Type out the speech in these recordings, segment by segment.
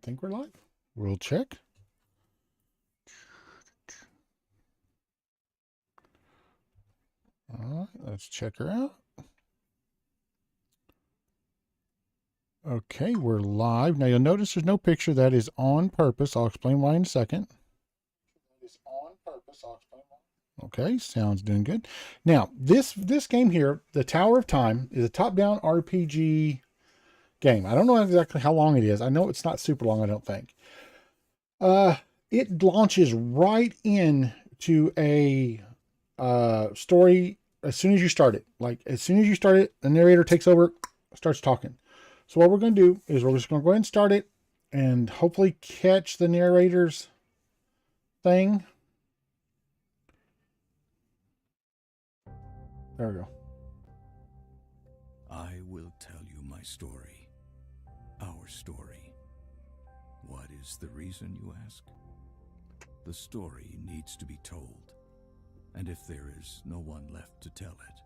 think we're live. We'll check. All right, let's check her out. Okay, we're live. Now you'll notice there's no picture. That is on purpose. I'll explain why in a second. Okay, sounds doing good. Now, this game here, the Tower of Time, is a top-down RPG game. I don't know exactly how long it is. I know it's not super long, I don't think. It launches right in to a story as soon as you start it. Like, as soon as you start it, the narrator takes over, starts talking. So what we're going to do is we're just going to go ahead and start it and hopefully catch the narrator's thing. There we go. I will tell you my story. Our story. What is the reason, you ask? The story needs to be told. And if there is no one left to tell it,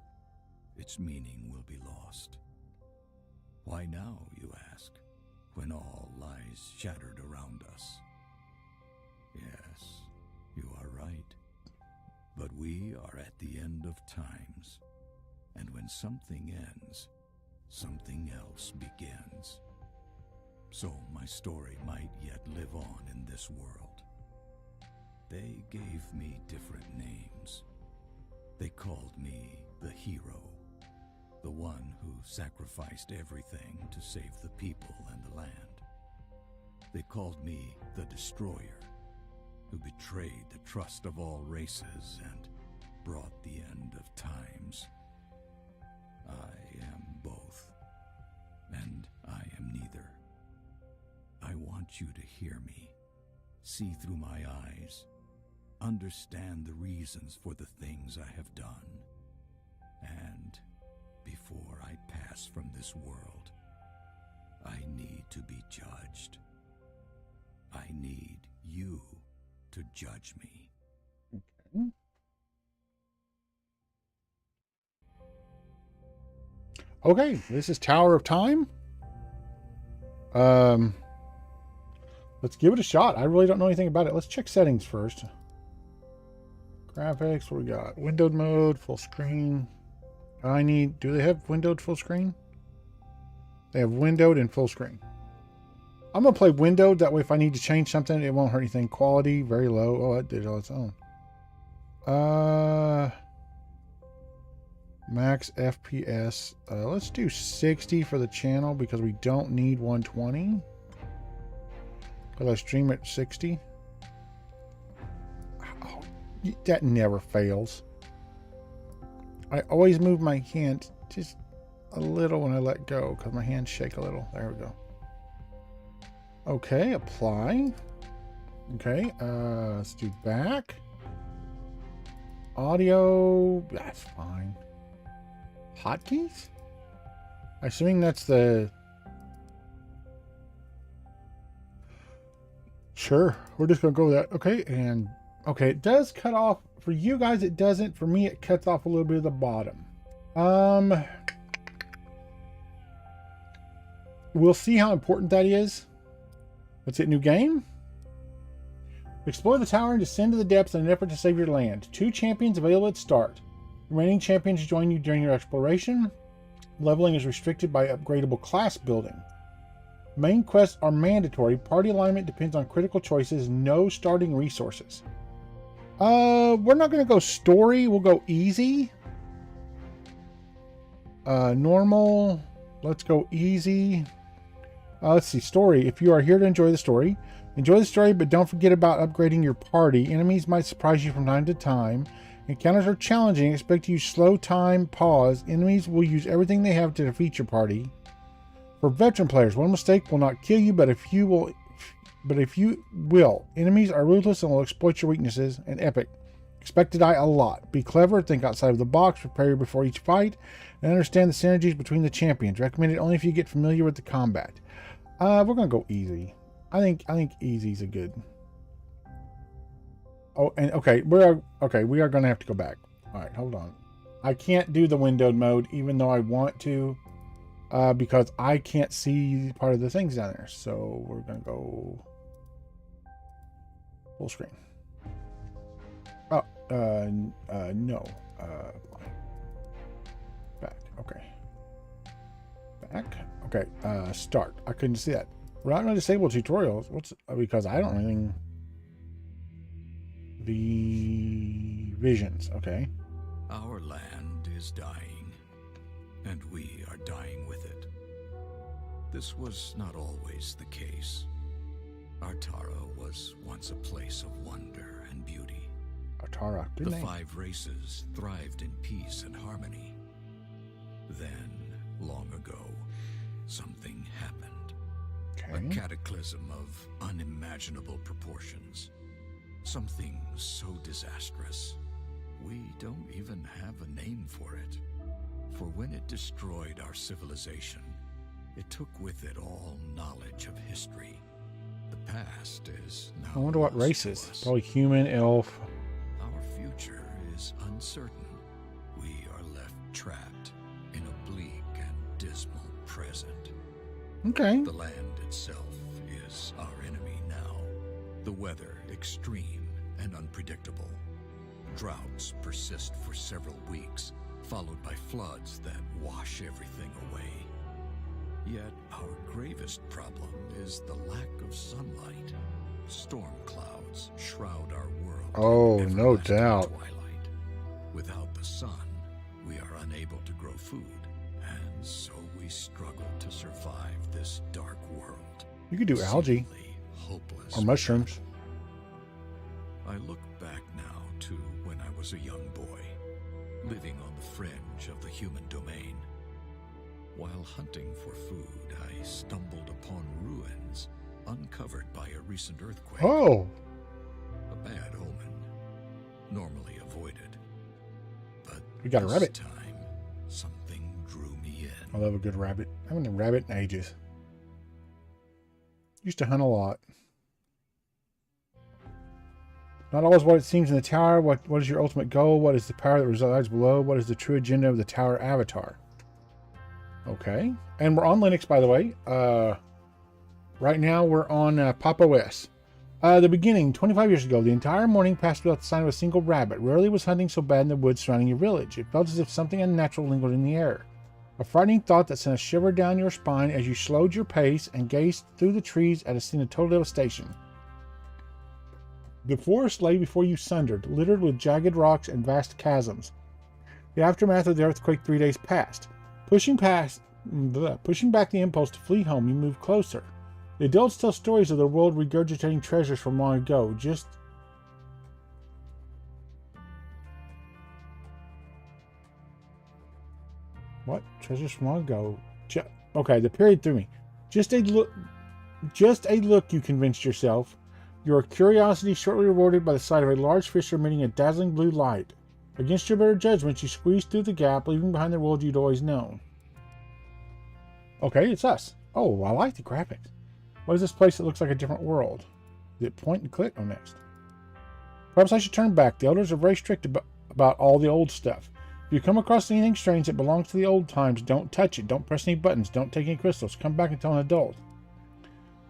its meaning will be lost. Why now, you ask, when all lies shattered around us? Yes, you are right. But we are at the end of times. And when something ends, something else begins. So my story might yet live on in this world. They gave me different names. They called me the hero, the one who sacrificed everything to save the people and the land. They called me the destroyer, who betrayed the trust of all races and brought the end of times. I am both, and I am neither. I want you to hear me, see through my eyes, understand the reasons for the things I have done. And before I pass from this world, I need to be judged. I need you to judge me. Okay. Okay, this is Tower of Time. Let's give it a shot. I really don't know anything about it. Let's check settings first. Graphics, what we got? Windowed mode, full screen. Do they have windowed full screen? They have windowed and full screen. I'm gonna play windowed, that way if I need to change something, it won't hurt anything. Quality, very low. Oh, it did it on its own. Max FPS. Let's do 60 for the channel because we don't need 120. Because I stream at 60. Oh, that never fails. I always move my hand just a little when I let go because my hands shake a little. There we go. Okay, apply. Okay, let's do back. Audio, that's fine. Hotkeys? Assuming that's the... Sure, we're just gonna go with that. Okay, and okay, it does cut off. For you guys, it doesn't. For me, it cuts off a little bit of the bottom. We'll see how important that is. Let's hit new game. Explore the tower and descend to the depths in an effort to save your land. 2 champions available at start. Remaining champions join you during your exploration. Leveling is restricted by upgradable class building. Main quests are mandatory. Party alignment depends on critical choices. No starting resources. We're not going to go story. We'll go easy. Normal. Let's go easy. Let's see. Story. If you are here to enjoy the story, but don't forget about upgrading your party. Enemies might surprise you from time to time. Encounters are challenging. Expect to use slow time, pause. Enemies will use everything they have to defeat your party. For veteran players, one mistake will not kill you, but if you will, enemies are ruthless and will exploit your weaknesses. And epic. Expect to die a lot. Be clever, think outside of the box, prepare before each fight, and understand the synergies between the champions. Recommended only if you get familiar with the combat. We're gonna go easy. I think easy's a good. Oh, and okay, we are gonna have to go back. All right, hold on. I can't do the windowed mode, even though I want to. because I can't see part of the things down there. So we're going to go full screen. Oh, no. Back. Okay. Back. Okay. Start. I couldn't see that. Route and disable tutorials. What's because I don't anything. The visions. Okay. Our land is dying, and we are dying with it. This was not always the case. Artara was once a place of wonder and beauty. Artara. Good The name. 5 races thrived in peace and harmony. Then, long ago, something happened. A Okay. cataclysm of unimaginable proportions. Something so disastrous, we don't even have a name for it. For when it destroyed our civilization, it took with it all knowledge of history. The past is now I wonder what lost race to is. us. Probably human, elf. Our future is uncertain. We are left trapped in a bleak and dismal present. Okay. The land itself is our enemy now. The weather extreme and unpredictable. Droughts persist for several weeks, followed by floods that wash everything away. Yet our gravest problem is the lack of sunlight. Storm clouds shroud our world. Oh, in no everlasting doubt. Twilight. Without the sun, we are unable to grow food, and so we struggle to survive this dark world. You could do algae Seemingly hopeless. or mushrooms. I look back now to when I was a young boy, living on the fringe of the human domain. While hunting for food, I stumbled upon ruins uncovered by a recent earthquake. Oh. A bad omen, normally avoided. But We got a this rabbit. time, something drew me I in. love a good rabbit. I haven't had a rabbit in ages. Used to hunt a lot. Not always what it seems in the tower. What is your ultimate goal? What is the power that resides below? What is the true agenda of the tower avatar? Okay. And we're on Linux, by the way. Right now we're on Pop! OS. The beginning, 25 years ago, the entire morning passed without the sign of a single rabbit. Rarely was hunting so bad in the woods surrounding your village. It felt as if something unnatural lingered in the air. A frightening thought that sent a shiver down your spine as you slowed your pace and gazed through the trees at a scene of total devastation. The forest lay before you sundered, littered with jagged rocks and vast chasms. The aftermath of the earthquake 3 days passed. Pushing back the impulse to flee home, you moved closer. The adults tell stories of the world regurgitating treasures from long ago. What? Treasures from long ago? Okay, the period threw me. Just a look, you convinced yourself. Your curiosity shortly rewarded by the sight of a large fish emitting a dazzling blue light. Against your better judgment, you squeezed through the gap, leaving behind the world you'd always known. Okay, it's us. Oh, I like the graphics. What is this place that looks like a different world? Is it point and click? Oh, next. Perhaps I should turn back. The elders are very strict about all the old stuff. If you come across anything strange that belongs to the old times, don't touch it. Don't press any buttons. Don't take any crystals. Come back and tell an adult.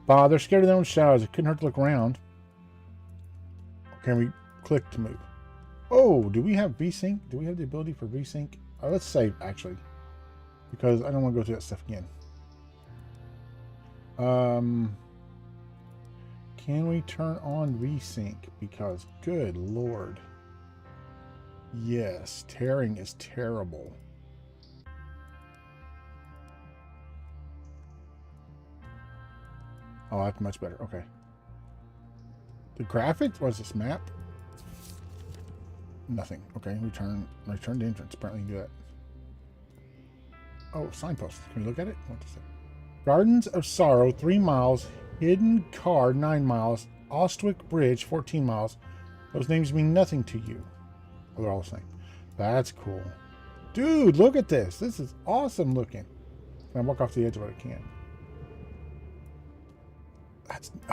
Bah, they're scared of their own shadows. It couldn't hurt to look around. Can we click to move? Oh, do we have VSync? Do we have the ability for VSync? Let's save, actually. Because I don't want to go through that stuff again. Can we turn on VSync? Because, good lord. Yes, tearing is terrible. Oh, that's much better. Okay. The graphics? What is this map? Nothing. Okay, return to entrance. Apparently you can do that. Oh, signpost. Can we look at it? What does it say? Gardens of Sorrow, 3 miles. Hidden Car, 9 miles. Ostwick Bridge, 14 miles. Those names mean nothing to you. Oh, they're all the same. That's cool. Dude, look at this. This is awesome looking. Can I walk off the edge of it? I can.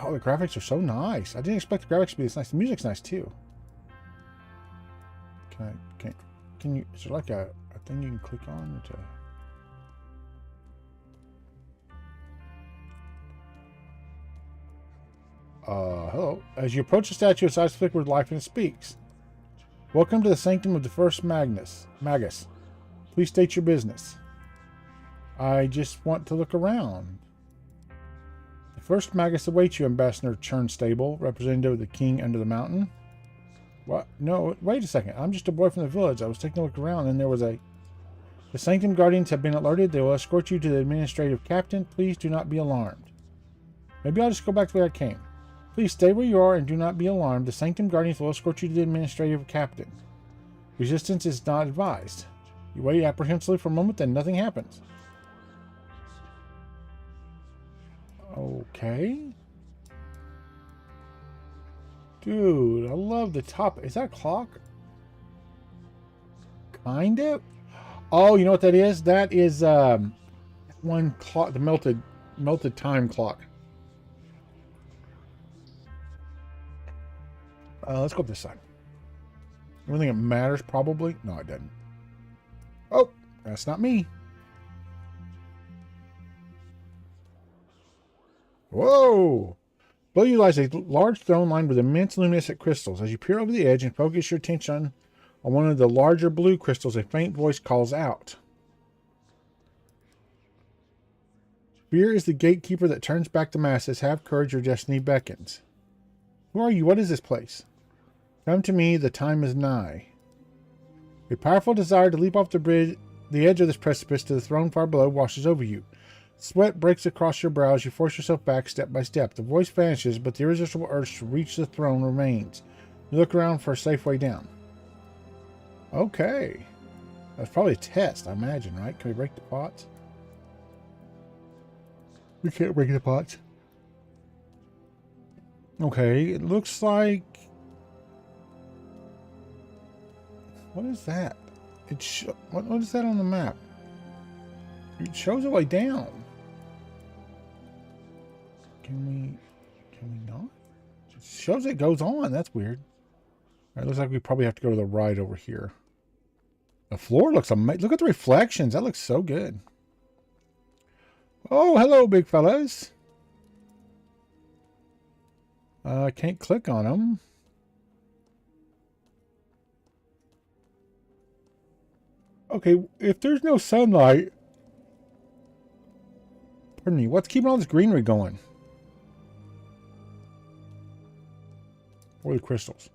Oh, the graphics are so nice. I didn't expect the graphics to be this nice. The music's nice too. Can you, is there like a thing you can click on to Hello. As you approach the statue, its eyes flicker with life and it speaks. Welcome to the sanctum of the first Magus. Please state your business. I just want to look around. The first Magus awaits you, Ambassador Churnstable, representative of the king under the mountain. What? No, wait a second. I'm just a boy from the village. I was taking a look around and there was a... The Sanctum Guardians have been alerted. They will escort you to the administrative captain. Please do not be alarmed. Maybe I'll just go back to where I came. Please stay where you are and do not be alarmed. The Sanctum Guardians will escort you to the administrative captain. Resistance is not advised. You wait apprehensively for a moment, then nothing happens. Okay. Dude, I love the top. Is that a clock? Kind of. Oh, you know what that is? That is one clock, the melted time clock. Let's go up this side. Anything that matters, probably? No, it doesn't. Oh, that's not me. Whoa! Below you lies a large throne lined with immense luminescent crystals. As you peer over the edge and focus your attention on one of the larger blue crystals, a faint voice calls out. Fear is the gatekeeper that turns back the masses. Have courage, your destiny beckons. Who are you? What is this place? Come to me, the time is nigh. A powerful desire to leap off the edge of this precipice to the throne far below washes over you. Sweat breaks across your brows. You force yourself back step by step. The voice vanishes, but the irresistible urge to reach the throne remains. You look around for a safe way down. Okay. That's probably a test, I imagine, right? Can we break the pots? We can't break the pots. Okay, it looks like... What is that? What is that on the map? It shows a way down. Can we not? It shows it goes on. That's weird. All right, looks like we probably have to go to the right over here. The floor looks amazing. Look at the reflections. That looks so good. Oh, hello, big fellas. I can't click on them. Okay, if there's no sunlight... Pardon me, what's keeping all this greenery going? Or the crystals?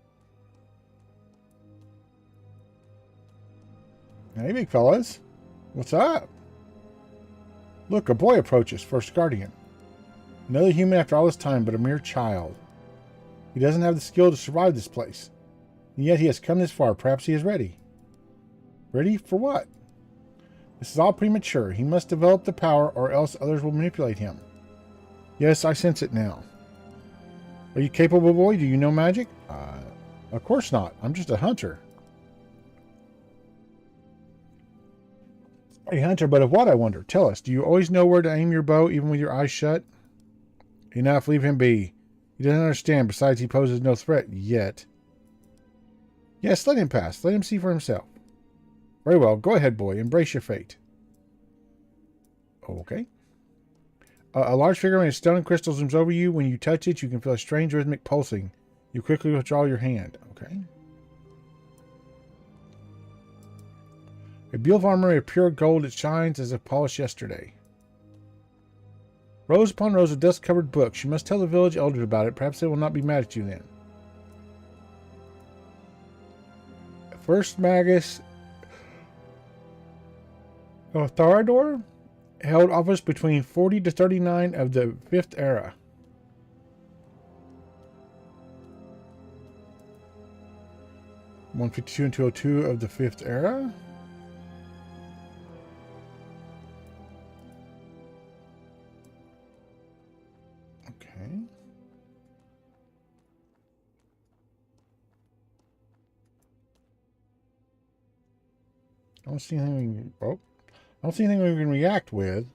Hey, big fellas. What's up? Look, a boy approaches, First Guardian. Another human after all this time, but a mere child. He doesn't have the skill to survive this place. And yet he has come this far. Perhaps he is ready. Ready for what? This is all premature. He must develop the power, or else others will manipulate him. Yes, I sense it now. Are you capable, boy? Do you know magic? Of course not. I'm just a hunter. A hunter, but of what, I wonder? Tell us, do you always know where to aim your bow, even with your eyes shut? Enough, leave him be. He doesn't understand. Besides, he poses no threat yet. Yes, let him pass. Let him see for himself. Very well. Go ahead, boy. Embrace your fate. Okay. A large figure made of stone and crystal zooms over you. When you touch it, you can feel a strange rhythmic pulsing. You quickly withdraw your hand. Okay. A beautiful armory of pure gold. It shines as if polished yesterday. Rows upon rows of dust-covered books. You must tell the village elders about it. Perhaps they will not be mad at you then. First Magus Thorador held office between 40 to 39 of the 5th era. (152 and 202 of the 5th era. Okay. I don't see anything. Oh. I don't see anything we can react with,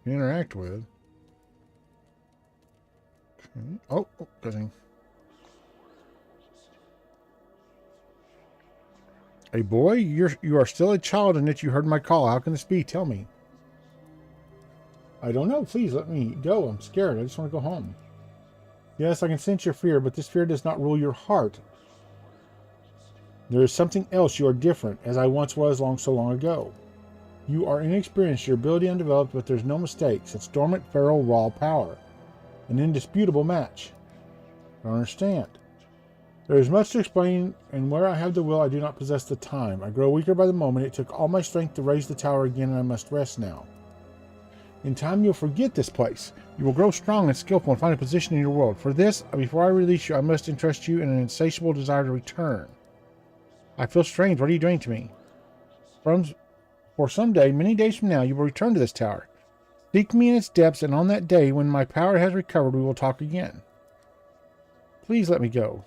interact with. Okay. Oh, buzzing. Hey boy, you are still a child and yet you heard my call. How can this be? Tell me. I don't know. Please let me go. I'm scared. I just want to go home. Yes, I can sense your fear, but this fear does not rule your heart. There is something else. You are different, as I once was so long ago. You are inexperienced, your ability undeveloped, but there's no mistakes. It's dormant, feral, raw power. An indisputable match. I don't understand. There is much to explain, and where I have the will, I do not possess the time. I grow weaker by the moment. It took all my strength to raise the tower again, and I must rest now. In time, you'll forget this place. You will grow strong and skillful and find a position in your world. For this, before I release you, I must entrust you in an insatiable desire to return. I feel strange. What are you doing to me? For someday, many days from now, you will return to this tower. Seek me in its depths, and on that day, when my power has recovered, we will talk again. Please let me go.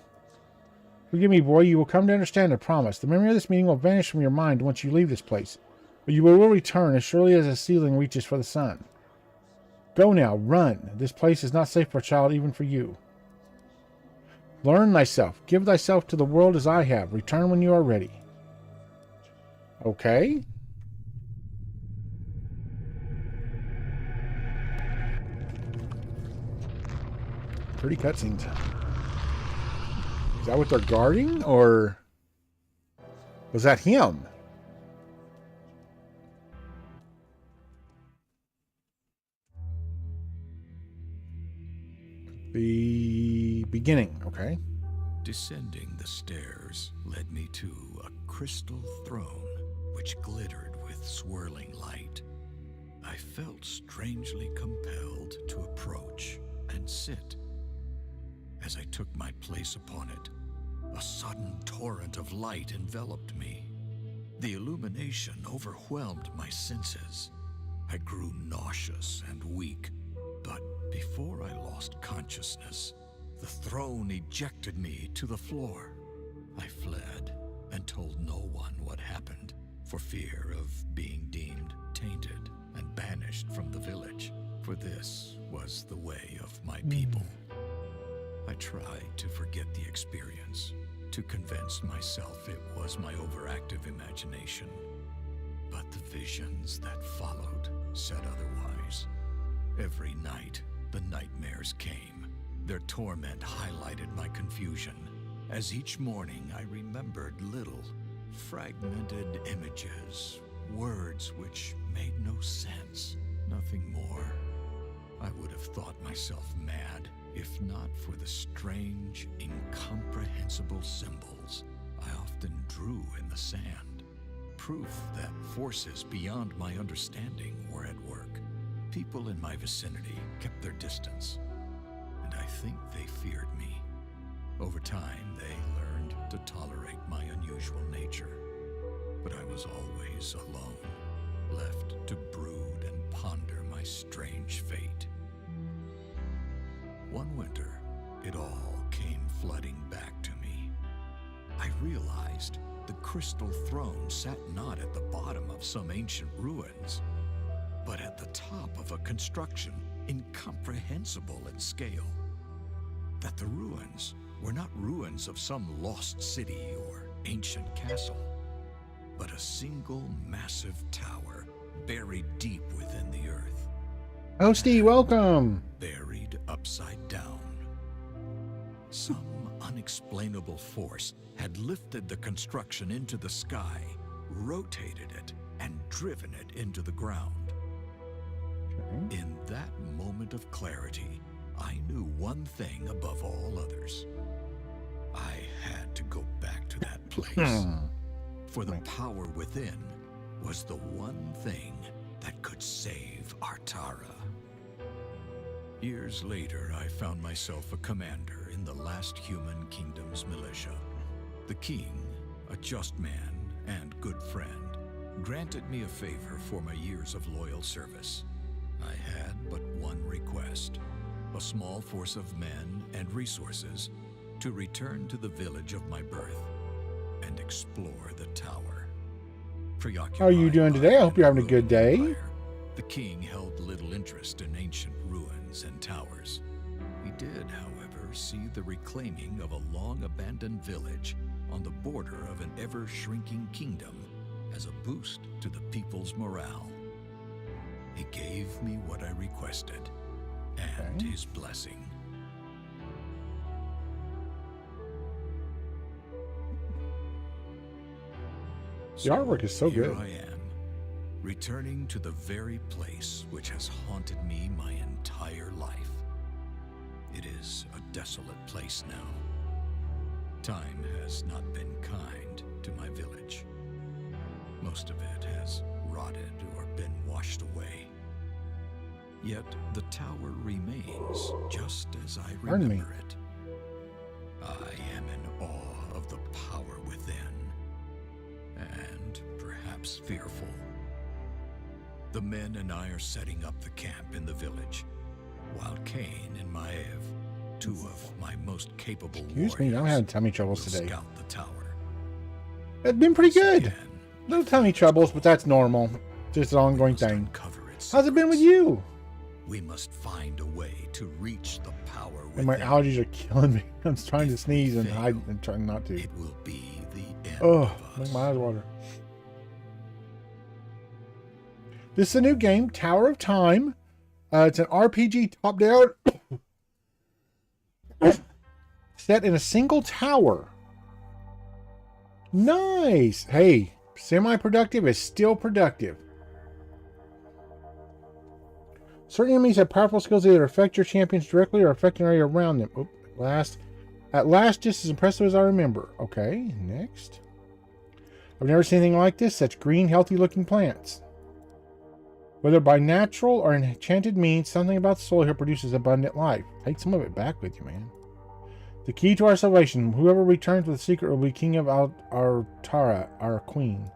Forgive me, boy. You will come to understand, I promise. The memory of this meeting will vanish from your mind once you leave this place. But you will return as surely as a ceiling reaches for the sun. Go now. Run. This place is not safe for a child, even for you. Learn thyself. Give thyself to the world as I have. Return when you are ready. Okay. Pretty cutscenes. Is that what they're guarding, or was that him? The beginning, okay. Descending the stairs led me to a crystal throne which glittered with swirling light. I felt strangely compelled to approach and sit. As I took my place upon it, a sudden torrent of light enveloped me. The illumination overwhelmed my senses. I grew nauseous and weak, but before I lost consciousness, the throne ejected me to the floor. I fled and told no one what happened, for fear of being deemed tainted and banished from the village, for this was the way of my people. I tried to forget the experience, to convince myself it was my overactive imagination. But the visions that followed said otherwise. Every night, the nightmares came. Their torment highlighted my confusion, as each morning I remembered little, fragmented images, words which made no sense, nothing more. I would have thought myself mad, if not for the strange, incomprehensible symbols I often drew in the sand. Proof that forces beyond my understanding were at work. People in my vicinity kept their distance, and I think they feared me. Over time, they learned to tolerate my unusual nature, but I was always alone, left to brood and ponder my strange fate. One winter, it all came flooding back to me. I realized the crystal throne sat not at the bottom of some ancient ruins, but at the top of a construction incomprehensible in scale. That the ruins were not ruins of some lost city or ancient castle, but a single massive tower buried deep within the earth. Oh, Steve, welcome. Buried upside down. Some unexplainable force had lifted the construction into the sky, rotated it, and driven it into the ground. In that moment of clarity, I knew one thing above all others. I had to go back to that place. For the power within was the one thing that could save Artara. Years later, I found myself a commander in the last human kingdom's militia. The king, a just man and good friend, granted me a favor for my years of loyal service. I had but one request, a small force of men and resources to return to the village of my birth and explore the tower. How are you doing today? I hope you're having a good day. The king held little interest in ancient ruins and towers. He did, however, see the reclaiming of a long-abandoned village on the border of an ever-shrinking kingdom as a boost to the people's morale. He gave me what I requested, and his blessing. The artwork is so good. Here I am, returning to the very place which has haunted me my entire life. It is a desolate place now. Time has not been kind to my village. Most of it has rotted or been washed away. Yet the tower remains just as I remember it. I am in awe of the power within, and perhaps fearful. The men and I are setting up the camp in the village, while Cain and Maev, two of my most capable Excuse me, I'm having tummy troubles will today. scout the tower. It's been pretty good. Again, Little tummy troubles, but that's normal. Just an ongoing must thing. uncover its How's it been with secrets. you? We must find a way to reach the power And within. my allergies are killing me. I'm trying to sneeze and hide and trying not to. It will be the end Oh, of make us. my eyes water. This is a new game, Tower of Time. It's an RPG top-down set in a single tower. Nice. Hey, semi-productive is still productive. Certain enemies have powerful skills that either affect your champions directly or affect an area around them. Oop, at last, just as impressive as I remember. Okay, next. I've never seen anything like this. Such green, healthy-looking plants. Whether by natural or enchanted means, something about the soil here produces abundant life. Take some of it back with you, man. The key to our salvation. Whoever returns with the secret will be king of Tara, our queen.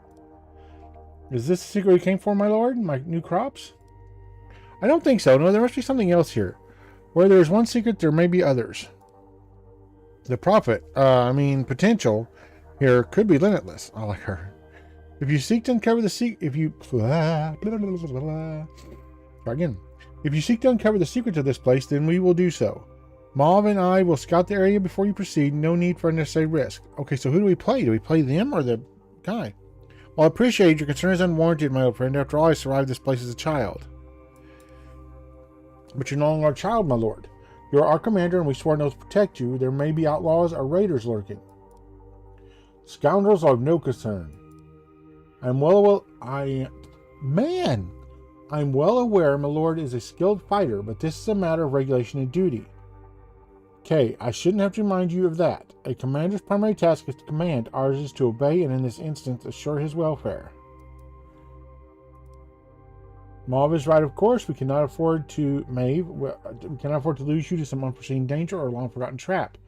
Is this the secret you came for, my lord? My new crops? I don't think so. No, there must be something else here. Where there is one secret, there may be others. The profit, potential here could be limitless. I like her. If you seek to uncover the secret, if you seek to uncover the secret to this place, then we will do so. Mauve and I will scout the area before you proceed. No need for unnecessary risk. Okay, so who do we play? Do we play them or the guy? Well, I appreciate your concern is unwarranted, my old friend. After all, I survived this place as a child. But you're no longer a child, my lord. You're our commander, and we swore an oath to protect you. There may be outlaws or raiders lurking. Scoundrels are of no concern. I'm well aware, my lord is a skilled fighter, but this is a matter of regulation and duty. Okay, I shouldn't have to remind you of that. A commander's primary task is to command. Ours is to obey, and in this instance, assure his welfare. Mauve is right, of course. We cannot afford to, Maeve, we cannot afford to lose you to some unforeseen danger or long-forgotten trap.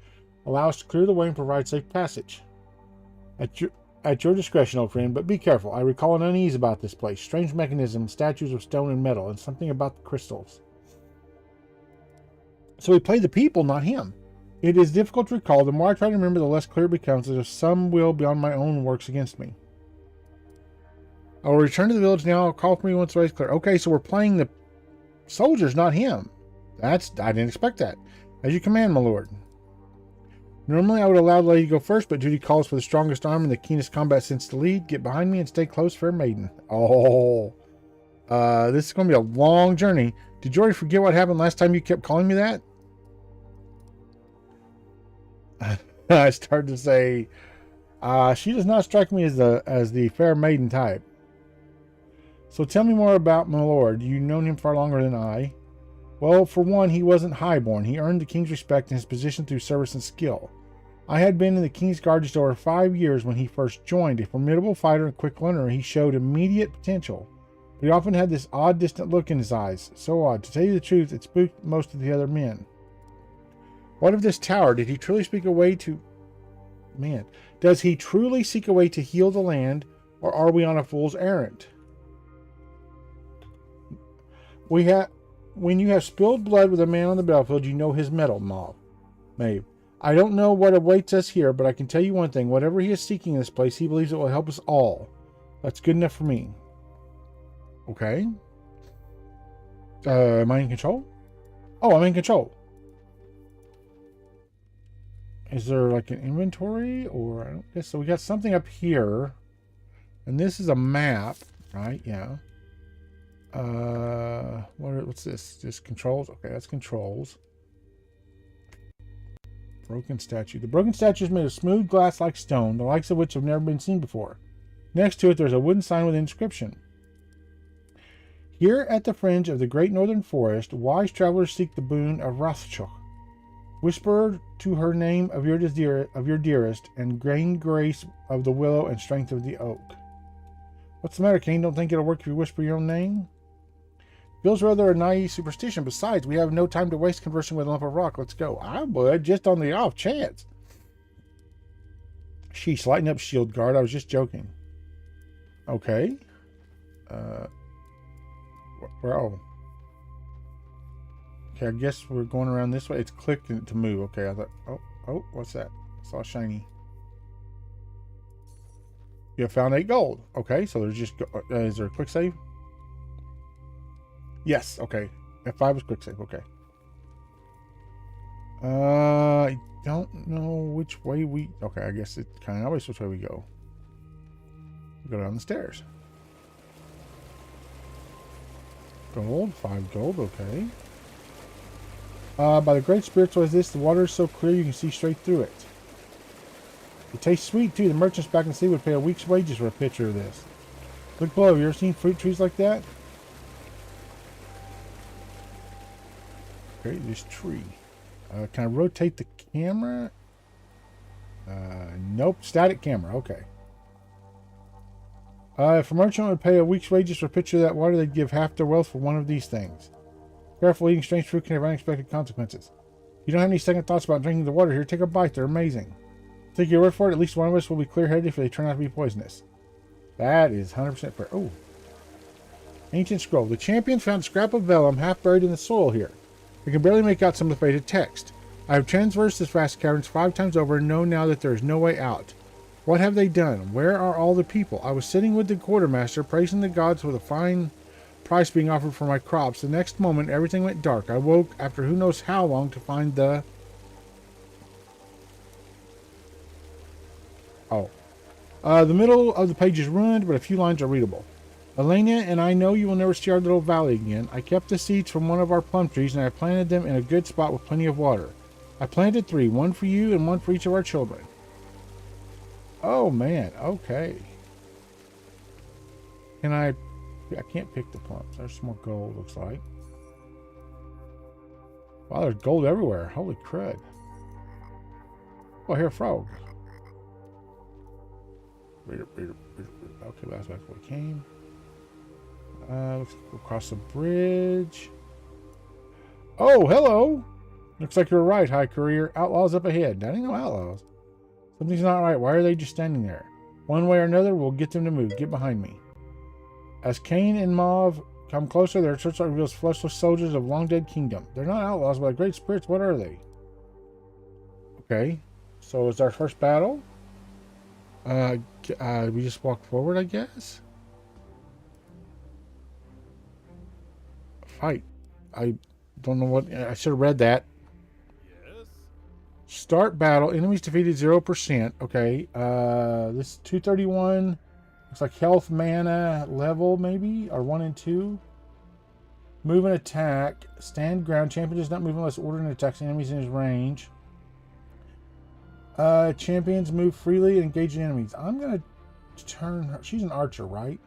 Allow us to clear the way and provide safe passage. At your discretion, old friend, but be careful. I recall an unease about this place. Strange mechanisms, statues of stone and metal, and something about the crystals. So we play the people, not him. It is difficult to recall. The more I try to remember, the less clear it becomes, as if some will beyond my own works against me. I will return to the village now. I'll call for me once the way is clear. Okay, so we're playing the soldiers, not him. I didn't expect that. As you command, my lord. Normally, I would allow the lady to go first, but duty calls for the strongest arm and the keenest combat sense to lead. Get behind me and stay close, fair maiden. Oh, this is going to be a long journey. Did you already forget what happened last time you kept calling me that? I started to say, she does not strike me as the fair maiden type. So tell me more about my lord. You've known him far longer than I. Well, for one, he wasn't highborn. He earned the king's respect and his position through service and skill. I had been in the king's guard just over 5 years when he first joined. A formidable fighter and quick learner, he showed immediate potential. But he often had this odd, distant look in his eyes. So odd. To tell you the truth, it spooked most of the other men. What of this tower? Did he truly seek a way to... Man. Does he truly seek a way to heal the land, or are we on a fool's errand? When you have spilled blood with a man on the battlefield, you know his mettle, Maeve. I don't know what awaits us here, but I can tell you one thing. Whatever he is seeking in this place, he believes it will help us all. That's good enough for me. Okay. Am I in control? Oh, I'm in control. Is there like an inventory or I don't guess so? We got something up here, and this is a map, right? Yeah. What's this? Just controls? Okay, that's controls. Broken statue. The broken statue is made of smooth glass like stone, the likes of which have never been seen before. Next to it, there's a wooden sign with an inscription. Here at the fringe of the great northern forest, wise travelers seek the boon of Rathchuk. Whisper to her name of your dearest, and gain grace of the willow and strength of the oak. What's the matter, Cain? Don't think it'll work if you whisper your own name? Feels rather a naive superstition. Besides, we have no time to waste conversing with a lump of rock. Let's go. I would, just on the off chance. Sheesh, lighten up, shield guard. I was just joking. Okay. Oh. Okay, I guess we're going around this way. It's clicked to move. Okay, I thought, oh, what's that? I saw shiny. You have found 8 gold. Okay, so there's just, is there a quick save? Yes, okay. F5 is quick save, okay. I don't know which way we, okay, I guess it's kind of obvious which way we go. We go down the stairs. Gold, 5 gold, okay. By the great spirits was this, the water is so clear you can see straight through it. It tastes sweet too. The merchants back in the city would pay a week's wages for a pitcher of this. Look below, have you ever seen fruit trees like that? Okay, this tree. Can I rotate the camera? Nope, static camera, okay. If a merchant would pay a week's wages for a pitcher of that water, they'd give half their wealth for one of these things. Careful, eating strange fruit can have unexpected consequences. You don't have any second thoughts about drinking the water here, take a bite, they're amazing. Take your word for it, at least one of us will be clear-headed if they turn out to be poisonous. That is 100% fair. Oh. Ancient scroll. The champion found a scrap of vellum half buried in the soil here. We can barely make out some of the faded text. I have transversed this vast caverns 5 times over and know now that there is no way out. What have they done? Where are all the people? I was sitting with the quartermaster, praising the gods for the fine price being offered for my crops. The next moment, everything went dark. I woke after who knows how long to find the... Oh. The middle of the page is ruined, but a few lines are readable. Elena and I know you will never see our little valley again. I kept the seeds from one of our plum trees, and I planted them in a good spot with plenty of water. I planted 3, one for you and one for each of our children. Oh, man. Okay. Can I can't pick the plums. There's some more gold, looks like. Wow, there's gold everywhere. Holy crud. Oh, here, frog. Okay, that's back where we came. Let's go across the bridge. Oh, hello. Looks like you're right, High Courier. Outlaws up ahead. That ain't no outlaws. Something's not right. Why are they just standing there? One way or another, we'll get them to move. Get behind me. As Cain and Mauve come closer, their searchlight reveals fleshless soldiers of long-dead kingdom. They're not outlaws, but great spirits. What are they? Okay. So it's our first battle. We just walk forward, I guess. Fight. I don't know what... I should have read that. Yes. Start battle. Enemies defeated 0%. Okay. This is 231. Looks like health, mana, level maybe? Or 1 and 2. Move and attack. Stand ground. Champion does not move unless ordered and attacks enemies in his range. Champions move freely and engage enemies. I'm going to turn her. She's an archer, right?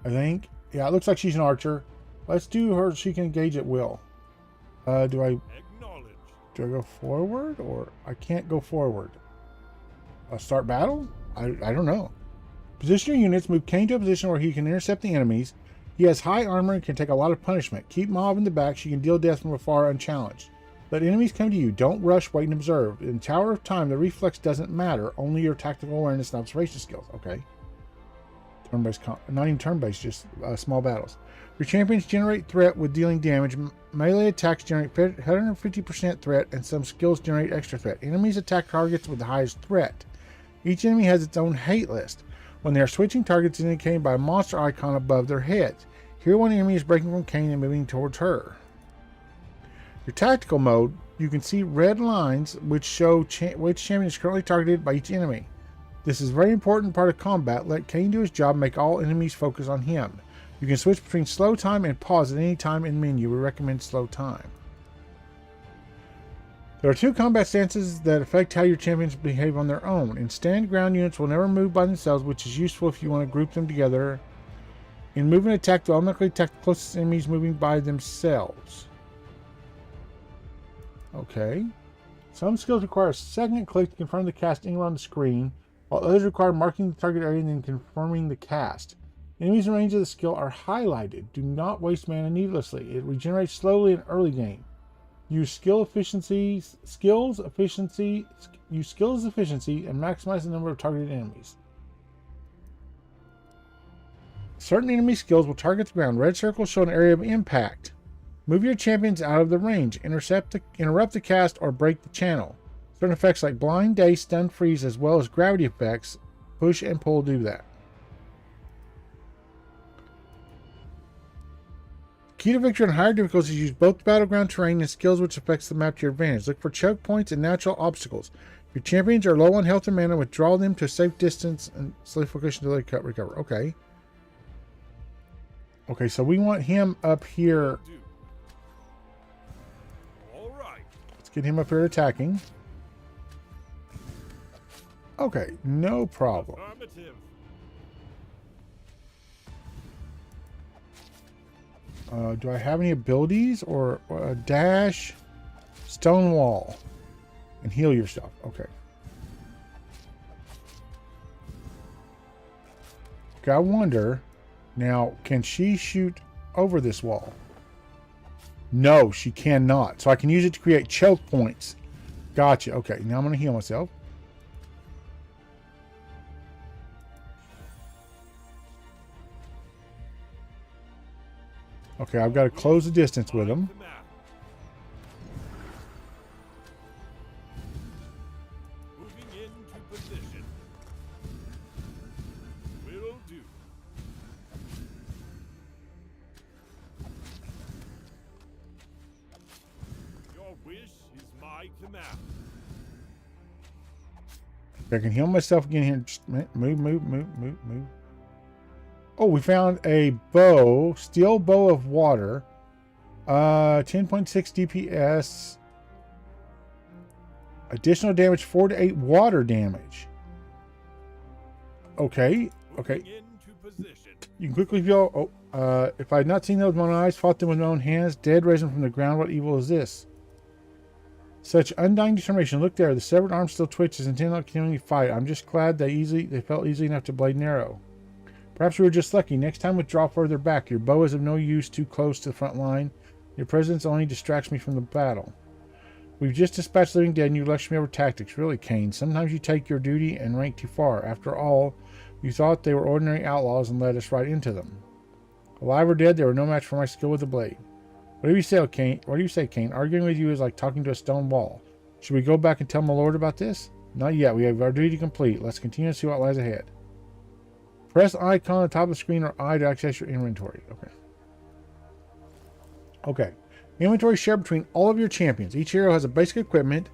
I think. Yeah, it looks like she's an archer. Let's do her. She can engage at will. Do I go forward or I can't go forward? Start battle? I don't know. Position your units. Move Cain to a position where he can intercept the enemies. He has high armor and can take a lot of punishment. Keep Mauve in the back. She can deal death from afar unchallenged. Let enemies come to you. Don't rush, wait, and observe. In Tower of Time, the reflex doesn't matter. Only your tactical awareness and observation skills. Okay. Turn-based, not even turn-based, just small battles. Your champions generate threat with dealing damage. Melee attacks generate 150% threat, and some skills generate extra threat. Enemies attack targets with the highest threat. Each enemy has its own hate list. When they are switching targets, indicated by a monster icon above their heads. Here, one enemy is breaking from Cain and moving towards her. Your tactical mode, you can see red lines which show which champion is currently targeted by each enemy. This is a very important part of combat. Let Cain do his job and make all enemies focus on him. You can switch between slow time and pause at any time in menu. We recommend slow time. There are two combat stances that affect how your champions behave on their own. In stand, ground units will never move by themselves, which is useful if you want to group them together. In move and attack, they'll automatically attack the closest enemies moving by themselves. Okay. Some skills require a second click to confirm the cast anywhere on the screen, while others require marking the target area and then confirming the cast. Enemies in range of the skill are highlighted. Do not waste mana needlessly. It regenerates slowly in early game. Use skills efficiency, and maximize the number of targeted enemies. Certain enemy skills will target the ground. Red circles show an area of impact. Move your champions out of the range. Interrupt the cast or break the channel. Certain effects like blind, daze, stun, freeze, as well as gravity effects, push and pull do that. Key to victory on higher difficulties, use both battleground terrain and skills which affects the map to your advantage. Look for choke points and natural obstacles. If your champions are low on health and mana, withdraw them to a safe distance and slowly focus until they recover. Okay. Okay, so we want him up here. All right. Let's get him up here attacking. Okay, no problem. Affirmative. Do I have any abilities or dash, stone wall, and heal yourself? Okay. Okay, I wonder now, can she shoot over this wall? No, she cannot. So I can use it to create choke points. Gotcha. Okay, now I'm going to heal myself. Okay, I've got to close the distance with him. Moving into position. Will do. Your wish is my command. I can heal myself again here. Just move. Oh, we found a bow, steel bow of water, 10.6 DPS, additional damage 4 to 8 water damage. Okay. Moving into position. You can quickly feel. If I had not seen those with my own eyes, fought them with my own hands, dead, raised them from the ground. What evil is this? Such undying determination. Look there, the severed arm still twitches, intent on continuing to fight. I'm just glad they felt easy enough to blade and arrow. Perhaps we were just lucky. Next time, withdraw further back. Your bow is of no use too close to the front line. Your presence only distracts me from the battle. We've just dispatched the living dead and you lecture me over tactics. Really, Kane, sometimes you take your duty and rank too far. After all, you thought they were ordinary outlaws and led us right into them. Alive or dead, they were no match for my skill with the blade. What do you say, Kane? Arguing with you is like talking to a stone wall. Should we go back and tell my lord about this? Not yet. We have our duty complete. Let's continue to see what lies ahead. Press icon on the top of the screen or I to access your inventory. Okay. Inventory shared between all of your champions. Each hero has a basic equipment.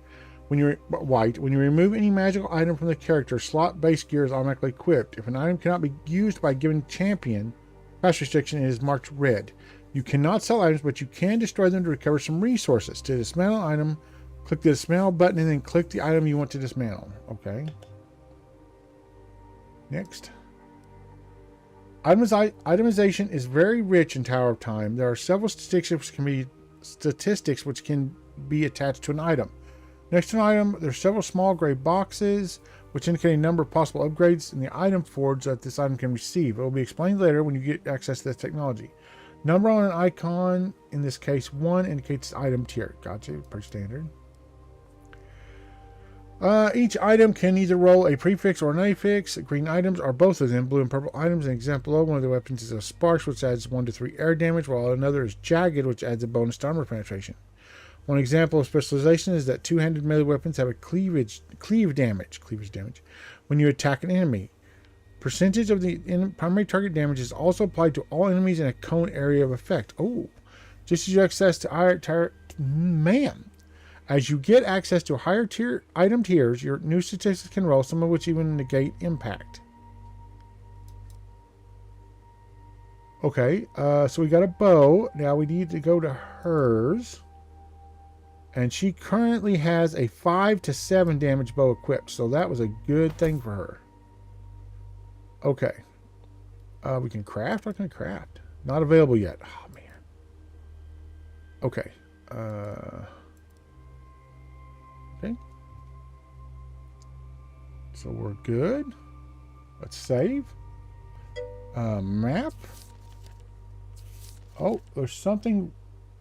When you remove any magical item from the character, slot base gear is automatically equipped. If an item cannot be used by a given champion, pass restriction, it is marked red. You cannot sell items, but you can destroy them to recover some resources. To dismantle an item, click the dismantle button and then click the item you want to dismantle. Okay. Next. Itemization is very rich in Tower of Time. There are several statistics which can be attached to an item. Next to an item, there are several small gray boxes which indicate a number of possible upgrades in the item forge that this item can receive. It will be explained later when you get access to this technology. Number on an icon, in this case 1, indicates item tier. Gotcha, pretty standard. Each item can either roll a prefix or an affix. Green items are both of them. Blue and purple items. An example below, one of the weapons is a Sparks, which adds 1 to 3 air damage, while another is Jagged, which adds a bonus to armor penetration. One example of specialization is that two-handed melee weapons have a cleavage damage when you attack an enemy. Percentage of the primary target damage is also applied to all enemies in a cone area of effect. Oh, just as you access to higher man. As you get access to higher tier item tiers, your new statistics can roll, some of which even negate impact. Okay, so we got a bow. Now we need to go to hers. And she currently has a 5 to 7 damage bow equipped, so that was a good thing for her. Okay. We can craft? What can I craft? Not available yet. Oh, man. Okay. Okay. So we're good. Let's save. Map. Oh, there's something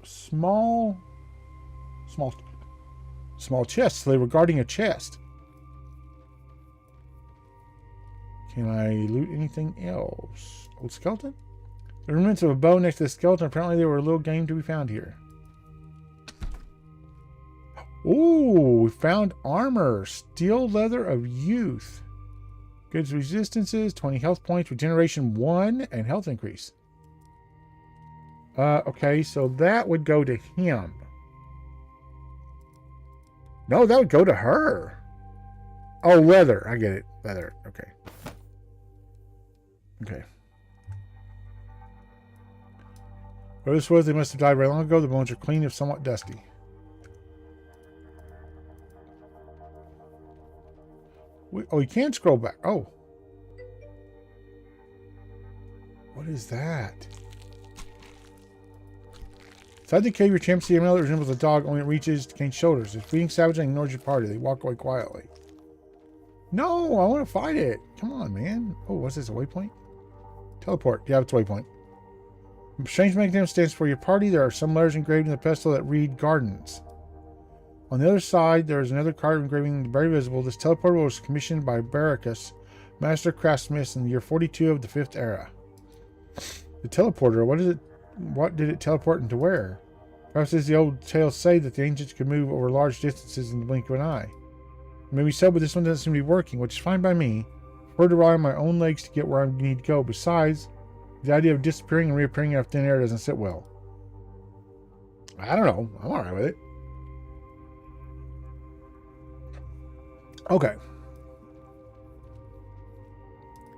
small chest. So they were guarding a chest. Can I loot anything else? Old skeleton? The remnants of a bow next to the skeleton. Apparently there were a little game to be found here. Ooh, we found armor. Steel leather of youth. Goods resistances, 20 health points, regeneration 1, and health increase. Okay, so that would go to him. No, that would go to her. Oh, leather. I get it. Leather. Okay. Okay. Where this was, they must have died very long ago. The bones are clean, if somewhat dusty. Oh, you can scroll back. Oh. What is that? Inside the cave, your champ see a male that resembles a dog, only it reaches Kane's shoulders. It's feeding savage and ignores your party. They walk away quietly. No, I want to fight it. Come on, man. Oh, what's this, a waypoint? Teleport. Yeah, it's a waypoint. Strange magnetism stands for your party. There are some letters engraved in the pedestal that read Gardens. On the other side, there is another card engraving very visible. This teleporter was commissioned by Baracus, master craftsmith in the year 42 of the 5th era. The teleporter, what did it teleport into where? Perhaps as the old tales say that the ancients could move over large distances in the blink of an eye. Maybe so, but this one doesn't seem to be working, which is fine by me. I prefer to rely on my own legs to get where I need to go. Besides, the idea of disappearing and reappearing out of thin air doesn't sit well. I don't know. I'm alright with it. Okay.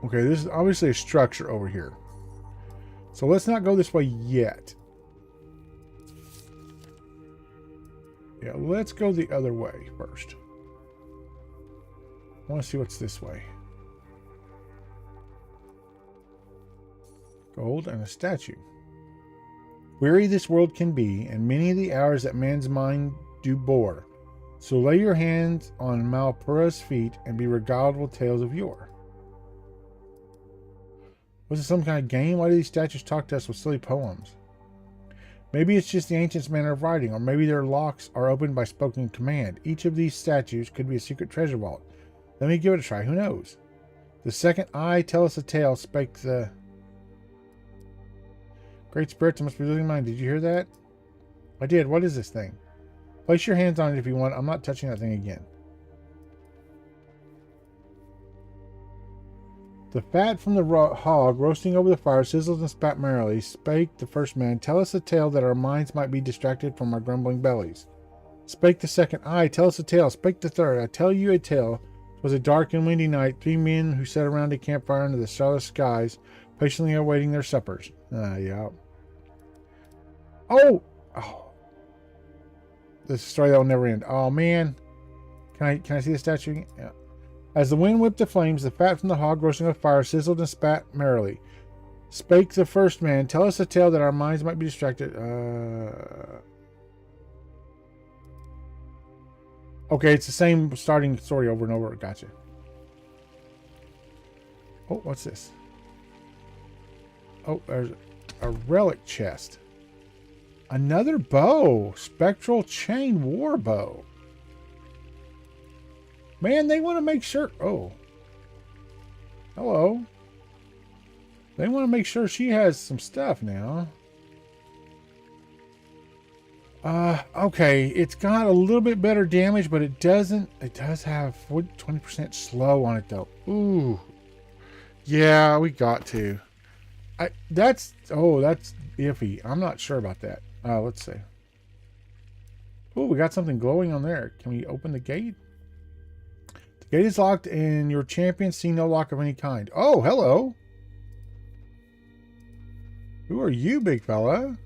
Okay, this is obviously a structure over here. So let's not go this way yet. Yeah, let's go the other way first. I want to see what's this way. Gold and a statue. Weary this world can be, and many of the hours that man's mind do bore. So lay your hands on Malpura's feet and be regaled with tales of yore. Was it some kind of game? Why do these statues talk to us with silly poems? Maybe it's just the ancients' manner of writing, or maybe their locks are opened by spoken command. Each of these statues could be a secret treasure vault. Let me give it a try. Who knows? The second eye tell us a tale, spake the great spirits must be losing mind. Did you hear that? I did. What is this thing? Place your hands on it if you want. I'm not touching that thing again. The fat from the hog roasting over the fire sizzled and spat merrily. Spake the first man, tell us a tale that our minds might be distracted from our grumbling bellies. Spake the second, aye, tell us a tale. Spake the third, I tell you a tale. 'Twas a dark and windy night. 3 men who sat around a campfire under the starless skies, patiently awaiting their suppers. Yeah. Oh! This is a story that will never end. Oh, man. Can I see the statue again? Yeah. As the wind whipped the flames, the fat from the hog roasting on the fire sizzled and spat merrily. Spake the first man, tell us a tale that our minds might be distracted. Okay, it's the same starting story over and over. Gotcha. Oh, what's this? Oh, there's a relic chest. Another bow. Spectral chain war bow. Man, they want to make sure... Oh. Hello. They want to make sure she has some stuff now. Okay. It's got a little bit better damage, but it doesn't... It does have 20% slow on it, though. Ooh. Yeah, we got to. That's iffy. I'm not sure about that. Let's see. Oh, we got something glowing on there. Can we open the gate? The gate is locked and your champion see no lock of any kind. Oh, hello. Who are you, big fella?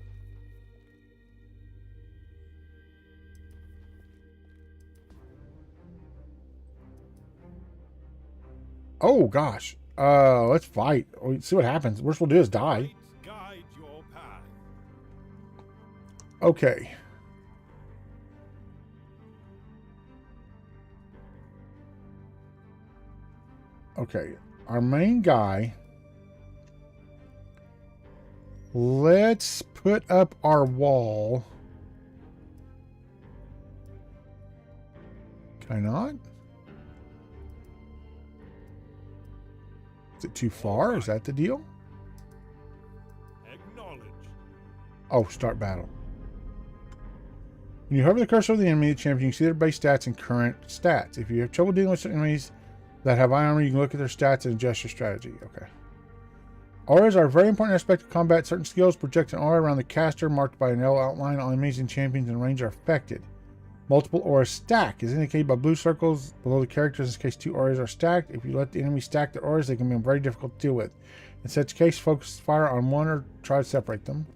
Oh, gosh. Let's fight. See what happens. Worst we'll do is die. Light guide your path. Okay. Okay. Our main guy. Let's put up our wall. Can I not? Is it too far? Is that the deal? Acknowledged. Oh, start battle. When you hover the cursor over the enemy, the champion, you can see their base stats and current stats. If you have trouble dealing with certain enemies that have high armor, you can look at their stats and adjust your strategy. Okay. Auras are a very important aspect of combat. Certain skills project an aura around the caster marked by an L outline. All enemies and champions in range are affected. Multiple auras stack is indicated by blue circles below the characters. In this case, 2 auras are stacked. If you let the enemy stack their auras, they can be very difficult to deal with. In such case, focus fire on one or try to separate them.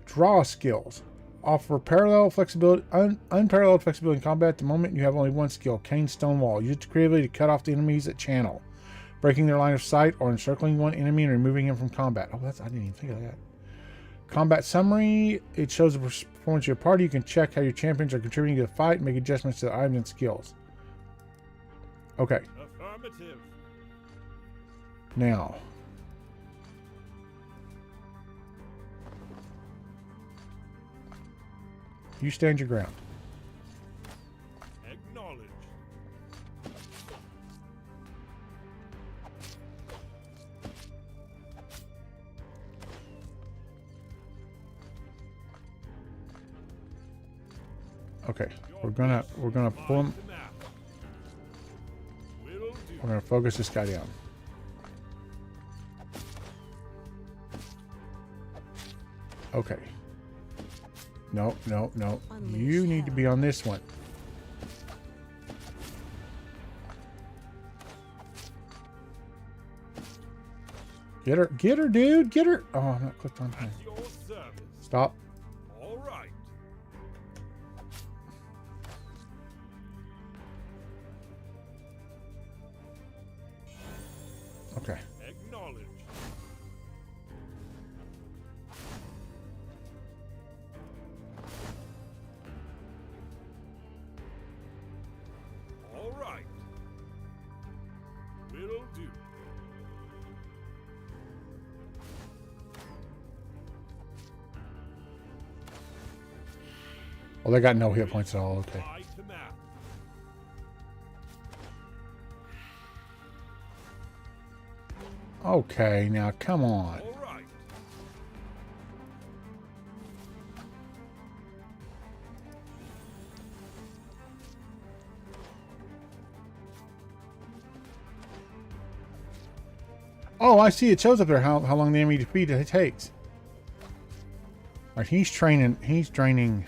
Draw skills offer parallel flexibility, unparalleled flexibility in combat. At the moment, you have only one skill, Cane Stone Wall. Use it creatively to cut off the enemies at channel, breaking their line of sight, or encircling one enemy and removing him from combat. Oh, I didn't even think of that. Combat summary. It shows the performance of your party. You can check how your champions are contributing to the fight and make adjustments to the items and skills. Okay. Affirmative. Now. You stand your ground. Acknowledged. Okay. We're gonna pull him. We're gonna focus this guy down. Okay. No, no, no. You need to be on this one. Get her, dude, get her. Oh, I'm not clicked on time. At your service. Stop. All right. Okay. Acknowledged. All right. Will do. Well, they got no hit points at all. Okay. By command. Okay, now come on. All right. Oh, I see. It shows up there how long the enemy defeat it takes. All right, he's training. He's draining.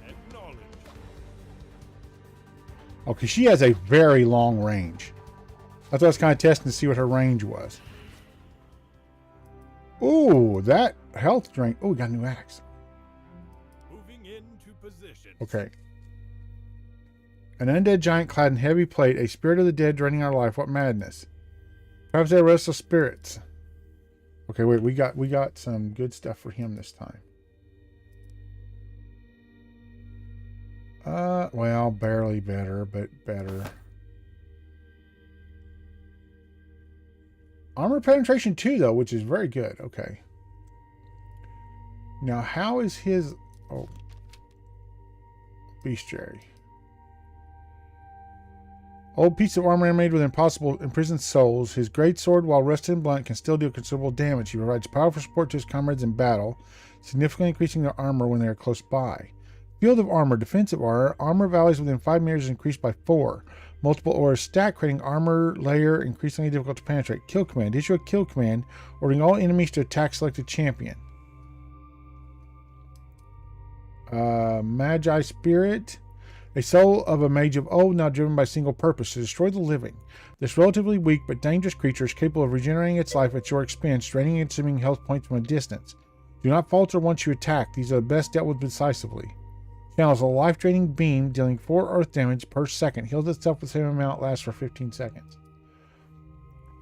Acknowledged. Okay, she has a very long range. That's what I was kind of testing to see what her range was. Ooh, that health drain. Oh, we got a new axe. Moving into position. Okay. An undead giant clad in heavy plate, a spirit of the dead draining our life. What madness. Perhaps they're restless spirits. Okay, wait, we got some good stuff for him this time. Well, barely better, but better. Armor penetration 2, though, which is very good. Okay. Now, how is his... Oh. Bestiary. Old piece of armor made with impossible imprisoned souls. His greatsword, while rusted and blunt, can still deal considerable damage. He provides powerful support to his comrades in battle, significantly increasing their armor when they are close by. Field of armor, defensive armor. Armor values within 5 meters is increased by 4. Multiple auras stack, creating armor layer increasingly difficult to penetrate. Kill command. Issue a kill command, ordering all enemies to attack selected champion. Magi Spirit. A soul of a mage of old, now driven by a single purpose, to destroy the living. This relatively weak but dangerous creature is capable of regenerating its life at your expense, draining and consuming health points from a distance. Do not falter once you attack. These are best dealt with decisively. Channels a life-draining beam dealing 4 earth damage per second. Heals itself the same amount, lasts for 15 seconds.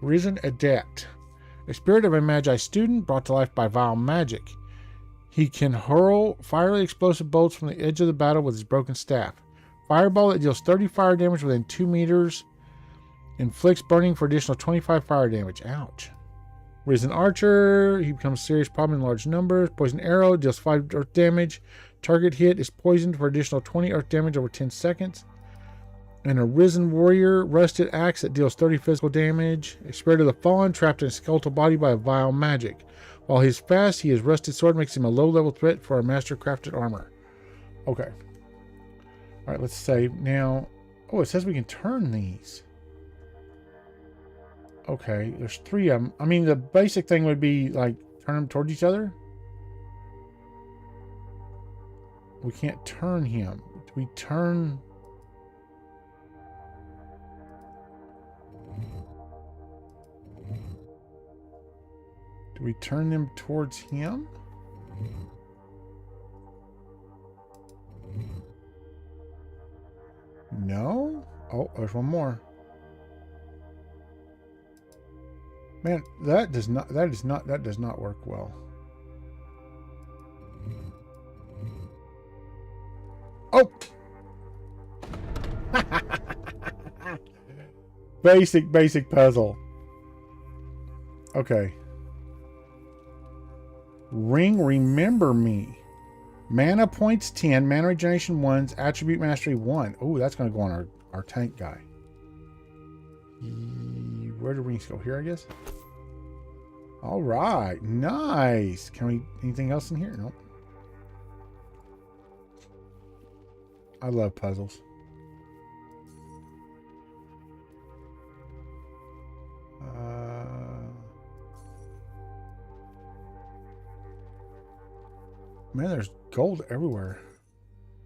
Risen Adept. A spirit of a Magi student brought to life by vile magic. He can hurl fiery explosive bolts from the edge of the battle with his broken staff. Fireball that deals 30 fire damage within 2 meters. Inflicts burning for additional 25 fire damage. Ouch. Risen Archer. He becomes a serious problem in large numbers. Poison Arrow deals 5 earth damage. Target hit is poisoned for additional 20 earth damage over 10 seconds. And a Risen Warrior. Rusted Axe that deals 30 physical damage. A Spirit of the Fallen trapped in a skeletal body by a vile magic. While he's fast, his rusted sword makes him a low-level threat for our master-crafted armor. Okay. Alright, let's save. Now, oh, it says we can turn these. Okay, there's 3 of them. I mean, the basic thing would be, like, turn them towards each other. We can't turn him. Do we turn... Do we turn them towards him? No? Oh, there's one more. Man, that does not work well. Oh! Basic puzzle. Okay. Ring Remember Me. Mana points 10, mana regeneration 1, attribute mastery 1. Oh, that's going to go on our tank guy. Where do rings go? Here, I guess. All right, nice. Can we, anything else in here? Nope. I love puzzles. Man, there's gold everywhere.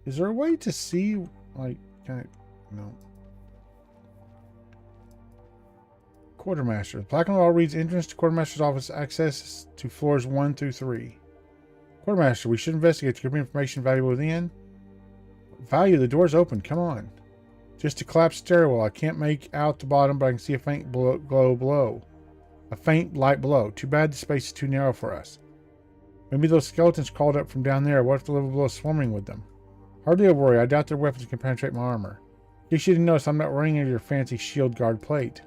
Is there a way to see, like, can I, no. Quartermaster. The plaque on the wall reads entrance to Quartermaster's office, access to floors 1 through 3. Quartermaster, we should investigate. There could be information valuable within. Value, the door's open. Come on. Just a collapsed stairwell. I can't make out the bottom, but I can see a faint glow below. A faint light below. Too bad the space is too narrow for us. Maybe those skeletons crawled up from down there. What if the level below is swarming with them? Hardly a worry. I doubt their weapons can penetrate my armor. In case you didn't notice, I'm not wearing any of your fancy shield guard plate.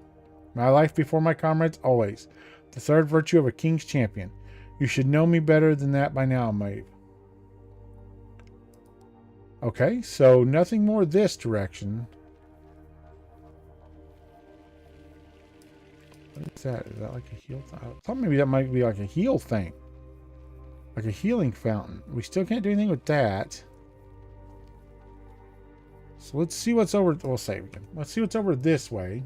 My life before my comrades, always. The third virtue of a king's champion. You should know me better than that by now, Maeve. Okay, so nothing more this direction. What is that? Is that like a heal thing? I thought maybe that might be like a heal thing. Like a healing fountain. We still can't do anything with that. So let's see what's over. We'll save again. Let's see what's over this way.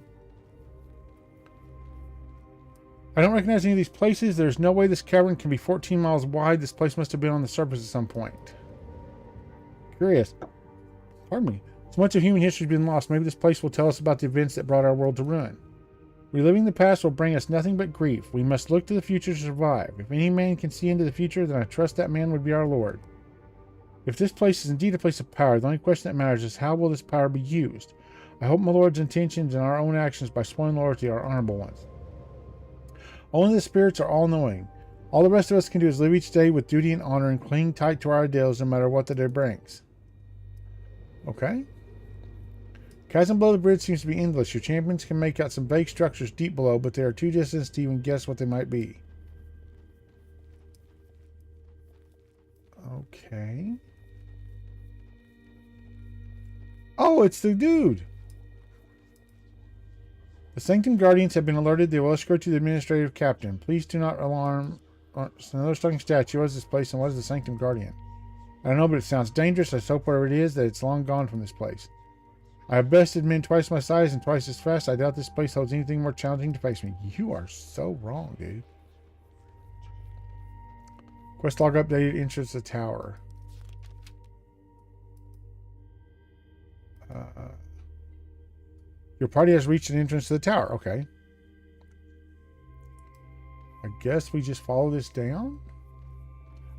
I don't recognize any of these places. There's no way this cavern can be 14 miles wide. This place must have been on the surface at some point. Curious. Pardon me. So much of human history has been lost. Maybe this place will tell us about the events that brought our world to ruin. Reliving the past will bring us nothing but grief. We must look to the future to survive. If any man can see into the future, then I trust that man would be our Lord. If this place is indeed a place of power, the only question that matters is how will this power be used? I hope my Lord's intentions and our own actions by spoiling loyalty are honorable ones. Only the spirits are all-knowing. All the rest of us can do is live each day with duty and honor and cling tight to our ideals no matter what the day brings. Okay. Chasm below the bridge seems to be endless. Your champions can make out some vague structures deep below, but they are too distant to even guess what they might be. Okay. Oh, it's the dude! The Sanctum Guardians have been alerted. They will escort you to the administrative captain. Please do not alarm. Another stalking statue. What is this place and what is the Sanctum Guardian? I don't know, but it sounds dangerous. I hope whatever it is, that it's long gone from this place. I have bested men twice my size and twice as fast. I doubt this place holds anything more challenging to face me. You are so wrong, dude. Quest log updated. Entrance to the tower. Your party has reached an entrance to the tower. Okay. I guess we just follow this down?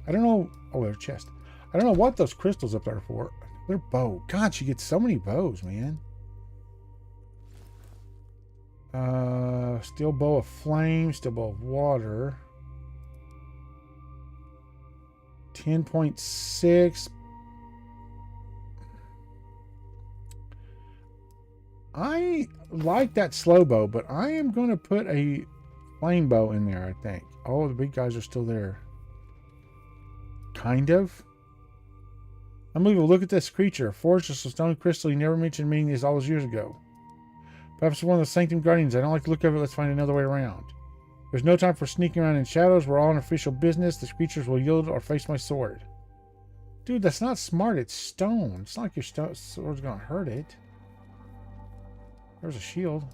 I don't know. Oh, there's a chest. I don't know what those crystals up there are for. Their bow. God, she gets so many bows, man. Steel bow of flame, steel bow of water. 10.6. I like that slow bow, but I am going to put a flame bow in there, I think. Oh, the big guys are still there. Kind of. Unbelievable. Look at this creature. Forged of stone crystal. You never mentioned meeting these all those years ago. Perhaps it's one of the Sanctum Guardians. I don't like the look of it. Let's find another way around. There's no time for sneaking around in shadows. We're all in official business. The creatures will yield or face my sword. Dude, that's not smart. It's stone. It's not like your sword's going to hurt it. There's a shield.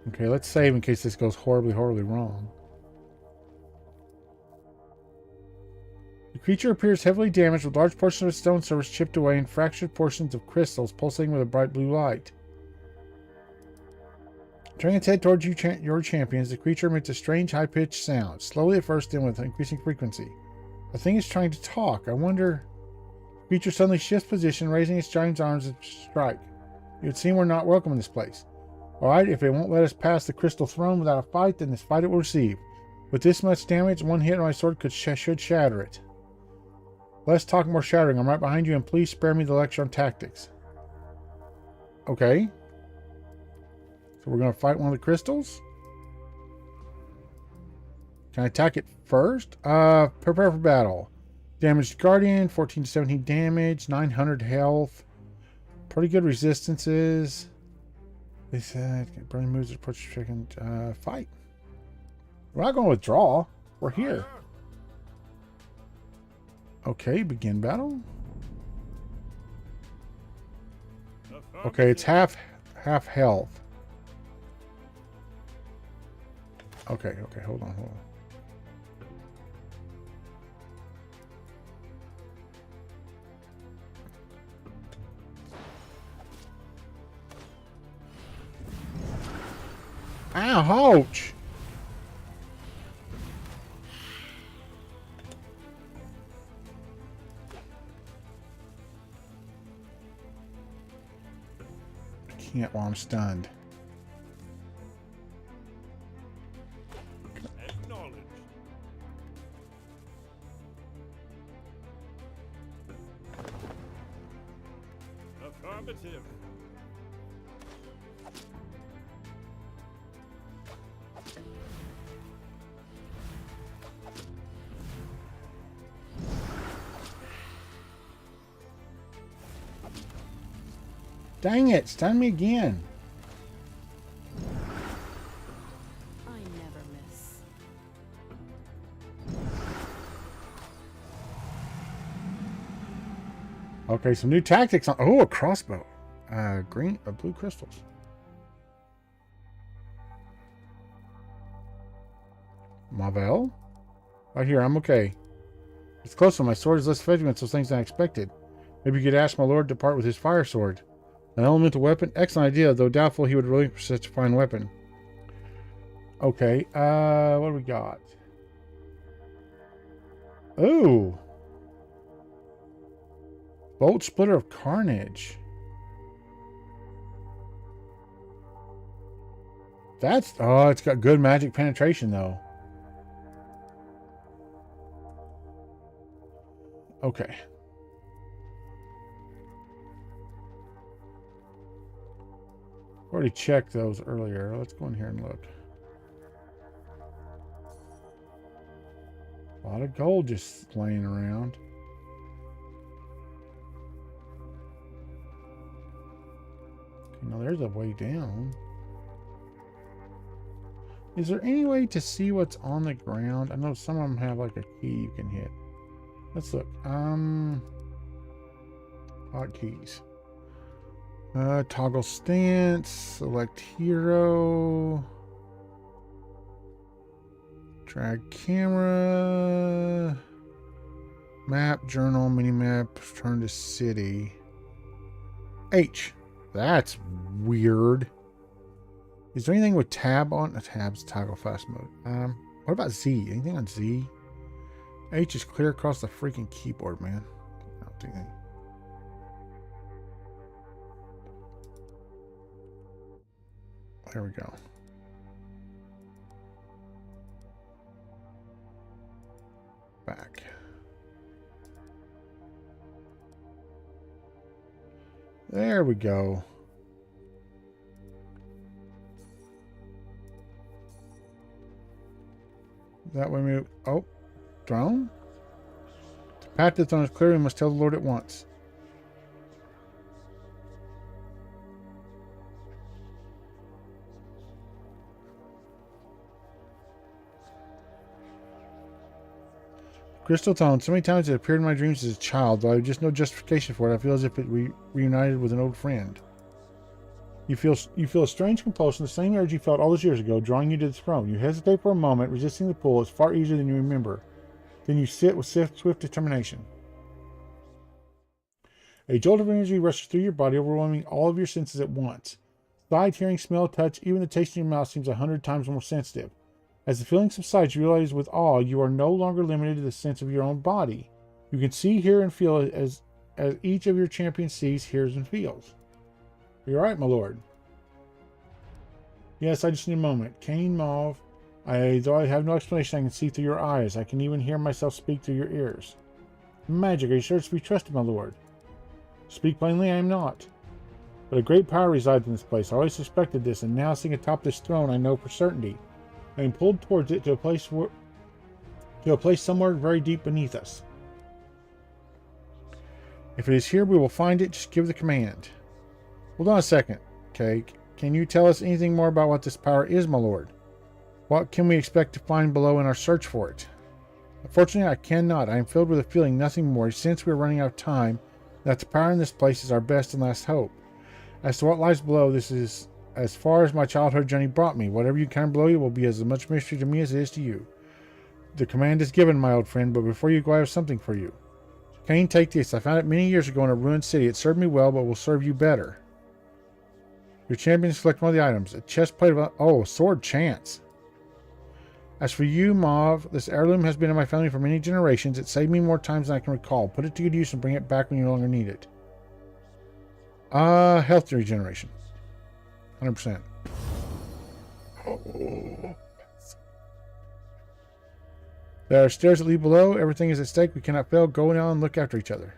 Okay, let's save in case this goes horribly, horribly wrong. The creature appears heavily damaged with large portions of its stone surface chipped away and fractured portions of crystals pulsating with a bright blue light. Turning its head towards your champions, the creature emits a strange high-pitched sound, slowly at first and with increasing frequency. The thing is trying to talk. I wonder... The creature suddenly shifts position, raising its giant arms to strike. It would seem we're not welcome in this place. Alright, if it won't let us pass the crystal throne without a fight, then this fight it will receive. With this much damage, one hit on my sword should shatter it. Less talk, more shattering. I'm right behind you, and please spare me the lecture on tactics. Okay. So we're going to fight one of the crystals. Can I attack it first? Prepare for battle. Damaged Guardian, 14 to 17 damage, 900 health. Pretty good resistances. They said, burning moves, approach second, fight. We're not going to withdraw. We're here. Okay, begin battle. Okay, it's half health. Okay, hold on. Ouch! I can't while I'm stunned. Acknowledged. Affirmative. Dang it, stun me again. I never miss. Okay, some new tactics on. Oh, a crossbow. Blue crystals. Marvel? Right here, I'm okay. It's closer. My sword is less effective against those things than I expected. Maybe you could ask my lord to part with his fire sword. An elemental weapon? Excellent idea, though doubtful he would relinquish such a fine weapon. Okay, what do we got? Ooh. Bolt Splitter of Carnage. That's... Oh, it's got good magic penetration, though. Okay. Already checked those earlier. Let's go in here and look. A lot of gold just laying around. Okay, now there's a way down. Is there any way to see what's on the ground? I know some of them have like a key you can hit. Let's look. Hotkeys. Toggle stance, select hero, drag camera, map, journal, minimap, turn to city. H. That's weird. Is there anything with tab on? Tab's toggle fast mode. What about Z? Anything on Z? H is clear across the freaking keyboard, man. I don't think that. There we go. Back. There we go. That way we... Oh. Throne? To path to the throne is clear, we must tell the Lord at once. Crystal Throne. So many times it appeared in my dreams as a child, though I have just no justification for it. I feel as if we reunited with an old friend. You feel a strange compulsion, the same urge you felt all those years ago, drawing you to the throne. You hesitate for a moment, resisting the pull. It's far easier than you remember. Then you sit with swift determination. A jolt of energy rushes through your body, overwhelming all of your senses at once. Sight, hearing, smell, touch, even the taste in your mouth seems 100 times more sensitive. As the feeling subsides, you realize with awe you are no longer limited to the sense of your own body. You can see, hear, and feel as each of your champions sees, hears, and feels. You're right, my lord. Yes, I just need a moment. Cain, Mauve, though I have no explanation, I can see through your eyes. I can even hear myself speak through your ears. Magic, are you sure to be trusted, my lord? Speak plainly, I am not. But a great power resides in this place. I always suspected this, and now sitting atop this throne, I know for certainty. I am pulled towards it to a place somewhere very deep beneath us. If it is here, we will find it. Just give the command. Hold on a second, okay? Can you tell us anything more about what this power is, my lord? What can we expect to find below in our search for it? Unfortunately, I cannot. I am filled with a feeling, nothing more. Since we are running out of time, that the power in this place is our best and last hope. As to what lies below, this is as far as my childhood journey brought me. Whatever you find below you will be as much mystery to me as it is to you. The command is given, my old friend, but before you go, I have something for you. Cain, take this. I found it many years ago in a ruined city. It served me well, but will serve you better. Your champions select one of the items. A chest plate of... Oh, sword chance. As for you, Mauve, this heirloom has been in my family for many generations. It saved me more times than I can recall. Put it to good use and bring it back when you no longer need it. Health regeneration. 100%. Oh. There are stairs that lead below. Everything is at stake. We cannot fail. Go now and look after each other.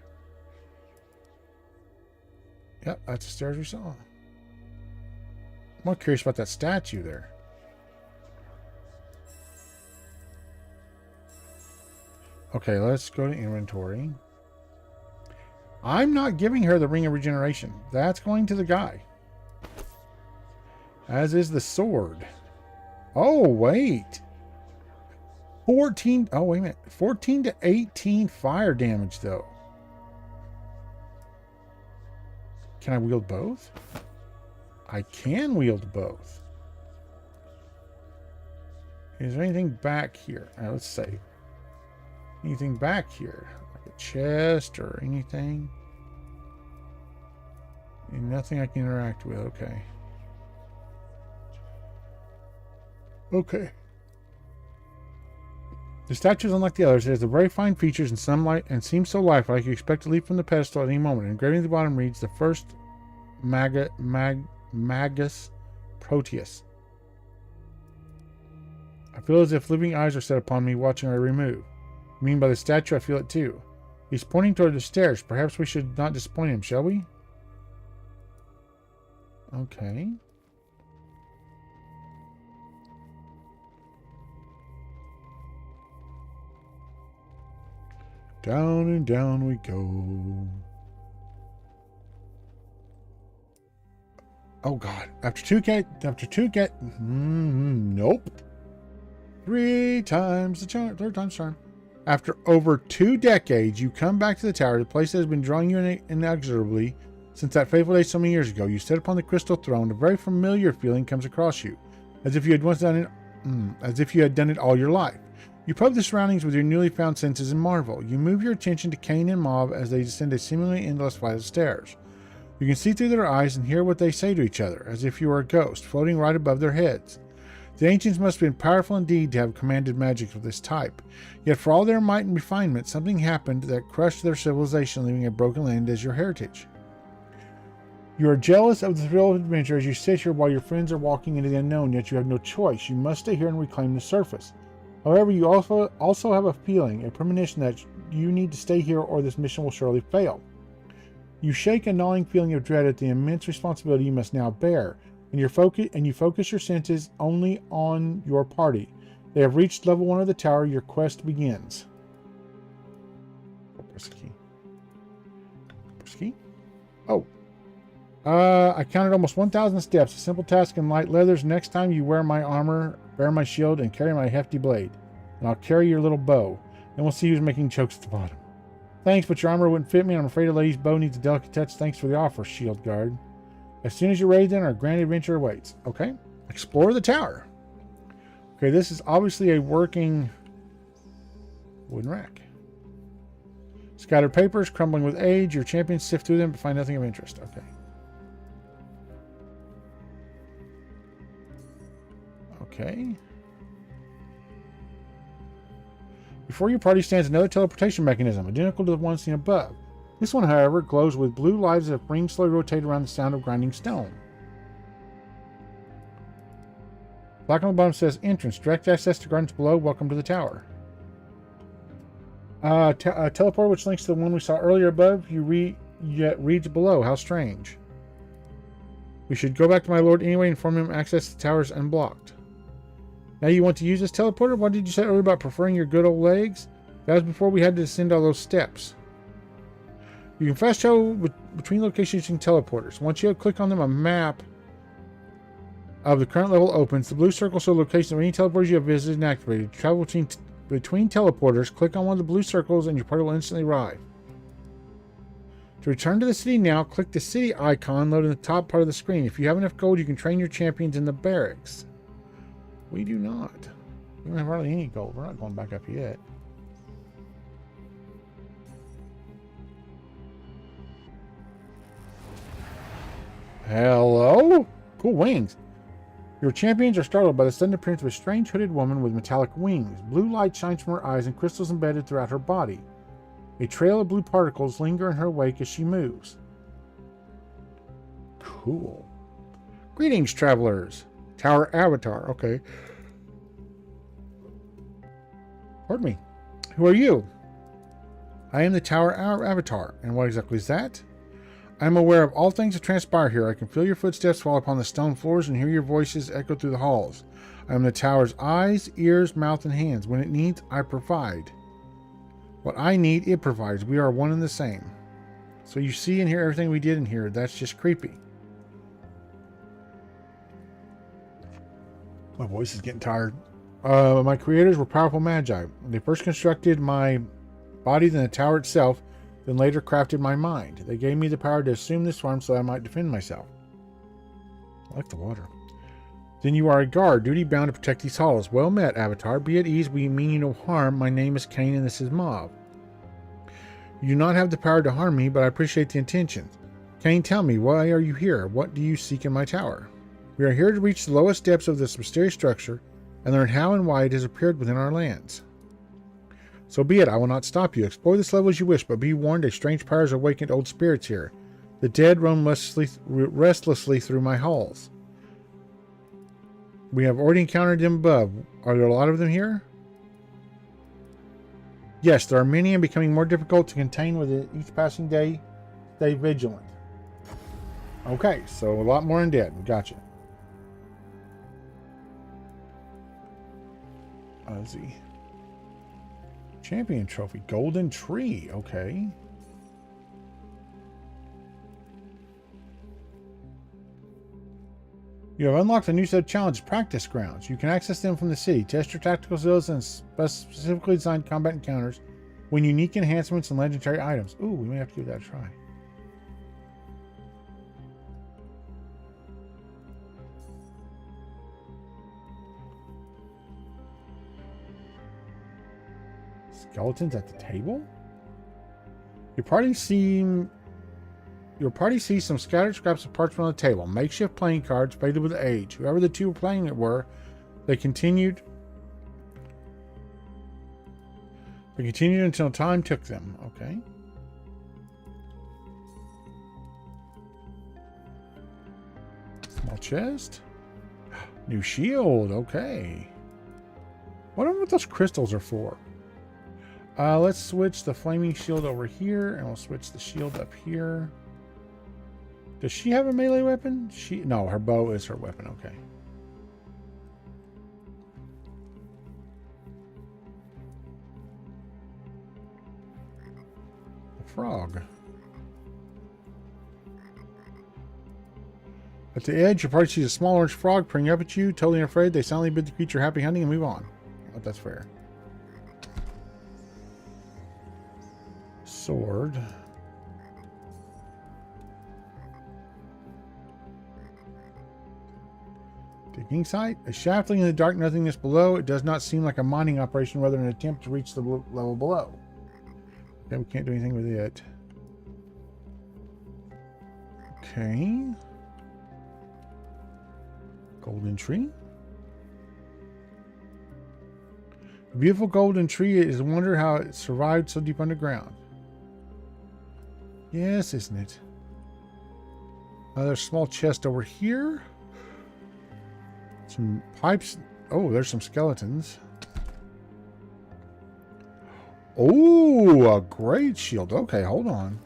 Yep, that's the stairs we saw. I'm more curious about that statue there. Okay, let's go to inventory. I'm not giving her the Ring of Regeneration. That's going to the guy. As is the sword. Oh, wait. 14. Oh, wait a minute. 14 to 18 fire damage, though. Can I wield both? I can wield both. Is there anything back here? Let's see. Anything back here? Like a chest or anything? And nothing I can interact with. Okay. Okay. The statue is unlike the others. It has the very fine features and some light and seems so lifelike you expect to leap from the pedestal at any moment. Engraving at the bottom reads the first Magus Proteus. I feel as if living eyes are set upon me, watching I remove. You mean by the statue? I feel it too. He's pointing toward the stairs. Perhaps we should not disappoint him, shall we? Okay. Down and down we go. Oh God! After two nope. 3 times the charm. 3rd time's charm. After over 2 decades, you come back to the tower, the place that has been drawing you inexorably since that fateful day so many years ago. You sit upon the crystal throne. A very familiar feeling comes across you, as if you had once done it, as if you had done it all your life. You probe the surroundings with your newly found senses and marvel. You move your attention to Cain and Mauve as they descend a seemingly endless flight of stairs. You can see through their eyes and hear what they say to each other, as if you were a ghost, floating right above their heads. The ancients must have been powerful indeed to have commanded magic of this type. Yet for all their might and refinement, something happened that crushed their civilization, leaving a broken land as your heritage. You are jealous of the thrill of adventure as you sit here while your friends are walking into the unknown, yet you have no choice. You must stay here and reclaim the surface. However, you also have a feeling, a premonition that you need to stay here or this mission will surely fail. You shake a gnawing feeling of dread at the immense responsibility you must now bear, and you focus your senses only on your party. They have reached level 1 of the tower. Your quest begins. Press key. Press key? Oh. I counted almost 1,000 steps. A simple task in light leathers. Next time you wear my armor, bear my shield, and carry my hefty blade. And I'll carry your little bow. Then we'll see who's making chokes at the bottom. Thanks, but your armor wouldn't fit me, and I'm afraid a lady's bow needs a delicate touch. Thanks for the offer, shield guard. As soon as you're ready, then, our grand adventure awaits. Okay. Explore the tower. Okay, this is obviously a working wooden rack. Scattered papers, crumbling with age. Your champions sift through them but find nothing of interest. Okay. Okay. Before your party stands another teleportation mechanism, identical to the one seen above. This one, however, glows with blue lights as if rings slowly rotate around the sound of grinding stone. Black on the bottom says entrance. Direct access to gardens below. Welcome to the tower. A teleporter which links to the one we saw earlier above. Yet reads below. How strange. We should go back to my lord anyway and inform him access to the tower is unblocked. Now you want to use this teleporter? What did you say earlier about preferring your good old legs? That was before we had to descend all those steps. You can fast travel between locations using teleporters. Once you click on them, a map of the current level opens. The blue circles show locations of any teleporters you have visited and activated. Travel between teleporters. Click on one of the blue circles and your party will instantly arrive. To return to the city now, click the city icon located in the top part of the screen. If you have enough gold, you can train your champions in the barracks. We do not. We don't have hardly any gold. We're not going back up yet. Hello? Cool wings. Your champions are startled by the sudden appearance of a strange hooded woman with metallic wings. Blue light shines from her eyes and crystals embedded throughout her body. A trail of blue particles linger in her wake as she moves. Cool. Greetings, travelers. Tower Avatar. Okay. Pardon me. Who are you? I am the Tower Avatar. And what exactly is that? I am aware of all things that transpire here. I can feel your footsteps fall upon the stone floors and hear your voices echo through the halls. I am the tower's eyes, ears, mouth, and hands. When it needs, I provide. What I need, it provides. We are one and the same. So you see and hear everything we did in here. That's just creepy. My voice is getting tired. My creators were powerful magi. They first constructed my body, then the tower itself, then later crafted my mind. They gave me the power to assume this form so I might defend myself. I like the water. Then you are a guard, duty bound to protect these halls. Well met, Avatar. Be at ease. We mean you no harm. My name is Cain and this is Mauve. You do not have the power to harm me, but I appreciate the intentions. Cain, tell me, why are you here? What do you seek in my tower? We are here to reach the lowest depths of this mysterious structure and learn how and why it has appeared within our lands. So be it, I will not stop you. Explore this level as you wish, but be warned, a strange power has awakened old spirits here. The dead roam restlessly through my halls. We have already encountered them above. Are there a lot of them here? Yes, there are many and becoming more difficult to contain with each passing day. Stay vigilant. Okay, so a lot more undead. Gotcha. Let's see. Champion trophy. Golden tree. Okay. You have unlocked a new set of challenge practice grounds. You can access them from the city. Test your tactical skills and specifically designed combat encounters. Win unique enhancements and legendary items. Ooh, we may have to give that a try. Skeletons at the table? Your party sees some scattered scraps of parchment on the table. Makeshift playing cards faded with age. Whoever the two playing it were They continued. They continued until time took them. Okay. Small chest. New shield. Okay. Wonder what those crystals are for. Let's switch the flaming shield over here, and we'll switch the shield up here. Does she have a melee weapon? No, her bow is her weapon. Okay. A frog. At the edge, your party sees a small orange frog peering up at you. Totally afraid, they silently bid the creature happy hunting and move on. Oh, that's fair. Sword. Digging site. A shaft leading in the dark nothingness below. It does not seem like a mining operation, rather than an attempt to reach the level below. Okay, we can't do anything with it. Okay. Golden tree. A beautiful golden tree is a wonder how it survived so deep underground. Yes, isn't it? Another small chest over here. Some pipes. Oh, there's some skeletons. Oh, a great shield. Okay, hold on.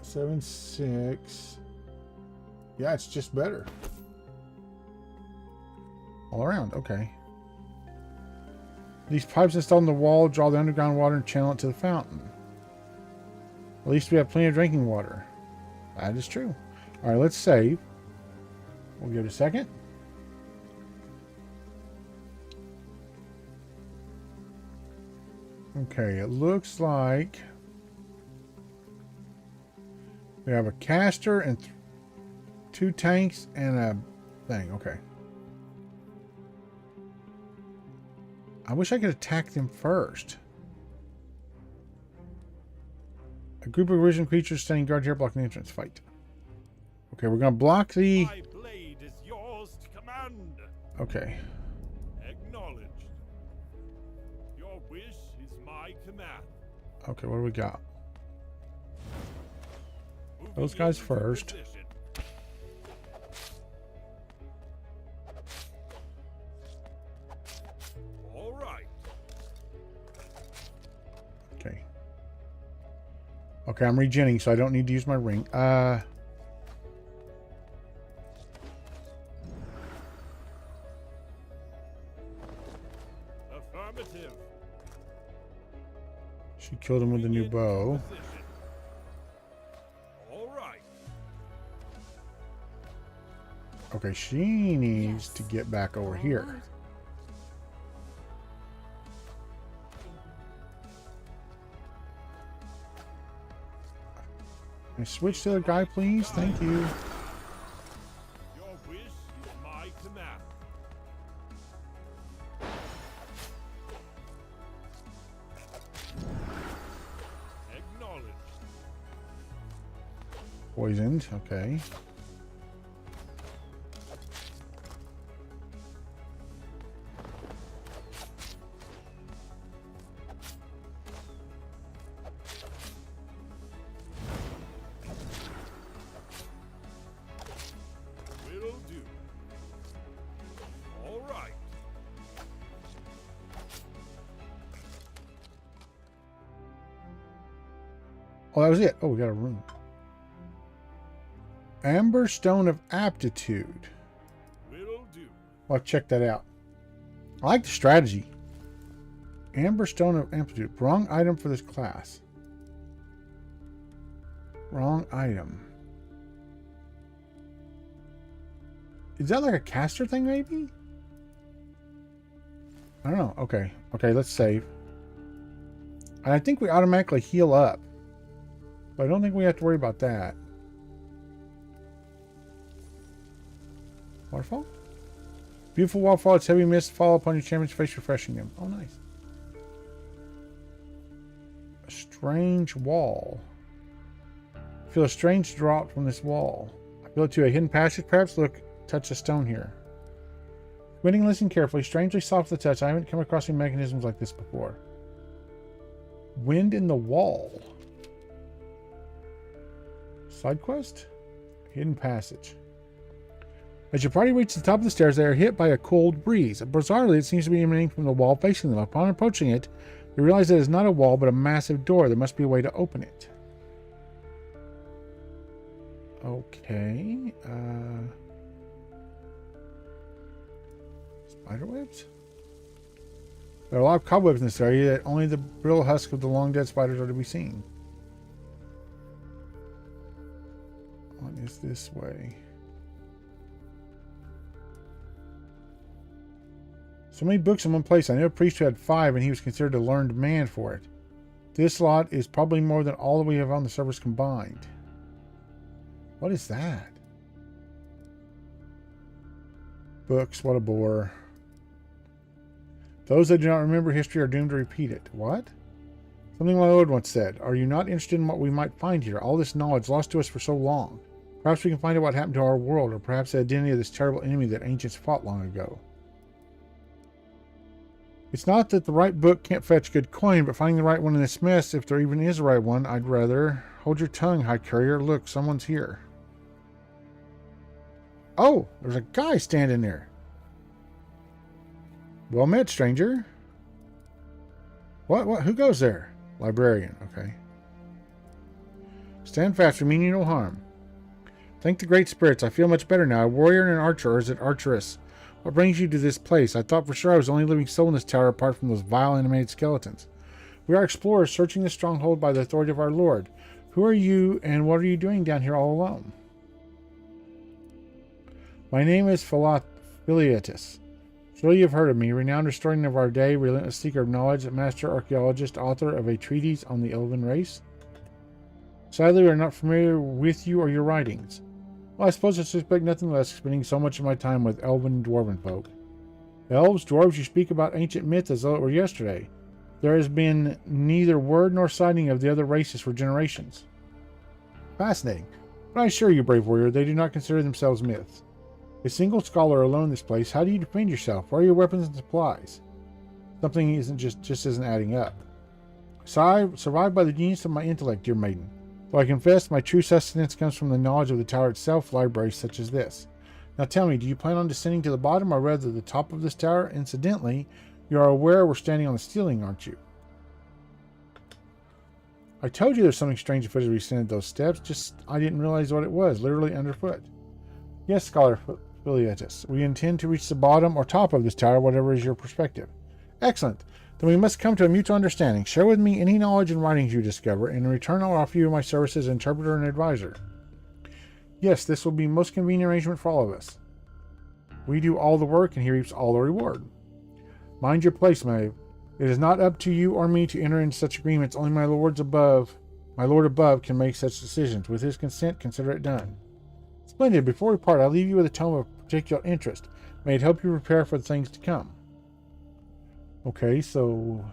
Seven, 6. Yeah, it's just better. All around. Okay. These pipes installed in the wall draw the underground water and channel it to the fountain. At least we have plenty of drinking water. That is true. All right, let's save. We'll give it a second. Okay, it looks like we have a caster and 2 tanks and a thing. Okay. I wish I could attack them first. A group of arisen creatures standing guard here blocking the entrance. Fight. Okay, we're going to block the... My blade is yours to command. Okay. Acknowledged. Your wish is my command. Okay, what do we got? Moving Those guys into first. position. All right. Okay. Okay, I'm regenning, so I don't need to use my ring. Affirmative. She killed him with the new Moving into bow. position. All right. Okay, she needs to get back over here. Can I switch to the guy, please? Thank you. Your wish is my command. Acknowledged. Poisoned. Okay. Will do. All right. Oh, that was it. Oh, we got a room. Amber Stone of Aptitude. Will do. I'll check that out. I like the strategy. Amber Stone of Aptitude. Wrong item for this class. Wrong item. Is that like a caster thing, maybe? I don't know. Okay. Okay, let's save. And I think we automatically heal up. But I don't think we have to worry about that. Waterfall? Beautiful waterfall. Its heavy mist fall upon your champion's face, refreshing them. Oh, nice. A strange wall. Feel a strange draught from this wall. Built to a hidden passage, perhaps? Look, touch the stone here. Squinting, listen carefully. Strangely soft to the touch. I haven't come across any mechanisms like this before. Wind in the wall. Side quest? Hidden passage. As your party reaches the top of the stairs, they are hit by a cold breeze. Bizarrely, it seems to be emanating from the wall facing them. Upon approaching it, they realize that it is not a wall, but a massive door. There must be a way to open it. Okay. Spiderwebs? There are a lot of cobwebs in this area, yet only the brittle husk of the long dead spiders are to be seen. What is this way? So many books in one place. I knew a priest who had 5, and he was considered a learned man for it. This lot is probably more than all that we have on the servers combined. What is that? Books, what a bore. Those that do not remember history are doomed to repeat it. What? Something my lord once said. Are you not interested in what we might find here? All this knowledge lost to us for so long. Perhaps we can find out what happened to our world, or perhaps the identity of this terrible enemy that ancients fought long ago. It's not that the right book can't fetch good coin, but finding the right one in this mess, if there even is a right one, I'd rather... Hold your tongue, High Courier. Look, someone's here. Oh, there's a guy standing there. Well met, stranger. What? Who goes there? Librarian, okay. Stand fast, we mean you no harm. Thank the great spirits, I feel much better now. A warrior and an archer, or is it archeress? What brings you to this place? I thought for sure I was the only living soul in this tower apart from those vile animated skeletons. We are explorers searching the stronghold by the authority of our lord. Who are you, and what are you doing down here all alone? My name is Phileatus. Surely you have heard of me, renowned historian of our day, relentless seeker of knowledge, master archaeologist, author of a treatise on the elven race. Sadly, we are not familiar with you or your writings. Well, I suppose I suspect nothing less, spending so much of my time with elven and dwarven folk. Elves, dwarves, you speak about ancient myths as though it were yesterday. There has been neither word nor sighting of the other races for generations. Fascinating. But I assure you, brave warrior, they do not consider themselves myths. A single scholar alone in this place, how do you defend yourself? Where are your weapons and supplies? Something just isn't adding up. Survived by the genius of my intellect, dear maiden. Though I confess my true sustenance comes from the knowledge of the tower itself, libraries such as this. Now tell me, do you plan on descending to the bottom or rather the top of this tower? Incidentally, you are aware we're standing on the ceiling, aren't you? I told you there's something strange afoot as we ascended those steps, just I didn't realize what it was, literally underfoot. Yes, Scholar Phileatus, we intend to reach the bottom or top of this tower, whatever is your perspective. Excellent. Then we must come to a mutual understanding. Share with me any knowledge and writings you discover, and in return I'll offer you my services as interpreter and advisor. Yes, this will be a most convenient arrangement for all of us. We do all the work, and he reaps all the reward. Mind your place, Maeve. It is not up to you or me to enter into such agreements. Only my lord above can make such decisions. With his consent, consider it done. Splendid. Before we part, I'll leave you with a tome of particular interest. May it help you prepare for the things to come. Okay, so...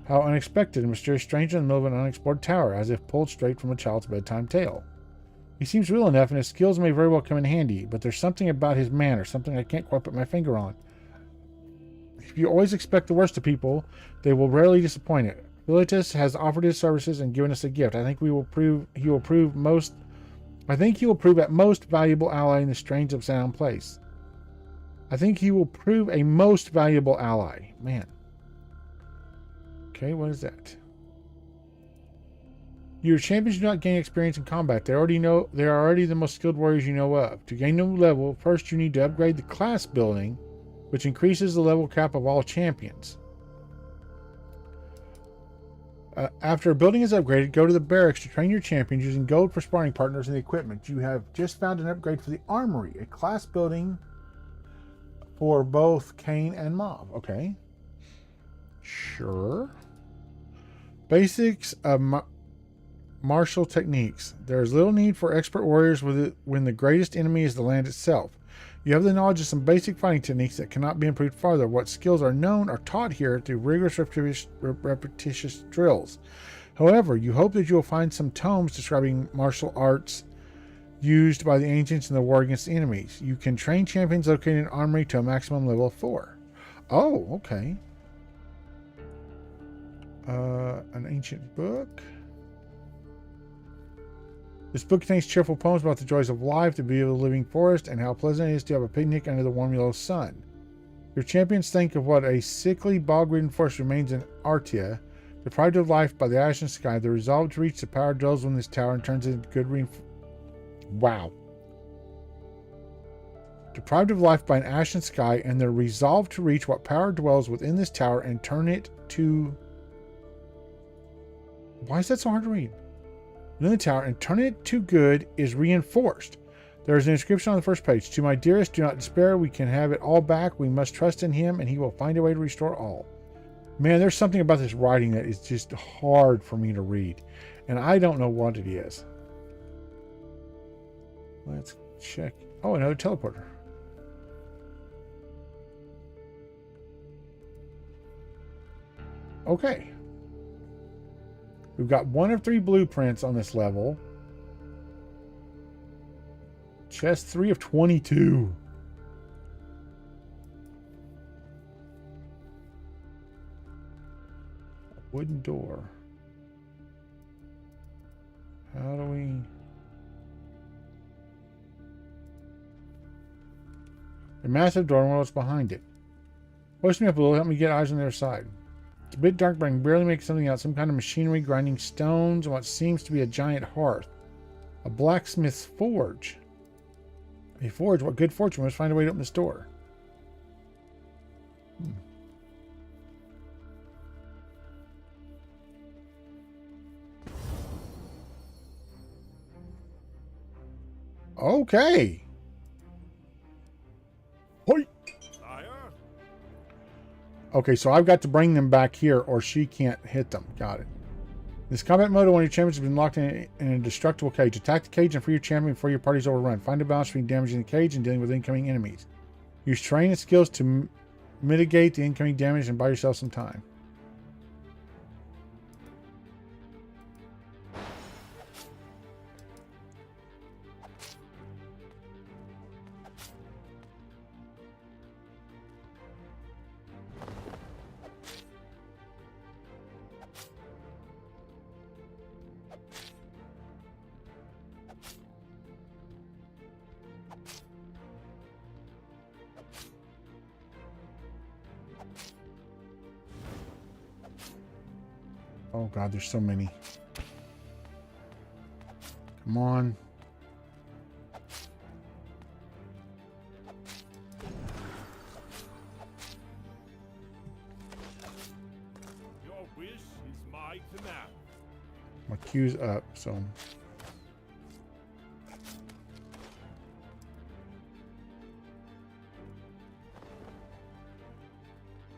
How unexpected. A mysterious stranger in the middle of an unexplored tower, as if pulled straight from a child's bedtime tale. He seems real enough, and his skills may very well come in handy, but there's something about his manner, something I can't quite put my finger on. If you always expect the worst of people, they will rarely disappoint it. Phileatus has offered his services and given us a gift. I think he will prove at most valuable ally in the strange of sound place. I think he will prove a most valuable ally. Man. Okay, what is that? Your champions do not gain experience in combat. They are already the most skilled warriors you know of. To gain a new level, first you need to upgrade the class building, which increases the level cap of all champions. After a building is upgraded, go to the barracks to train your champions using gold for sparring partners and the equipment. You have just found an upgrade for the armory, a class building for both Cain and Mob. Okay. Sure. Basics of martial techniques. There is little need for expert warriors when the greatest enemy is the land itself. You have the knowledge of some basic fighting techniques that cannot be improved farther. What skills are known are taught here through rigorous repetitious drills. However, you hope that you will find some tomes describing martial arts used by the ancients in the war against enemies. You can train champions located in armory to a maximum level of 4. Oh, okay. An ancient book. This book contains cheerful poems about the joys of life, the beauty of the living forest, and how pleasant it is to have a picnic under the warm yellow sun. Your champions think of what a sickly, bog-ridden forest remains in Artia, deprived of life by the ashen sky. The resolve to reach the power dwells within this tower and turns into good Wow. Deprived of life by an ashen sky, and their resolve to reach what power dwells within this tower and turn it to... Why is that so hard to read? Within the tower and turn it to good is reinforced. There is an inscription on the first page. To my dearest, do not despair. We can have it all back. We must trust in him, and he will find a way to restore all. Man, there's something about this writing that is just hard for me to read, and I don't know what it is. Let's check. Oh, another teleporter. Okay. We've got 1 of 3 blueprints on this level. Chest 3 of 22. A wooden door. How do we... A massive door and what's behind it. Push me up a little, help me get eyes on the other side. It's a bit dark, but I can barely make something out. Some kind of machinery grinding stones and what seems to be a giant hearth. A blacksmith's forge. A forge? What good fortune. Let's find a way to open this door. Okay. Hoi. Sire? Okay, so I've got to bring them back here or she can't hit them. Got it. This combat mode, one of your champions has been locked in an indestructible cage. Attack the cage and free your champion before your party's overrun. Find a balance between damaging the cage and dealing with incoming enemies. Use terrain and skills to mitigate the incoming damage and buy yourself some time. Oh god, there's so many. Come on. Your wish is my command. My queue's up, so...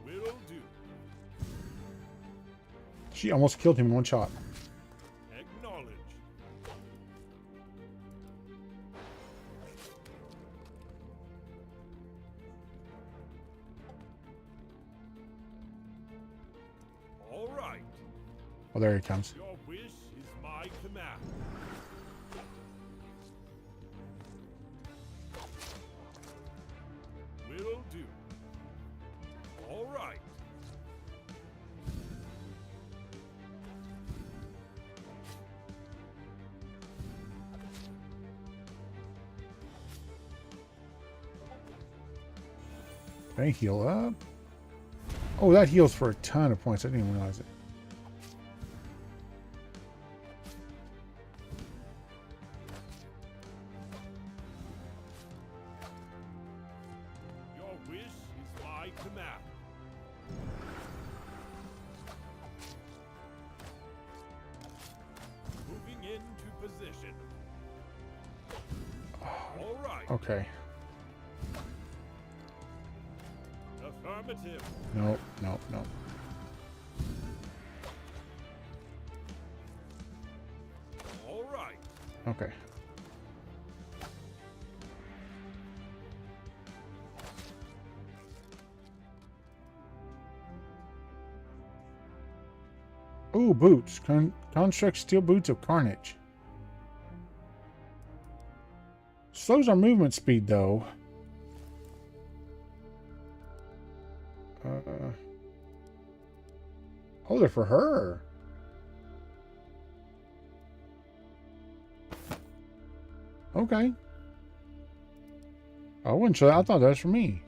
Will do. She almost killed him in one shot. Acknowledge. All right. Oh, there he comes. Your wish is my command. Will do. All right. They heal up. Oh, that heals for a ton of points. I didn't even realize it. Your wish is my command. Moving into position. All right. Okay. Affirmative. Nope, nope, nope. All right. Okay. Ooh, boots. Construct steel boots of carnage. slows our movement speed, though. Oh, they're for her. Okay. I wasn't sure. I thought that was for me.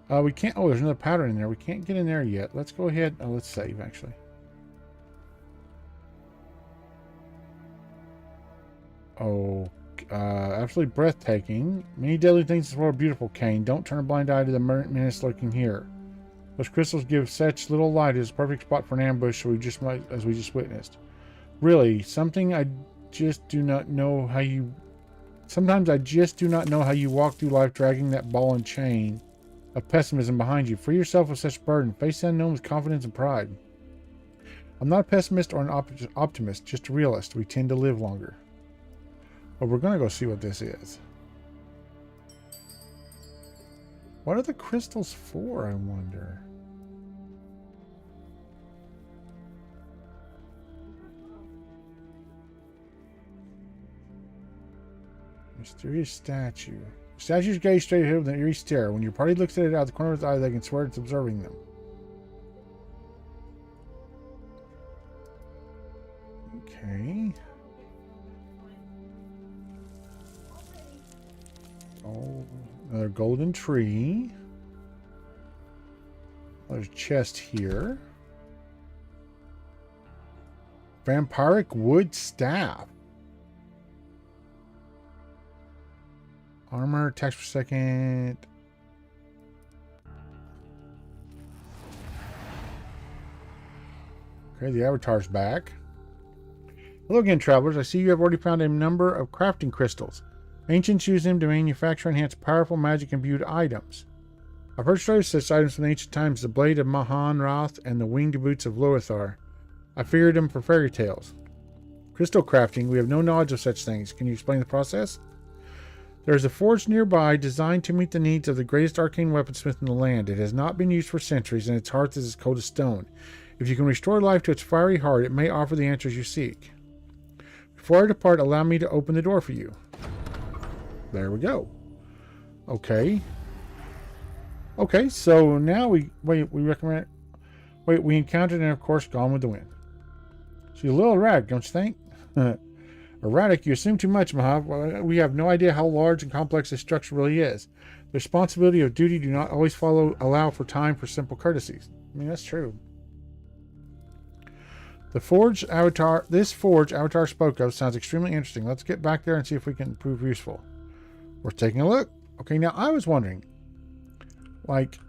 We can't. Oh, there's another pattern in there. We can't get in there yet. Let's go ahead. Oh, let's save, actually. Oh, absolutely breathtaking. Many deadly things in this world are beautiful, Kain. Don't turn a blind eye to the menace lurking here. Those crystals give such little light. It's a perfect spot for an ambush, as we just witnessed. Really, something I just do not know how you... Sometimes I just do not know how you walk through life dragging that ball and chain of pessimism behind you. Free yourself of such burden. Face the unknown with confidence and pride. I'm not a pessimist or an optimist, just a realist. We tend to live longer. But we're going to go see what this is. What are the crystals for, I wonder? Mysterious statue. Statues gaze straight ahead with an eerie stare. When your party looks at it out of the corner of its eye, they can swear it's observing them. Okay. Oh, another golden tree. There's a chest here. Vampiric wood staff. Armor, attacks per second. Okay, the avatar's back. Hello again, travelers. I see you have already found a number of crafting crystals. Ancients use them to manufacture and enhance powerful magic-imbued items. I've heard stories of such items from ancient times, the blade of Mahan-Rath and the winged boots of Loethar. I feared them for fairy tales. Crystal crafting, we have no knowledge of such things. Can you explain the process? There is a forge nearby designed to meet the needs of the greatest arcane weaponsmith in the land. It has not been used for centuries, and its heart is as cold as stone. If you can restore life to its fiery heart, it may offer the answers you seek. Before I depart, allow me to open the door for you. There we go. Okay. Okay, so now we encountered and of course Gone with the Wind. She's a little erratic, don't you think? Erratic, you assume too much, Mahav. We have no idea how large and complex this structure really is. The responsibility of duty do not always allow for time for simple courtesies. I mean, that's true. This forge Avatar spoke of sounds extremely interesting. Let's get back there and see if we can prove useful. We're taking a look. Okay, now I was wondering, like,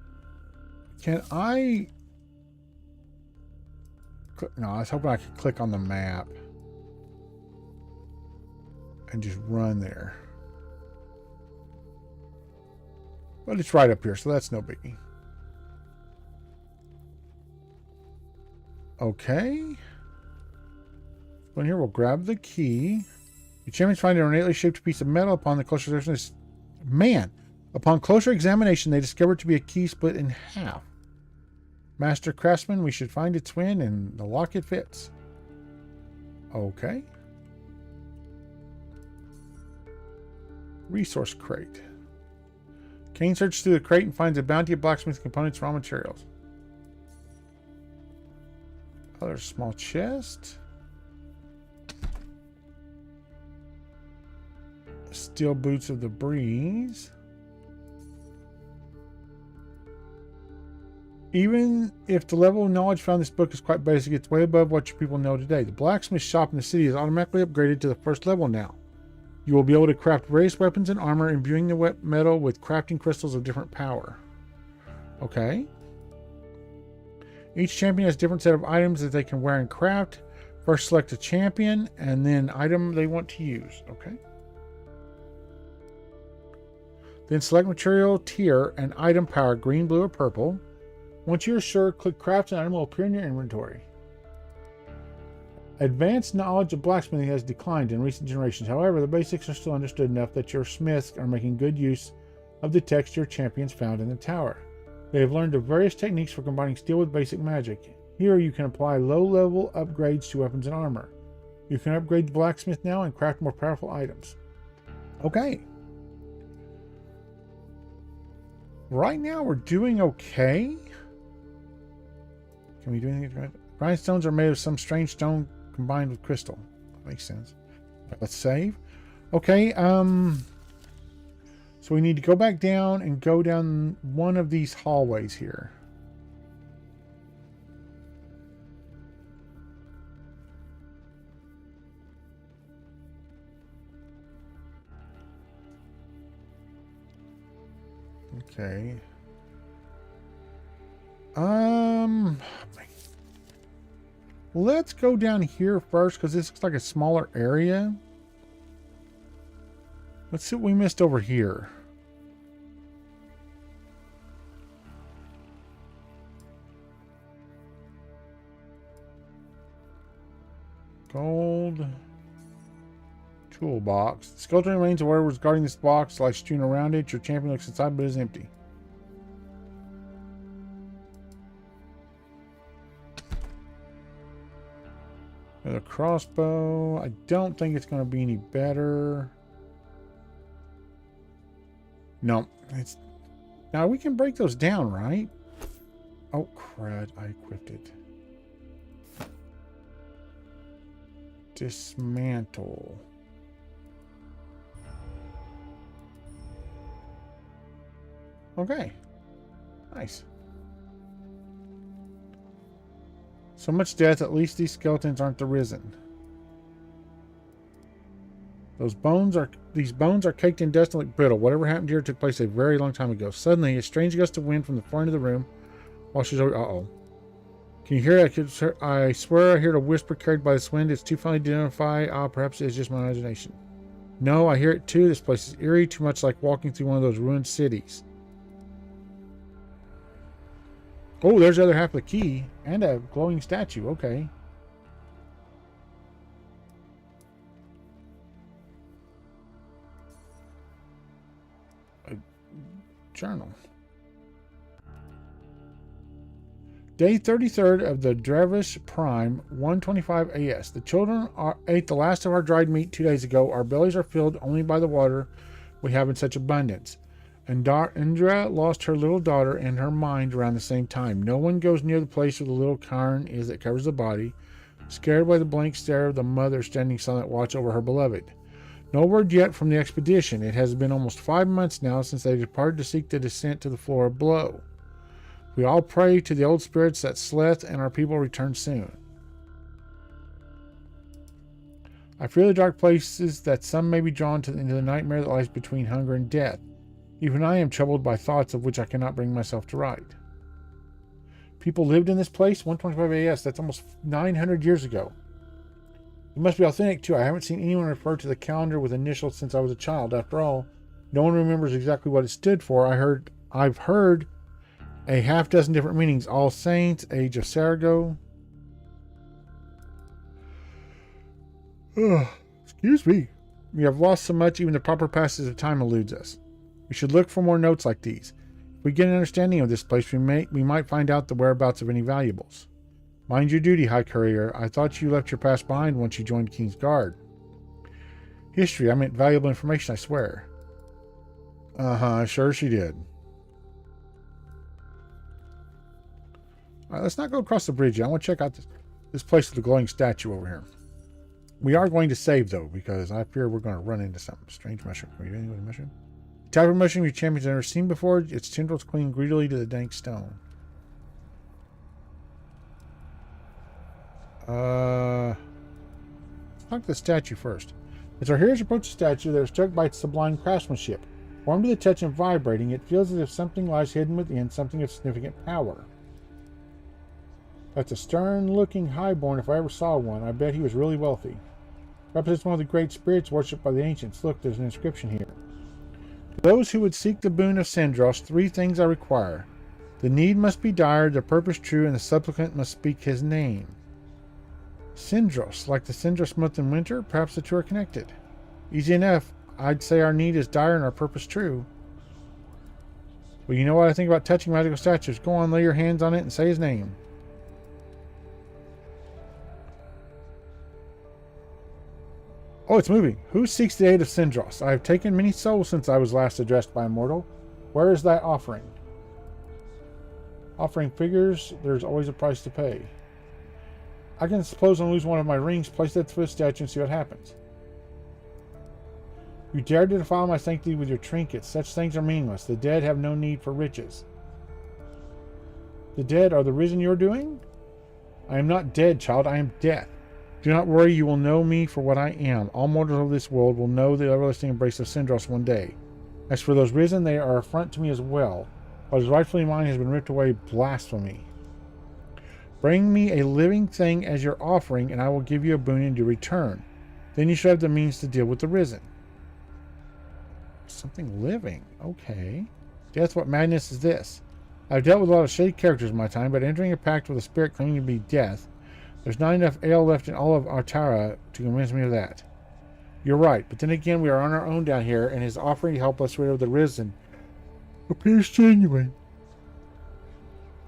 can I... No, I was hoping I could click on the map and just run there. But it's right up here, so that's no biggie. Okay. So here we'll grab the key. Your champions find an ornately shaped piece of metal upon the closer examination. Man! Upon closer examination, they discover it to be a key split in half. Master craftsman, we should find its twin and the lock it fits. Okay. Resource crate. Kain searches through the crate and finds a bounty of blacksmith components and raw materials. Oh, there's a small chest. Steel boots of the breeze. Even if the level of knowledge found in this book is quite basic, it's way above what your people know today. The blacksmith shop in the city is automatically upgraded to the first level now. You will be able to craft various weapons and armor, imbuing the wet metal with crafting crystals of different power. Okay. Each champion has a different set of items that they can wear and craft. First select a champion and then item they want to use. Okay. Then select material, tier, and item power, green, blue, or purple. Once you're sure, click craft and item will appear in your inventory. Advanced knowledge of blacksmithing has declined in recent generations. However, the basics are still understood enough that your smiths are making good use of the text your champions found in the tower. They have learned of various techniques for combining steel with basic magic. Here you can apply low-level upgrades to weapons and armor. You can upgrade the blacksmith now and craft more powerful items. Okay. Right now, we're doing okay. Can we do anything? Grindstones are made of some strange stone combined with crystal. That makes sense. Right, let's save. Okay, so we need to go back down and go down one of these hallways here. Okay. Let's go down here first because this looks like a smaller area. Let's see what we missed over here. Gold toolbox. The skeleton remains of whatever was guarding this box lies strewn around it. Your champion looks inside but is empty. Another crossbow. I don't think it's going to be any better. No, it's now we can break those down, right? Oh crud! I equipped it. Dismantle. Okay, nice. So much death, at least these skeletons aren't the risen. These bones are caked in dust and look brittle. Whatever happened here took place a very long time ago. Suddenly, a strange gust of wind from the far end of the room while she's over. Uh-oh. Can you hear it? I swear I heard a whisper carried by this wind. It's too funny to identify. Ah, perhaps it's just my imagination. No, I hear it too. This place is eerie, too much like walking through one of those ruined cities. Oh, there's the other half of the key. And a glowing statue. Okay. A journal. Day 33rd of the Drevish Prime, 125 AS. The children ate the last of our dried meat 2 days ago. Our bellies are filled only by the water we have in such abundance. And Indra lost her little daughter and her mind around the same time. No one goes near the place where the little cairn is that covers the body, scared by the blank stare of the mother standing silent watch over her beloved. No word yet from the expedition. It has been almost 5 months now since they departed to seek the descent to the floor below. We all pray to the old spirits that Sleth and our people return soon. I fear the dark places that some may be drawn into the nightmare that lies between hunger and death. Even I am troubled by thoughts of which I cannot bring myself to write. People lived in this place, 125 AS. That's almost 900 years ago. It must be authentic, too. I haven't seen anyone refer to the calendar with initials since I was a child. After all, no one remembers exactly what it stood for. I've heard a half dozen different meanings. All Saints, Age of Sarago. Excuse me. We have lost so much, even the proper passage of time eludes us. We should look for more notes like these. If we get an understanding of this place, we might find out the whereabouts of any valuables. Mind your duty, High Courier. I thought you left your past behind once you joined King's Guard. History, I meant valuable information, I swear. Uh-huh, sure she did. Alright, let's not go across the bridge yet. I want to check out this place with the glowing statue over here. We are going to save, though, because I fear we're going to run into something. Strange mushroom. Can we do anything with a mushroom? Type of mushroom your champion's never seen before. Its tendrils cling greedily to the dank stone. Let's talk to the statue first. As our heroes approach the statue, they are struck by its sublime craftsmanship. Warm to the touch and vibrating, it feels as if something lies hidden within, something of significant power. That's a stern-looking highborn if I ever saw one. I bet he was really wealthy. Represents one of the great spirits worshipped by the ancients. Look, there's an inscription here. To those who would seek the boon of Sindros, 3 things I require. The need must be dire, the purpose true, and the supplicant must speak his name. Sindros, like the Sindros month in winter, perhaps the two are connected. Easy enough. I'd say our need is dire and our purpose true. Well, you know what I think about touching magical statues. Go on, lay your hands on it and say his name. Oh, it's moving. Who seeks the aid of Sindros? I have taken many souls since I was last addressed by a mortal. Where is that offering? Offering figures, there's always a price to pay. I can suppose I'll lose one of my rings, place it at the foot of the statue and see what happens. You dare to defile my sanctity with your trinkets. Such things are meaningless. The dead have no need for riches. The dead are the risen you're doing? I am not dead, child. I am death. Do not worry, you will know me for what I am. All mortals of this world will know the everlasting embrace of Sindros one day. As for those risen, they are affront to me as well. What is rightfully mine has been ripped away. Blasphemy. Bring me a living thing as your offering, and I will give you a boon in your return. Then you shall have the means to deal with the risen. Something living. Okay. Death, what madness is this? I've dealt with a lot of shady characters in my time, but entering a pact with a spirit claiming to be death, there's not enough ale left in all of Artara to convince me of that. You're right, but then again, we are on our own down here, and his offering to help us rid of the risen appears genuine.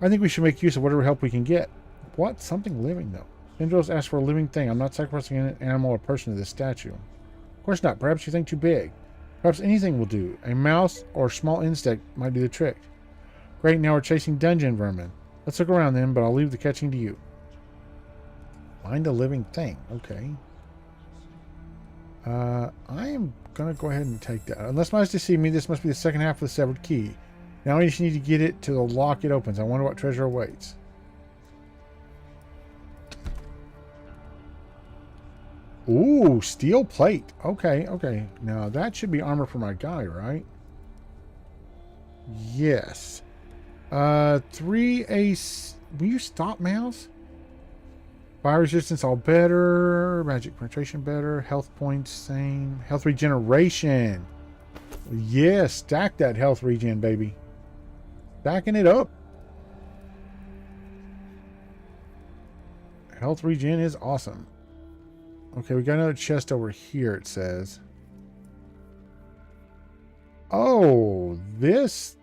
I think we should make use of whatever help we can get. What? Something living, though. Sindros asked for a living thing. I'm not sacrificing an animal or person to this statue. Of course not. Perhaps you think too big. Perhaps anything will do. A mouse or small insect might do the trick. Great, now we're chasing dungeon vermin. Let's look around then, but I'll leave the catching to you. Find a living thing. Okay. I am going to go ahead and take that. Unless my eyes deceive me, this must be the second half of the severed key. Now we just need to get it to the lock it opens. I wonder what treasure awaits. Ooh, steel plate. Okay, okay. Now that should be armor for my guy, right? Yes. 3 ace. Will you stop, mouse? Fire resistance all better. Magic penetration better. Health points same. Health regeneration. Yes, stack that health regen, baby. Stacking it up. Health regen is awesome. Okay, we got another chest over here, it says. Oh, this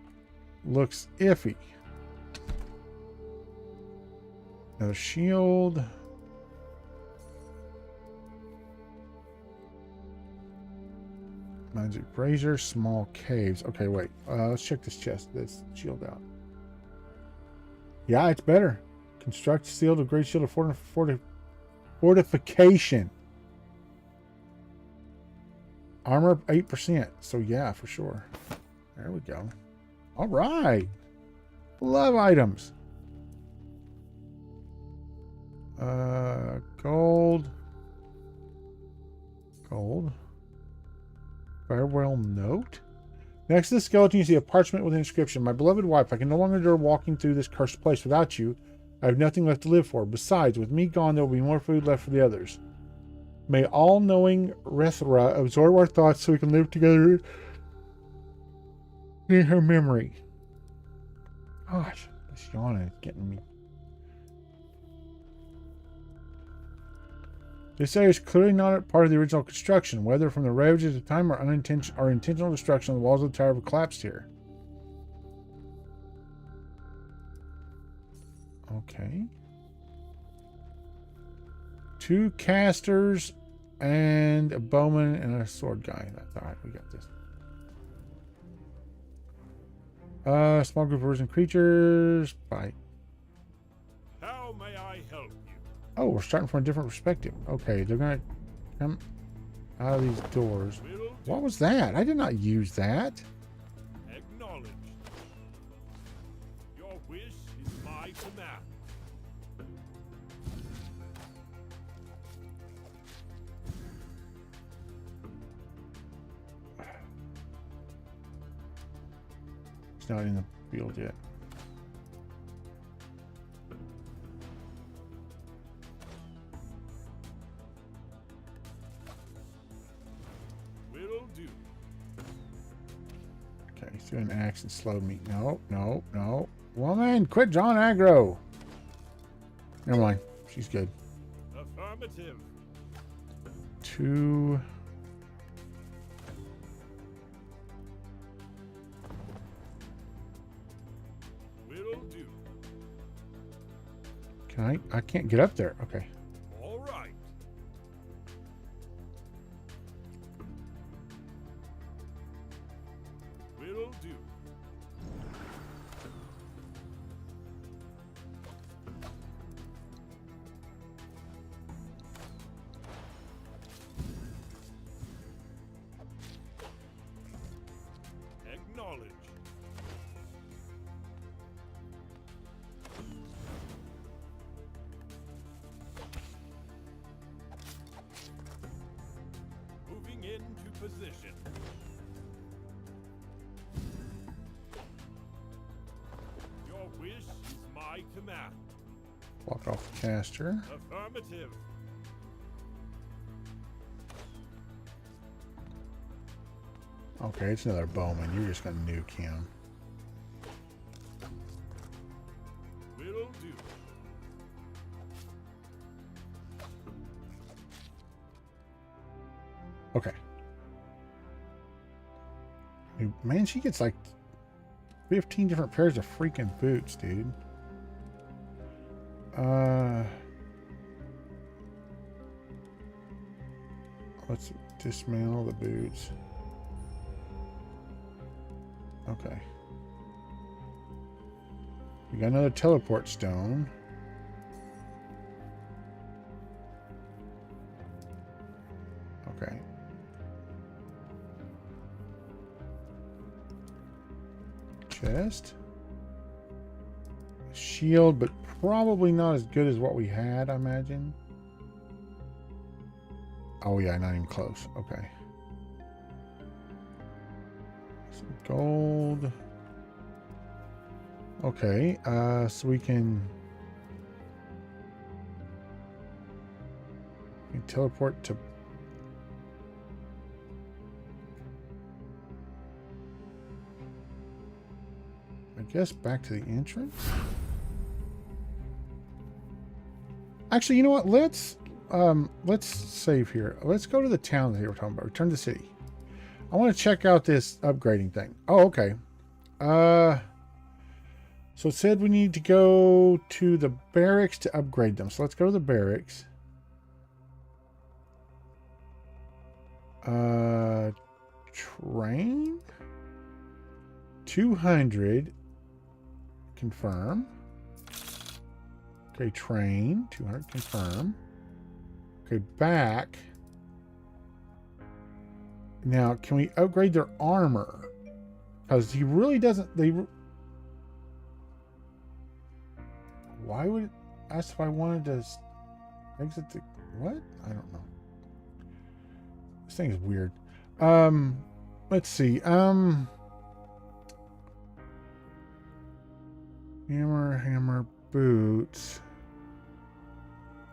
looks iffy. Another shield. Magic brazier, small caves. Okay, wait. Let's check this chest, this shield out. Yeah, it's better. Construct shield of great shield of fortification. Armor 8%. So yeah, for sure. There we go. All right. Love items. Gold. Gold. Farewell note. Next to the skeleton, you see a parchment with an inscription. My beloved wife, I can no longer endure walking through this cursed place without you. I have nothing left to live for. Besides, with me gone, there will be more food left for the others. May all-knowing Rethra absorb our thoughts so we can live together in her memory. Gosh, this yawning is getting me. This area is clearly not part of the original construction, whether from the ravages of time or intentional destruction. The walls of the tower have collapsed here. Okay. 2 casters and a bowman and a sword guy. That's all right. We got this. Small group of risen creatures. Bye. How may I help you? Oh, we're starting from a different perspective. Okay, they're gonna come out of these doors. What was that? I did not use that. Acknowledged. Your wish is my command. It's not in the field yet. Will do. Okay, threw an axe and slowed me. No, no, no. Woman, quit drawing aggro. Never mind. She's good. Affirmative. 2. Will do. Can I can't get up there. Okay. All right. Will do. position. Your wish is my command. Block off the caster. Affirmative. Okay, it's another bowman. You're just gonna nuke him. Will do. Okay. Man, she gets like 15 different pairs of freaking boots, dude. Let's dismantle the boots. Okay. We got another teleport stone. Okay. Chest. Shield, but probably not as good as what we had, I imagine. Oh yeah, not even close. Okay. Some gold. Okay, so we can teleport to I guess back to the entrance. Actually, you know what? Let's save here. Let's go to the town that we were talking about. Return to the city. I want to check out this upgrading thing. Oh, okay. So it said we need to go to the barracks to upgrade them. So let's go to the barracks. Train. 200. Confirm. Okay, train. 200. Confirm. Okay, back. Now, can we upgrade their armor? Because he really doesn't... Why would it ask if I wanted to exit the... What? I don't know. This thing is weird. Let's see. Hammer, boots.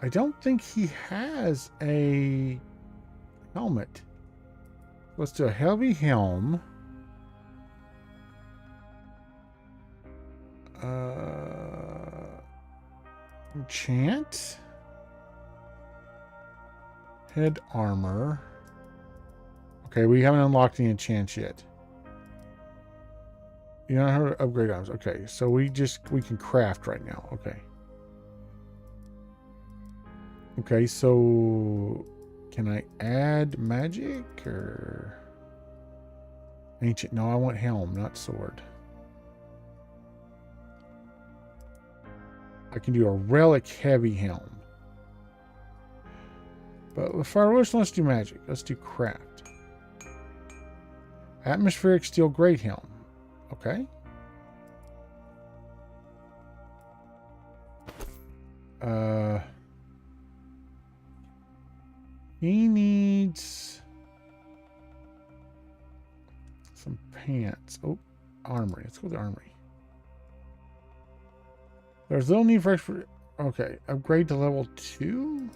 I don't think he has a helmet. Let's do a heavy helm. Enchant. Head armor. Okay, we haven't unlocked the enchants yet. You know how to upgrade items. Okay, so we can craft right now. Okay. Okay, so can I add magic or ancient? No, I want helm, not sword. I can do a relic heavy helm. But first, let's do magic. Let's do craft. Atmospheric steel great helm. Okay. He needs some pants. Oh, armory. Let's go to the armory. There's little need for extra. Okay, upgrade to level 2.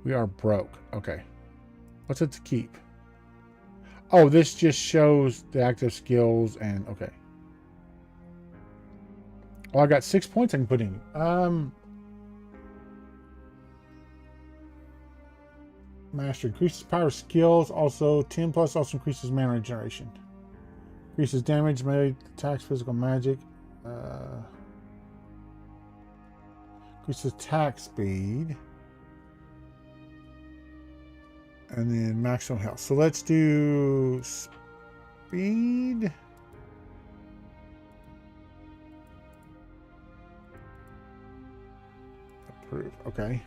We are broke. Okay. What's it to keep? Oh, this just shows the active skills and okay. Oh, I got 6 points I can put in. Master increases power skills. Also 10 plus also increases mana regeneration. Increases damage, melee attacks, physical magic. Increases attack speed. And then maximum health. So let's do speed. Approve. Okay.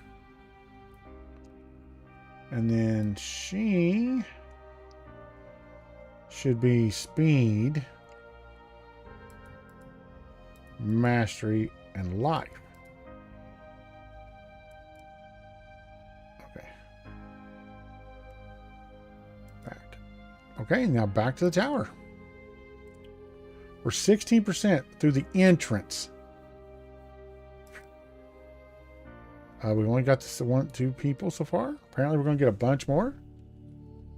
And then she should be speed, mastery, and life. Okay. Okay, now back to the tower. We're 16% through the entrance. We've only got this 2 people so far. Apparently we're going to get a bunch more.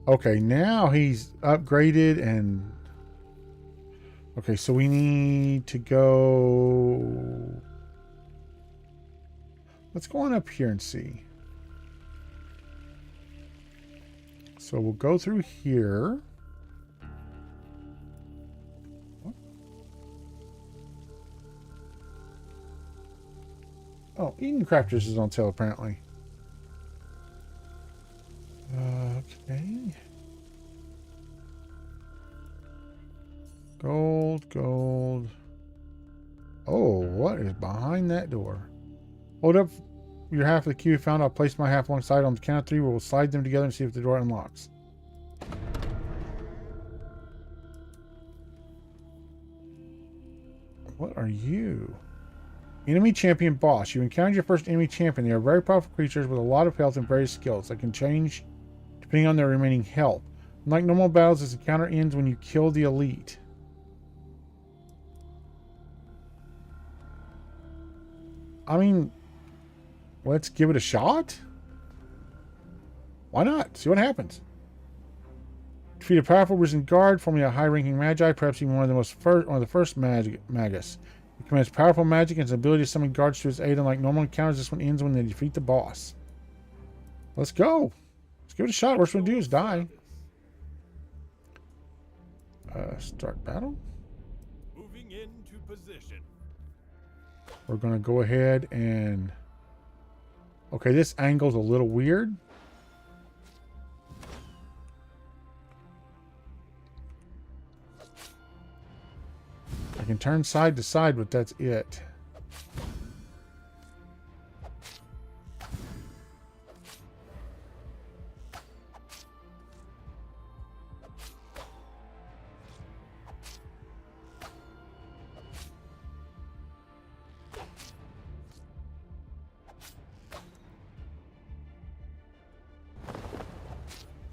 Okay, now he's upgraded and... Okay, so we need to go... Let's go on up here and see. So we'll go through here. Oh, Eden Crafters is on sale apparently. Okay. Gold. Oh, what is behind that door? Hold up your half of the cube you found. I'll place my half alongside. On the count of 3, we'll slide them together and see if the door unlocks. What are you? Enemy champion boss. You encountered your first enemy champion. They are very powerful creatures with a lot of health and various skills that can change depending on their remaining health. Unlike normal battles, this encounter ends when you kill the elite. I mean, let's give it a shot. Why not? See what happens. Defeat a powerful risen guard, formerly a high-ranking magi, perhaps even one of the first magus. He commands powerful magic and his ability to summon guards to his aid. Unlike normal encounters, this one ends when they defeat the boss. Let's go. Let's give it a shot. Worst we can do is die. Start battle. Moving into position. We're going to go ahead and... Okay, this angle's a little weird. I can turn side to side, but that's it.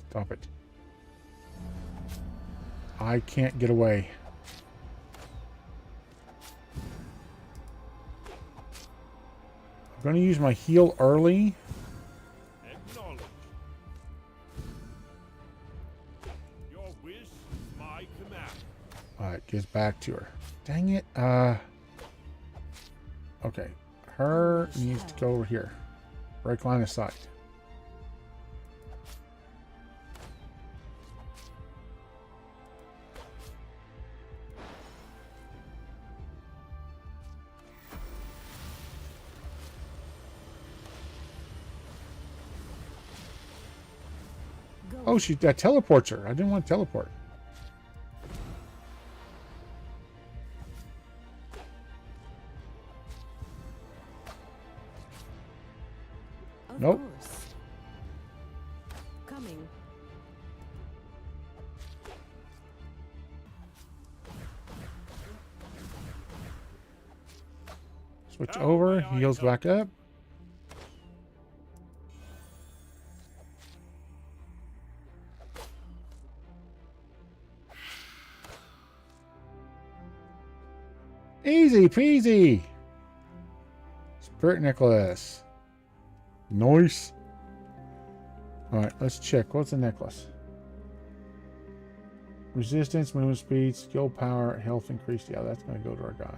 Stop it. I can't get away. I'm going to use my heal early. Acknowledge. Your wish is my command. Alright, gets back to her. Dang it. Okay. Her needs to go over here. Break line of sight. Oh, that teleports her. I didn't want to teleport. Of Nope. course. Coming. Switch over. Heals back up. Easy peasy. Spirit necklace. Nice. Alright, let's check. What's the necklace? Resistance, movement speed, skill power, health increase. Yeah, that's going to go to our guy.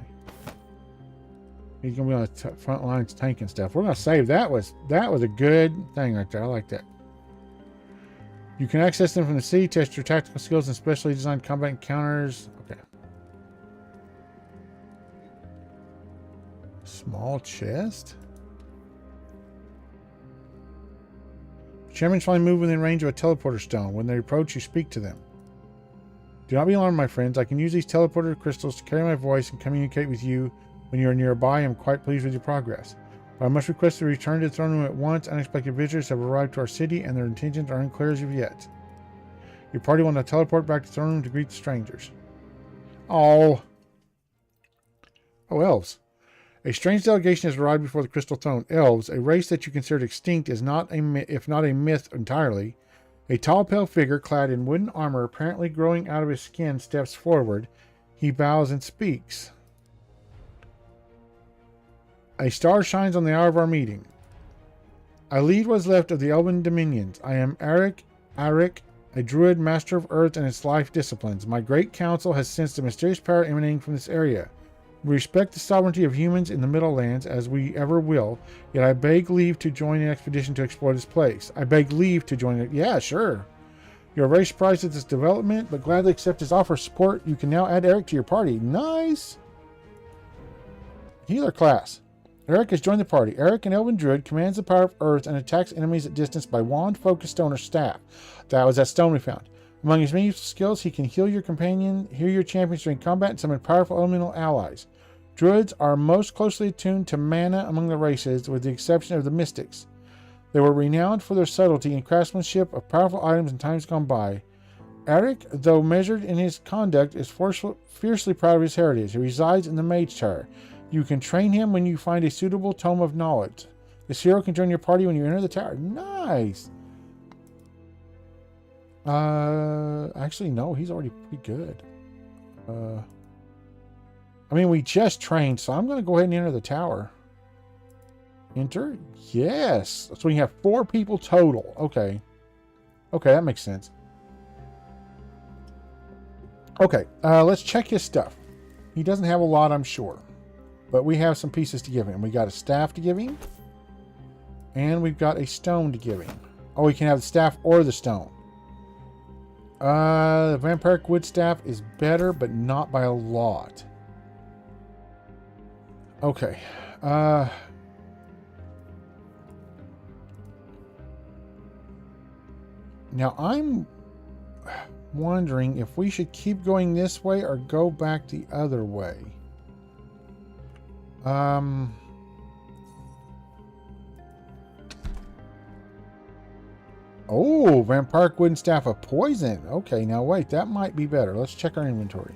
He's going to be on the front lines tanking stuff. We're going to save. That was a good thing right there. I like that. You can access them from the sea. Test your tactical skills and specially designed combat encounters. Okay. Small chest. Champions finally move within range of a teleporter stone. When they approach, you speak to them. Do not be alarmed, my friends. I can use these teleporter crystals to carry my voice and communicate with you when you are nearby. I am quite pleased with your progress. But I must request to return to the throne room at once. Unexpected visitors have arrived to our city, and their intentions are unclear as of yet. Your party will now teleport back to the throne room to greet the strangers. Oh, elves. A strange delegation has arrived before the Crystal Throne. Elves, a race that you considered extinct, is not if not a myth entirely. A tall, pale figure clad in wooden armor, apparently growing out of his skin, steps forward. He bows and speaks. A star shines on the hour of our meeting. I lead what is left of the Elven dominions. I am Arik, a druid, master of earth and its life disciplines. My great council has sensed a mysterious power emanating from this area. We respect the sovereignty of humans in the Middlelands as we ever will, yet I beg leave to join an expedition to explore this place. I beg leave to join it. Yeah, sure. You're very surprised at this development, but gladly accept his offer of support. You can now add Arik to your party. Nice! Healer class. Arik has joined the party. Arik, an elven druid, commands the power of earth and attacks enemies at distance by wand, focus stone, or staff. That was that stone we found. Among his many skills, he can heal your champions during combat, and summon powerful elemental allies. Druids are most closely attuned to mana among the races, with the exception of the mystics. They were renowned for their subtlety and craftsmanship of powerful items in times gone by. Arik, though measured in his conduct, is fiercely proud of his heritage. He resides in the Mage Tower. You can train him when you find a suitable tome of knowledge. This hero can join your party when you enter the tower. Nice! Actually, no, he's already pretty good. I mean, we just trained, so I'm going to go ahead and enter the tower. Enter? Yes! So we have 4 people total. Okay. Okay, that makes sense. Okay, let's check his stuff. He doesn't have a lot, I'm sure. But we have some pieces to give him. We got a staff to give him. And we've got a stone to give him. Oh, he can have the staff or the stone. The vampiric wood staff is better, but not by a lot. Okay. Now I'm wondering if we should keep going this way or go back the other way. Oh, vampiric wooden staff of poison. Okay, now wait, that might be better. Let's check our inventory.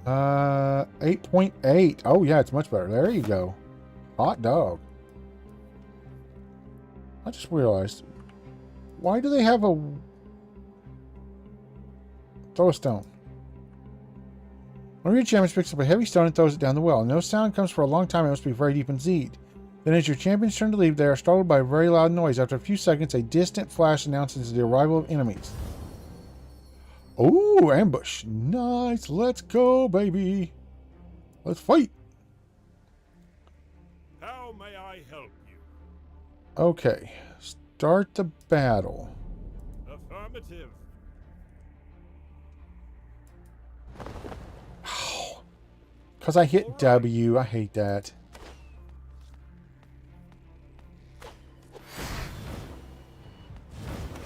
8.8. Oh yeah, it's much better. There you go. Hot dog. I just realized, why do they have a throw a stone? One of your champions picks up a heavy stone and throws it down the well. No sound comes for a long time. It must be very deep indeed. Then as your champions turn to leave, they are startled by a very loud noise. After a few seconds, a distant flash announces the arrival of enemies. Oh, ambush. Nice. Let's go, baby. Let's fight. How may I help you? Okay. Start the battle. Affirmative. Because I hit W. I hate that.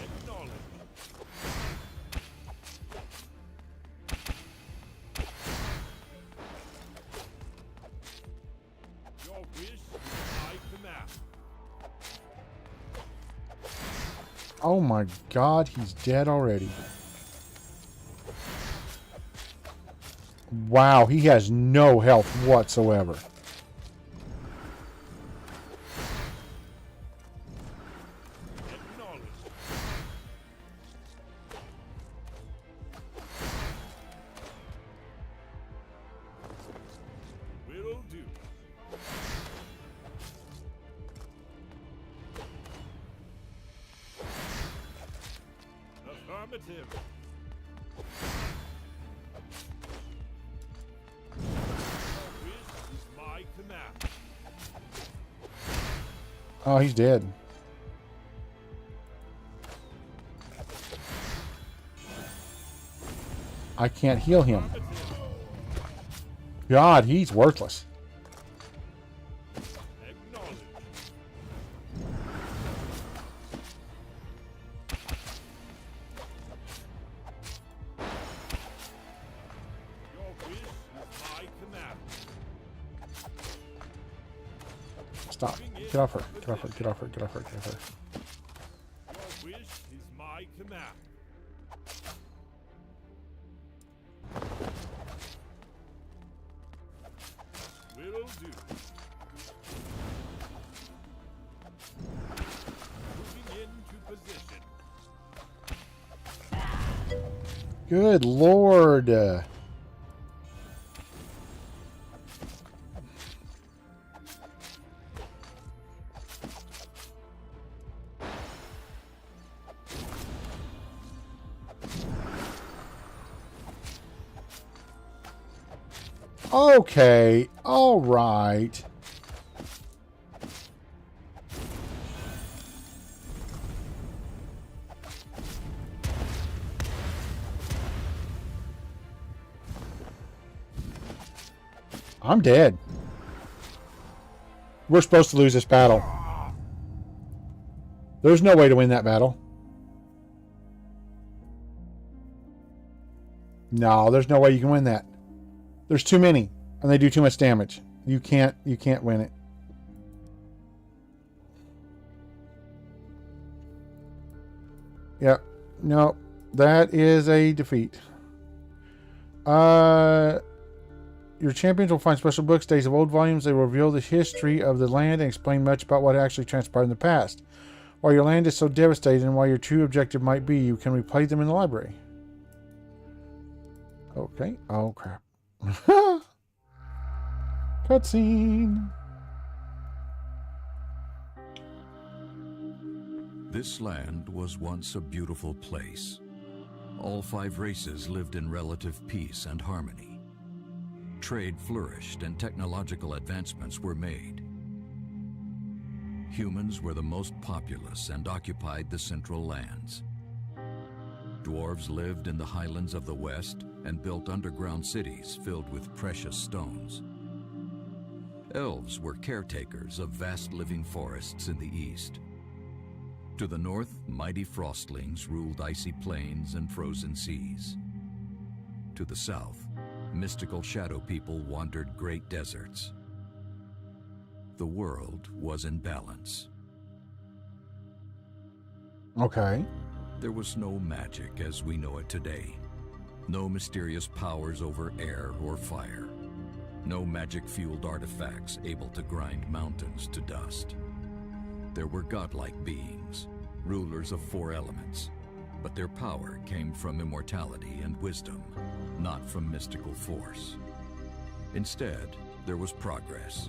Acknowledge. Your wish is my command. Oh my god, he's dead already. Wow, he has no health whatsoever. Acknowledge. Will do. Affirmative. My command. Oh, he's dead. I can't heal him. God, he's worthless. Acknowledge. Your wish is my command. Stop. Get off her. Get off her. Get off her. Get off her. Get off her. Your wish is my command. Will do. Moving into position. Good Lord. Okay, all right. I'm dead. We're supposed to lose this battle. There's no way to win that battle. No, there's no way you can win that. There's too many, and they do too much damage. You can't win it. Yep. No, that is a defeat. Your champions will find special books, days of old volumes. They will reveal the history of the land and explain much about what actually transpired in the past. While your land is so devastated and while your true objective might be, you can replay them in the library. Okay. Oh, crap. Cutscene. This land was once a beautiful place. All 5 races lived in relative peace and harmony. Trade flourished and technological advancements were made. Humans were the most populous and occupied the central lands. Dwarves lived in the highlands of the west and built underground cities filled with precious stones. Elves were caretakers of vast living forests in the east. To the north, mighty frostlings ruled icy plains and frozen seas. To the south, mystical shadow people wandered great deserts. The world was in balance. Okay. There was no magic as we know it today. No mysterious powers over air or fire. No magic-fueled artifacts able to grind mountains to dust. There were godlike beings, rulers of 4 elements, but their power came from immortality and wisdom, not from mystical force. Instead, there was progress,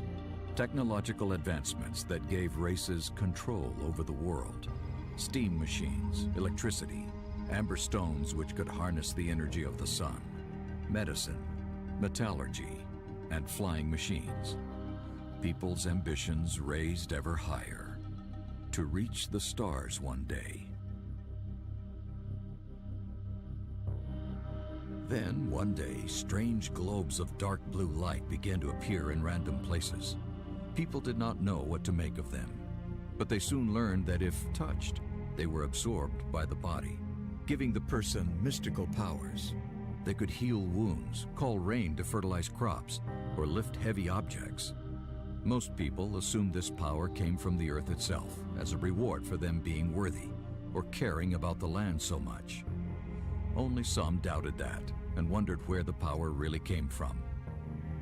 technological advancements that gave races control over the world. Steam machines, electricity, amber stones which could harness the energy of the sun, medicine, metallurgy, and flying machines. People's ambitions raised ever higher, to reach the stars one day. Then, one day, strange globes of dark blue light began to appear in random places. People did not know what to make of them, but they soon learned that if touched, they were absorbed by the body, giving the person mystical powers. They could heal wounds, call rain to fertilize crops, or lift heavy objects. Most people assumed this power came from the earth itself, as a reward for them being worthy, or caring about the land so much. Only some doubted that, and wondered where the power really came from,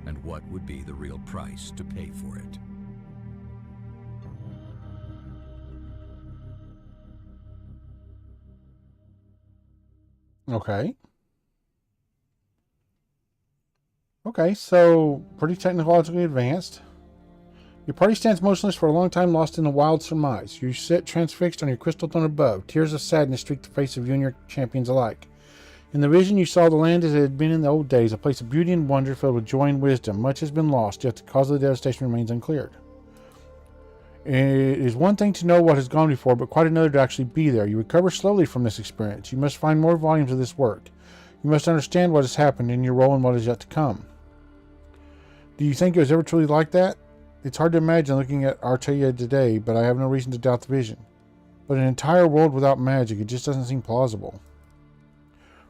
and what would be the real price to pay for it. Okay. Okay, so pretty technologically advanced. Your party stands motionless for a long time, lost in a wild surmise. You sit transfixed on your crystal throne above. Tears of sadness streak the face of you and your champions alike. In the vision, you saw the land as it had been in the old days, a place of beauty and wonder filled with joy and wisdom. Much has been lost, yet the cause of the devastation remains uncleared. It is one thing to know what has gone before, but quite another to actually be there. You recover slowly from this experience. You must find more volumes of this work. You must understand what has happened and your role in what is yet to come. Do you think it was ever truly like that? It's hard to imagine looking at Artaea today, but I have no reason to doubt the vision. But an entire world without magic, it just doesn't seem plausible.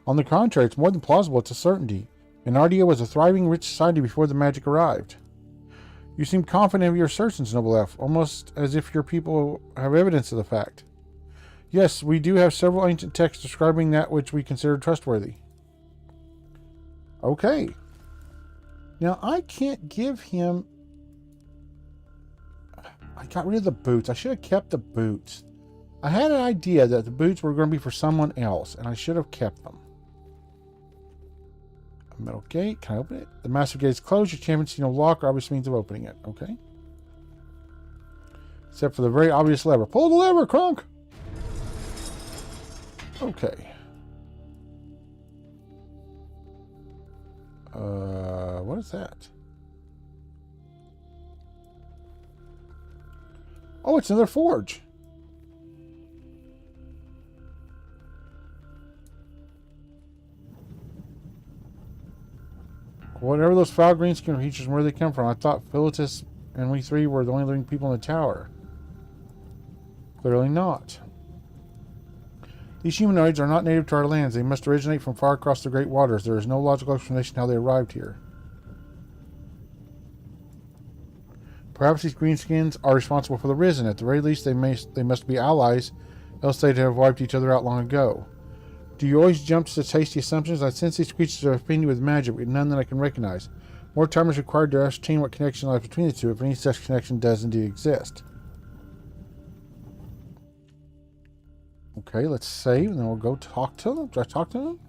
On the contrary, it's more than plausible, it's a certainty. Enardia was a thriving, rich society before the magic arrived. You seem confident of your assertions, Noble Elf, almost as if your people have evidence of the fact. Yes, we do have several ancient texts describing that which we consider trustworthy. Okay. Now, I can't give him... I got rid of the boots. I should have kept the boots. I had an idea that the boots were going to be for someone else, and I should have kept them. Metal gate. Can I open it? The massive gate is closed. Your champion see no lock or obvious means of opening it. Okay. Except for the very obvious lever. Pull the lever, Kronk! Okay. What is that? Oh, it's another forge. Whatever those foul green skin creatures, where they come from. I thought Philetus and we three were the only living people in the tower. Clearly not. These humanoids are not native to our lands. They must originate from far across the great waters. There is no logical explanation how they arrived here. Perhaps these greenskins are responsible for the Risen. At the very least, they must be allies, else they'd have wiped each other out long ago. Do you always jump to tasty assumptions? I sense these creatures are offended with magic, but none that I can recognize. More time is required to ascertain what connection lies between the two, if any such connection does indeed exist. Okay, let's save, and then we'll go talk to them. Do I talk to them?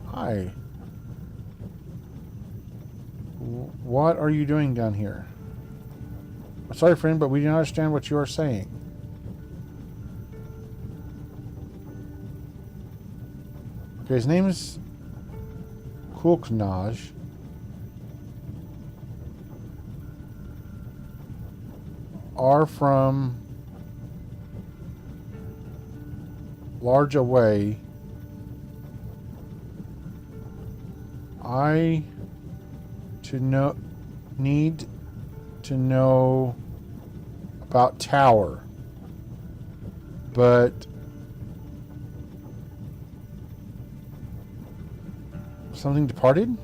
Hi. What are you doing down here? I'm sorry, friend, but we do not understand what you are saying. Okay, his name is Kulknaj. Are from large away. I need to know about tower, but something departed?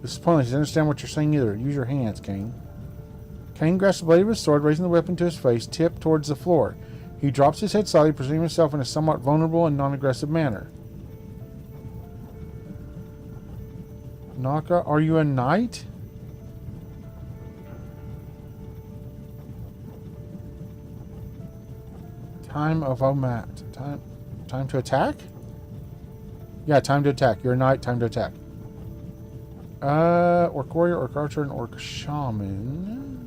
This is pointless. I don't understand what you're saying either. Use your hands, Cain. Cain grasps the blade of his sword, raising the weapon to his face, tipped towards the floor. He drops his head slightly, presenting himself in a somewhat vulnerable and non-aggressive manner. Naka, are you a knight? Time of Omat. Time to attack? Yeah, time to attack. You're a knight, time to attack. Orc warrior, orc archer, and orc shaman.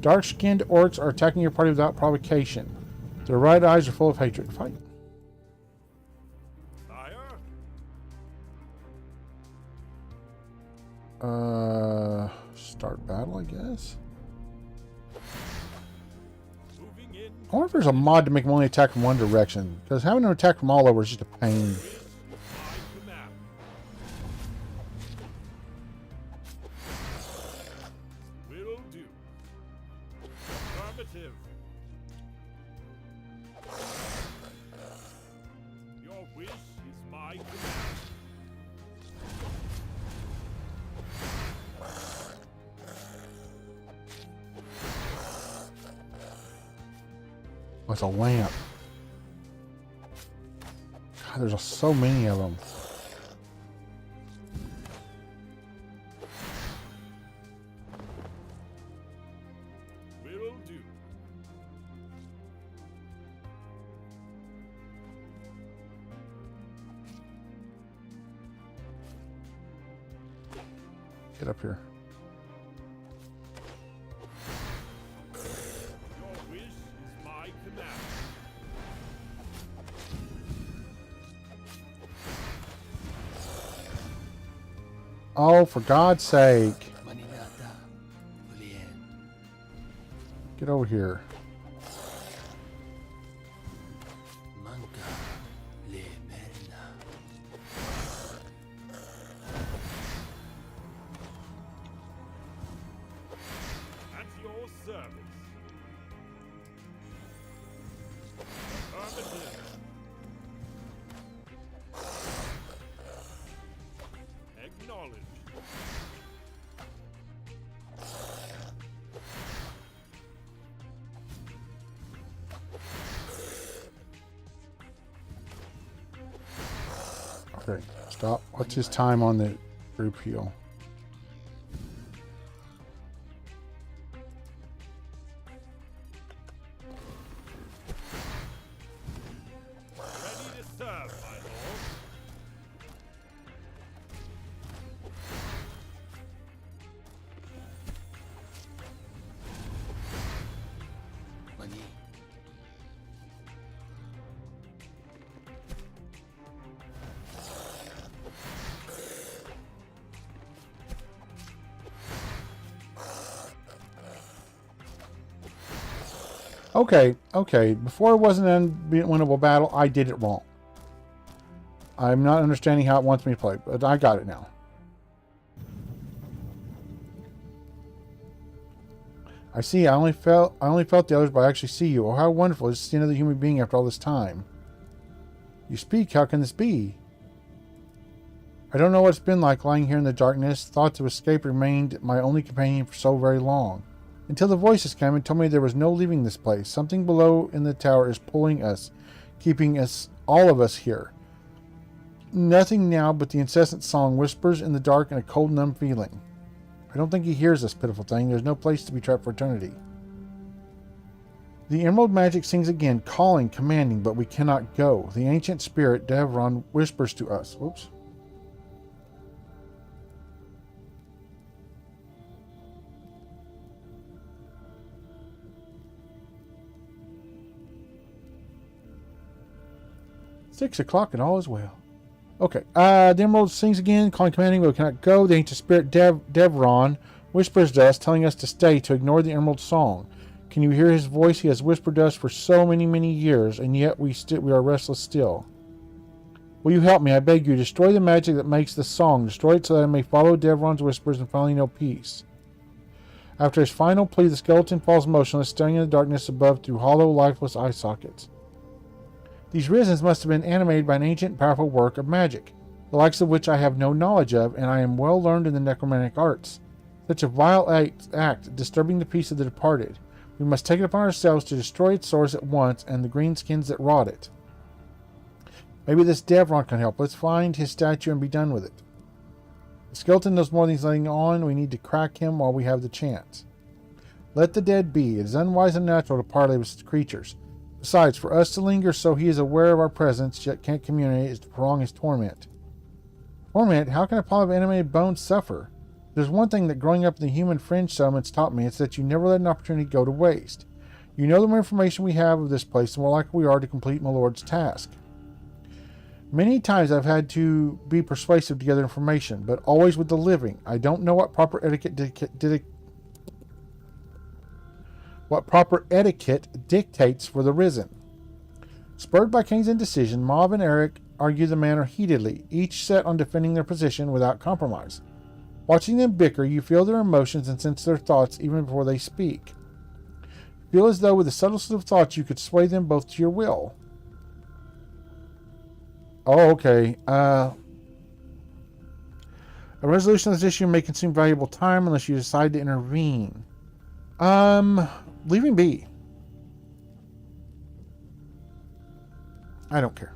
Dark-skinned orcs are attacking your party without provocation. Their right eyes are full of hatred. Fight. Sire? Start battle, I guess. Moving in. I wonder if there's a mod to make them only attack from one direction. Because having them attack from all over is just a pain. My command. Will do. Affirmative. Your wish is my command. Oh, it's a lamp. God, there's so many of them. Will do. Get up here. Your wish is my command. Oh, for God's sake. Get over here. At your service. Affirmative. Acknowledge. Okay, stop. What's his time on the group heal? Ready to serve, my lord. Okay, okay. Before it wasn't an unwinnable battle, I did it wrong. I'm not understanding how it wants me to play, but I got it now. I see. I only felt the others, but I actually see you. Oh, how wonderful is to see another human being after all this time. You speak. How can this be? I don't know what it's been like lying here in the darkness. Thoughts of escape remained my only companion for so very long. Until the voices came and told me there was no leaving this place. Something below in the tower is pulling us, keeping us, all of us here. Nothing now but the incessant song, whispers in the dark, and a cold, numb feeling. I don't think he hears this pitiful thing. There's no place to be trapped for eternity. The emerald magic sings again, calling, commanding, but we cannot go. The ancient spirit, Devron, whispers to us. Whoops. "6 o'clock and all is well." Okay. The emerald sings again, calling, commanding, but we cannot go. The ancient spirit, Devron, whispers to us, telling us to stay, to ignore the emerald song. Can you hear his voice? He has whispered to us for so many, many years, and yet we are restless still. Will you help me? I beg you. Destroy the magic that makes the song. Destroy it so that I may follow Devron's whispers and finally know peace. After his final plea, the skeleton falls motionless, staring in the darkness above through hollow, lifeless eye sockets. These risens must have been animated by an ancient, powerful work of magic, the likes of which I have no knowledge of, and I am well learned in the necromantic arts. Such a vile act, disturbing the peace of the departed. We must take it upon ourselves to destroy its source at once, and the greenskins that wrought it. Maybe this Devron can help. Let's find his statue and be done with it. The skeleton knows more than he's letting on. We need to crack him while we have the chance. Let the dead be. It is unwise and unnatural to parley with such creatures. Besides, for us to linger so he is aware of our presence, yet can't communicate, is to prolong his torment. Torment? How can a pile of animated bones suffer? There's one thing that growing up in the human fringe settlements taught me. It's that you never let an opportunity go to waste. You know, the more information we have of this place, the more likely we are to complete my lord's task. Many times I've had to be persuasive to gather information, but always with the living. I don't know what proper etiquette dictates for the risen. Spurred by Kane's indecision, Mauve and Eric argue the matter heatedly, each set on defending their position without compromise. Watching them bicker, you feel their emotions and sense their thoughts even before they speak. Feel as though with the subtlest of thoughts you could sway them both to your will. Oh, okay. A resolution of this issue may consume valuable time unless you decide to intervene. Leaving be. I don't care.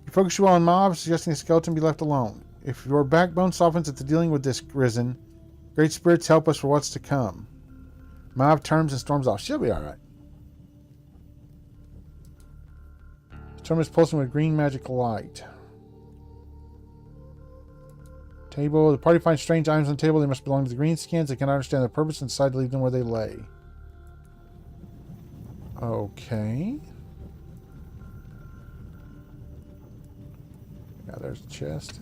You focus you on Mauve, suggesting the skeleton be left alone. If your backbone softens at the dealing with this risen, great spirits help us for what's to come. Mauve turns and storms off. She'll be alright. The storm is pulsing with green magic light. Table. The party finds strange items on the table. They must belong to the greenskins. They cannot understand their purpose and decide to leave them where they lay. Okay. Yeah, there's the chest.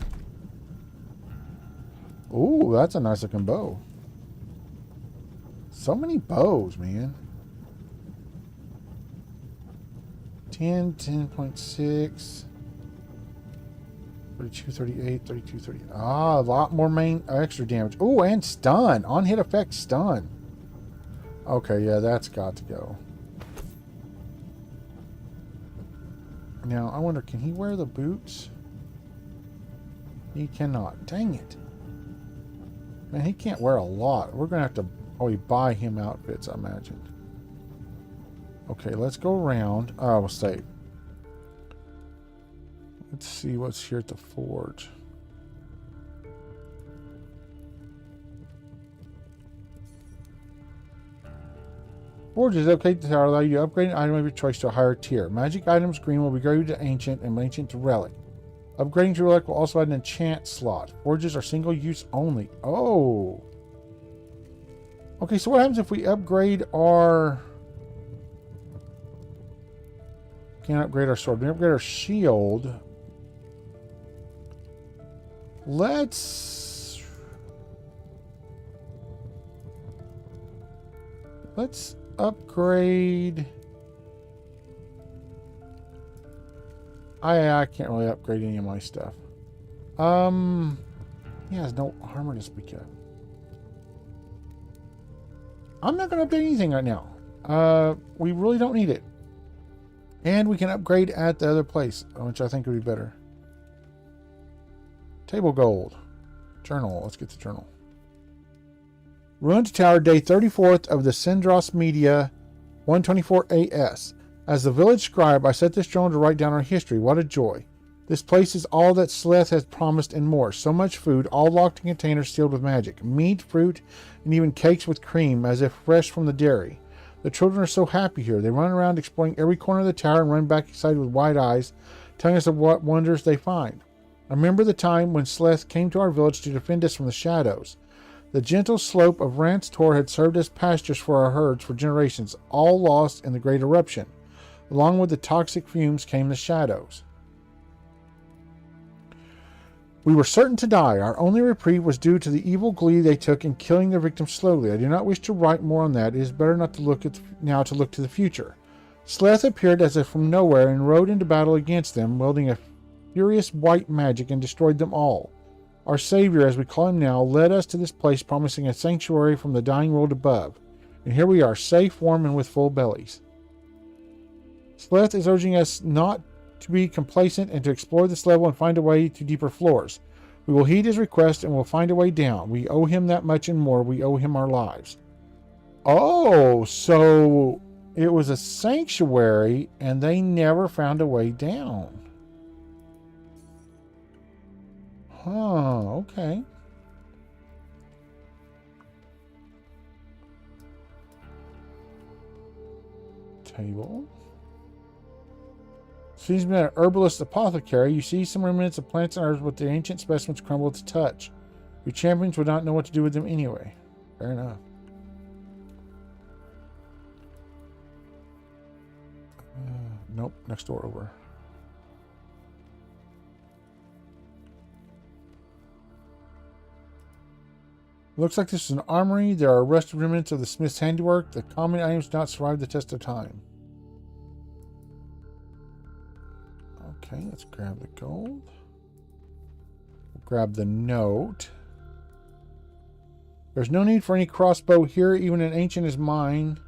Ooh, that's a nice looking bow. So many bows, man. 10, 10.6. 32, 38, 32, 30. Ah, a lot more main extra damage. Oh, and stun. On hit effect stun. Okay, yeah, that's got to go. Now, I wonder, can he wear the boots? He cannot. Dang it. Man, he can't wear a lot. We're going to have to probably buy him outfits, I imagine. Okay, let's go around. We'll save. Let's see what's here at the forge. Forge is located to allow you to upgrade an item of your choice to a higher tier. Magic items green will be graded to ancient and ancient to relic. Upgrading to relic will also add an enchant slot. Forges are single use only. Oh. Okay, so what happens if we upgrade our... Can't upgrade our sword. We upgrade our shield. Let's upgrade. I can't really upgrade any of my stuff. He has no armor to speak of. I'm not going to update anything right now. We really don't need it. And we can upgrade at the other place, which I think would be better. Table gold. Journal. Let's get the journal. Ruined Tower, day 34th of the Syndros Media 124 AS. As the village scribe, I set this journal to write down our history. What a joy. This place is all that Sleth has promised and more. So much food, all locked in containers sealed with magic. Meat, fruit, and even cakes with cream, as if fresh from the dairy. The children are so happy here. They run around exploring every corner of the tower and run back excited with wide eyes, telling us of what wonders they find. I remember the time when Sleth came to our village to defend us from the shadows. The gentle slope of Rance Tor had served as pastures for our herds for generations, all lost in the great eruption. Along with the toxic fumes came the shadows. We were certain to die. Our only reprieve was due to the evil glee they took in killing their victims slowly. I do not wish to write more on that. It is better not to look to look to the future. Sleth appeared as if from nowhere and rode into battle against them, wielding a furious white magic, and destroyed them all. Our savior, as we call him now, led us to this place, promising a sanctuary from the dying world above. And here we are, safe, warm, and with full bellies. Sleth is urging us not to be complacent and to explore this level and find a way to deeper floors. We will heed his request and will find a way down. We owe him that much and more. We owe him our lives. Oh, so it was a sanctuary and they never found a way down. Huh, okay. Table. Seems to be an herbalist apothecary. You see some remnants of plants and herbs, but the ancient specimens crumble to touch. Your champions would not know what to do with them anyway. Fair enough. Nope, next door over. Looks like this is an armory. There are rusted remnants of the smith's handiwork. The common items do not survive the test of time. Okay, let's grab the gold. We'll grab the note. There's no need for any crossbow here, even an ancient is mine.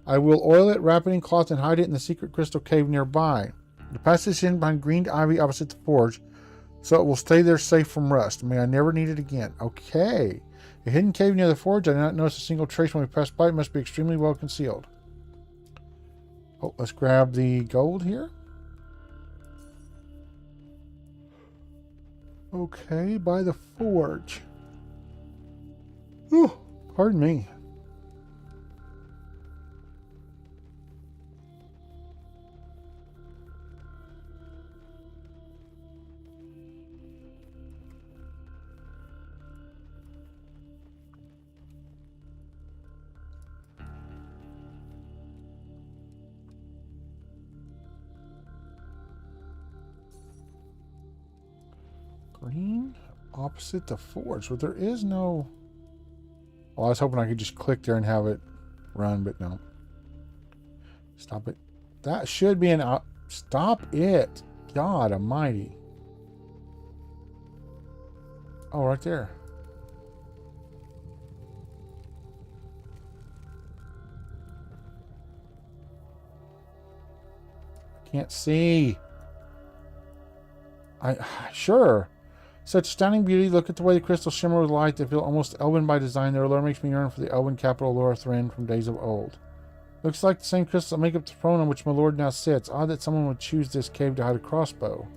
I will oil it, wrap it in cloth, and hide it in the secret crystal cave nearby. The passage is in behind green ivy opposite the forge, so it will stay there safe from rust. May I never need it again. Okay. A hidden cave near the forge. I did not notice a single trace when we passed by. It must be extremely well concealed. Oh, let's grab the gold here. Okay, by the forge. Ooh, pardon me. Green opposite the forge. Well, there is no... Well, I was hoping I could just click there and have it run, but no. Stop it. That should be an... Stop it. God almighty. Oh, right there. Can't see. Sure. Such stunning beauty. Look at the way the crystals shimmer with light. They feel almost elven by design. Their allure makes me yearn for the elven capital Lorthren from days of old. Looks like the same crystals that make up the throne on which my lord now sits. Odd that someone would choose this cave to hide a crossbow.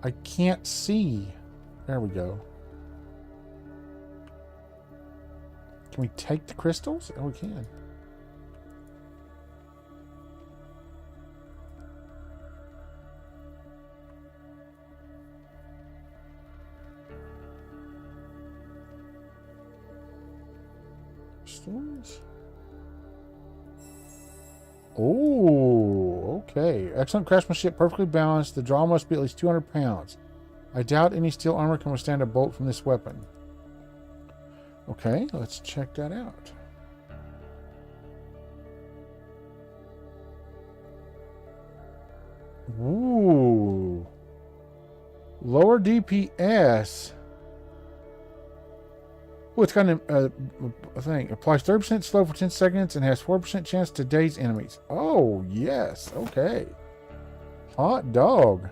I can't see. There we go. Can we take the crystals? Oh, we can. Oh, okay. Excellent craftsmanship, perfectly balanced. The draw must be at least 200 pounds. I doubt any steel armor can withstand a bolt from this weapon. Okay, let's check that out. Ooh. Lower DPS. Oh, it's got a thing. Applies 30% slow for 10 seconds and has 4% chance to daze enemies. Oh, yes. Okay. Hot dog.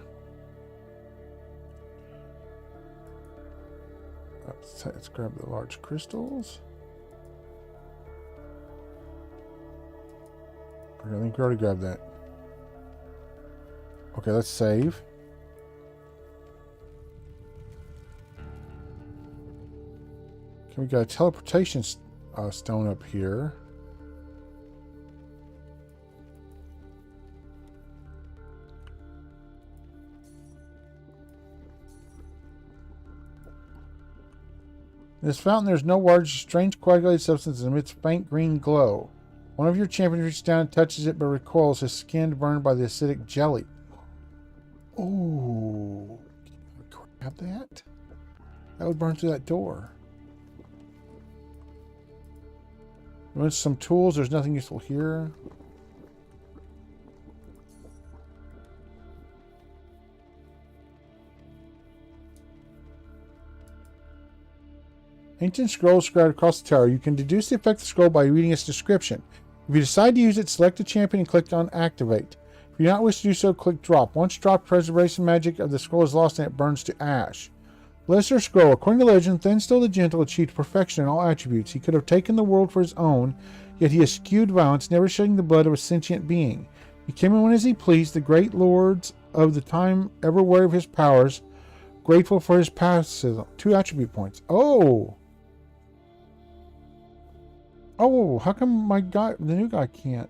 Let's grab the large crystals. Okay, I think we already grabbed that. Okay, let's save. Okay, we got a teleportation stone up here. In this fountain, there's no water, just strange coagulated substance that emits faint green glow. One of your champions reaches down and touches it, but recoils, his skin burned by the acidic jelly. Ooh. Can I grab that? That would burn through that door. With some tools, there's nothing useful here. Ancient scroll scribed across the tower. You can deduce the effect of the scroll by reading its description. If you decide to use it, select a champion and click on Activate. If you do not wish to do so, click Drop. Once dropped, preservation magic of the scroll is lost and it burns to ash. Lesser Scroll. According to legend, Thenstill the Gentle achieved perfection in all attributes. He could have taken the world for his own, yet he eschewed violence, never shedding the blood of a sentient being. He came and went as he pleased. The great lords of the time, ever aware of his powers, grateful for his pacifism. 2 attribute points. Oh! Oh, how come my guy, the new guy can't?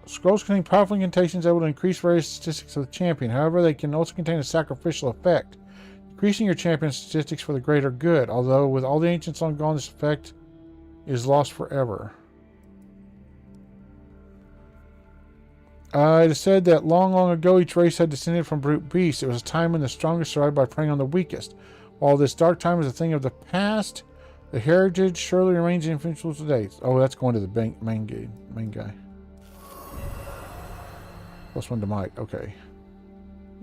Scrolls contain powerful incantations able to increase various statistics of the champion. However, they can also contain a sacrificial effect, increasing your champion's statistics for the greater good. Although, with all the ancients long gone, this effect is lost forever. It is said that long, long ago, each race had descended from brute beasts. It was a time when the strongest survived by preying on the weakest. While this dark time is a thing of the past, the heritage surely remains influential today. Oh, that's going to the main guy. +1 to might. Okay.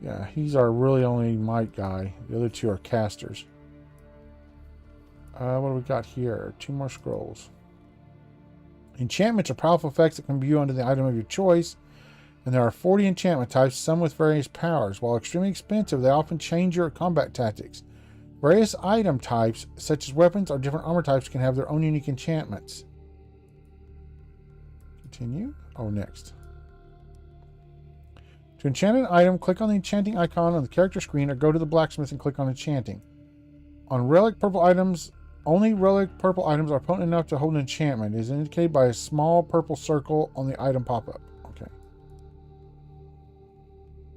Yeah, he's our really only might guy. The other 2 are casters. What do we got here? 2 more scrolls. Enchantments are powerful effects that can be viewed under the item of your choice. And there are 40 enchantment types, some with various powers. While extremely expensive, they often change your combat tactics. Various item types, such as weapons or different armor types, can have their own unique enchantments. Continue. Oh, next. To enchant an item, click on the enchanting icon on the character screen or go to the blacksmith and click on enchanting. On relic purple items, only relic purple items are potent enough to hold an enchantment. It is indicated by a small purple circle on the item pop-up.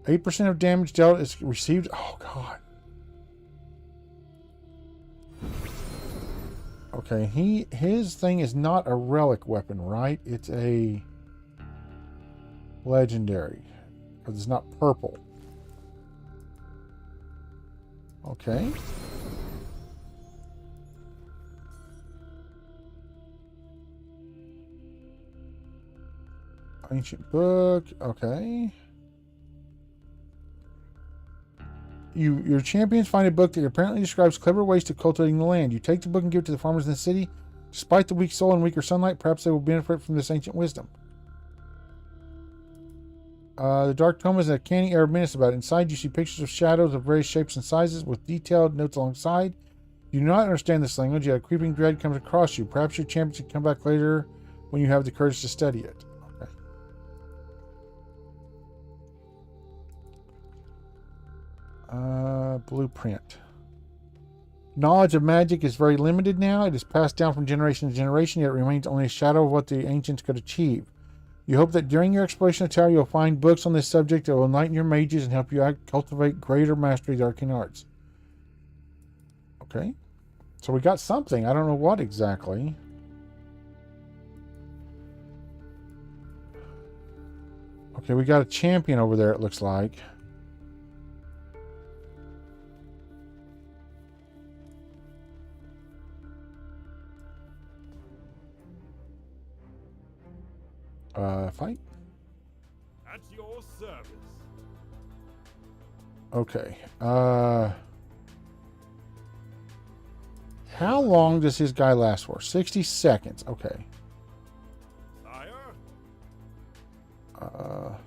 8% of damage dealt is received. Oh, God. Okay, his thing is not a relic weapon, right? It's a legendary. Because it's not purple. Okay. Ancient book. Okay. Your champions find a book that apparently describes clever ways to cultivating the land. You take the book and give it to the farmers in the city. Despite the weak soul and weaker sunlight, perhaps they will benefit from this ancient wisdom. The Dark Tome is a canny air of menace about it. Inside, you see pictures of shadows of various shapes and sizes with detailed notes alongside. You do not understand this language, yet a creeping dread comes across you. Perhaps your champions can come back later when you have the courage to study it. Blueprint. Knowledge of magic is very limited now. It is passed down from generation to generation, yet it remains only a shadow of what the ancients could achieve. You hope that during your exploration of the tower, you'll find books on this subject that will enlighten your mages and help you cultivate greater mastery of the arcane arts. Okay. So we got something. I don't know what exactly. Okay, we got a champion over there, it looks like. Fight. At your service. Okay. How long does his guy last for? 60 seconds. Okay. Sire,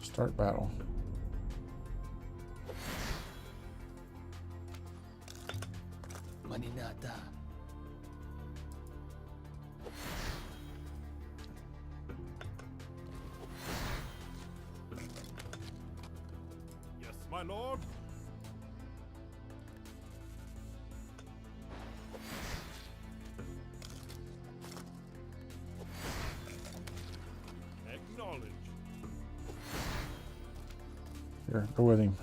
Start battle. Maninata. yes, my lord. Acknowledge. Here, go with him.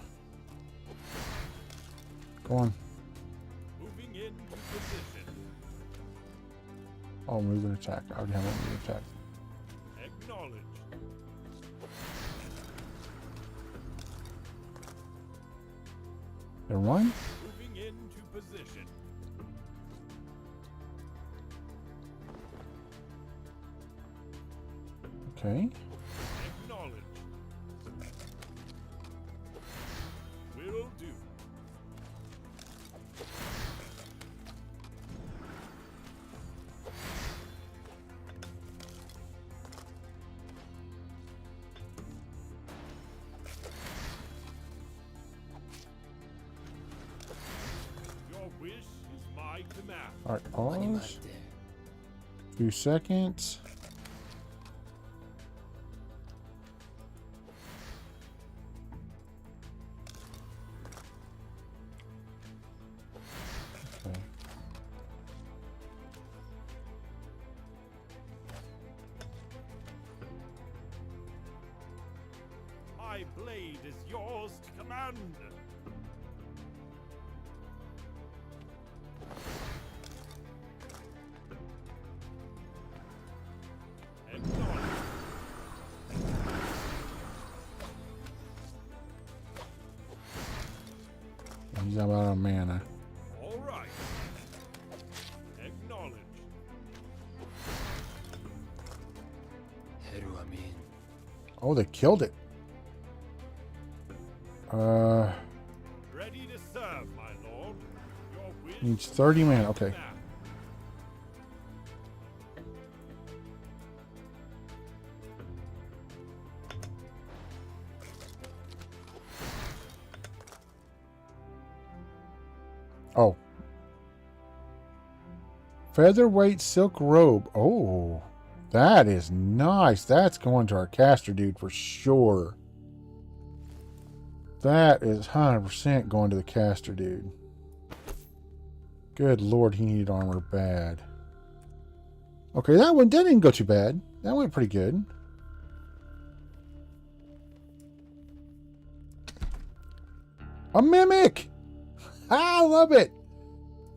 Go on. Moving into position. Oh, move and attack. I already have one move attack. Acknowledge. Never mind. Moving into position. Okay. Acknowledge. Will do. Your wish is my command. All right, pause. Manimarte. 2 seconds. Okay. My blade is yours to command. Acknowledge. He's out of mana. All right. Acknowledge. Heru Amin. Oh, they killed it. Ready to serve, my lord. Your wish Needs 30 mana. Okay. command. Oh. Featherweight silk robe. Oh. That is nice. That's going to our caster dude for sure. That is 100% going to the caster dude. Good lord, he needed armor bad. Okay, that didn't go too bad. That went pretty good. A mimic! I love it!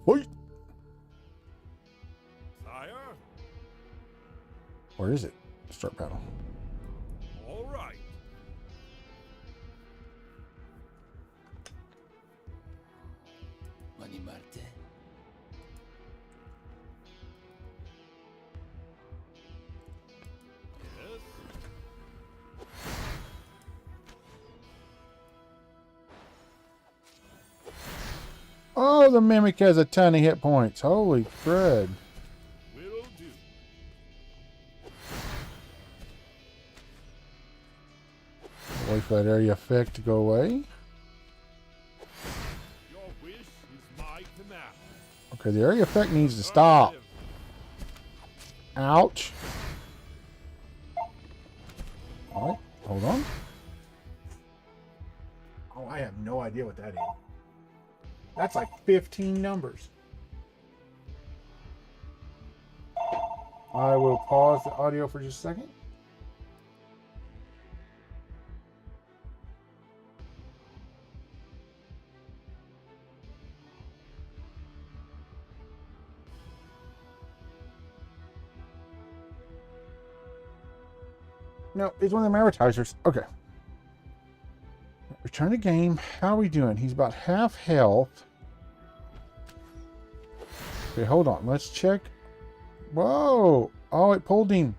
Wait, Sire, where is it? Start battle. all right. Manimarte. Yes. Oh, the mimic has a ton of hit points. Holy crud. Will do. Wait for that area effect to go away. Your wish is my command. Okay, the area effect needs to stop. Affirmative. Ouch. Alright, hold on. Oh, I have no idea what that is. That's like 15 numbers. I will pause the audio for just a second. No, it's one of them advertisers. Okay. Return to game. How are we doing? He's about half health. Okay, hold on. Let's check. Whoa. Oh, it pulled him.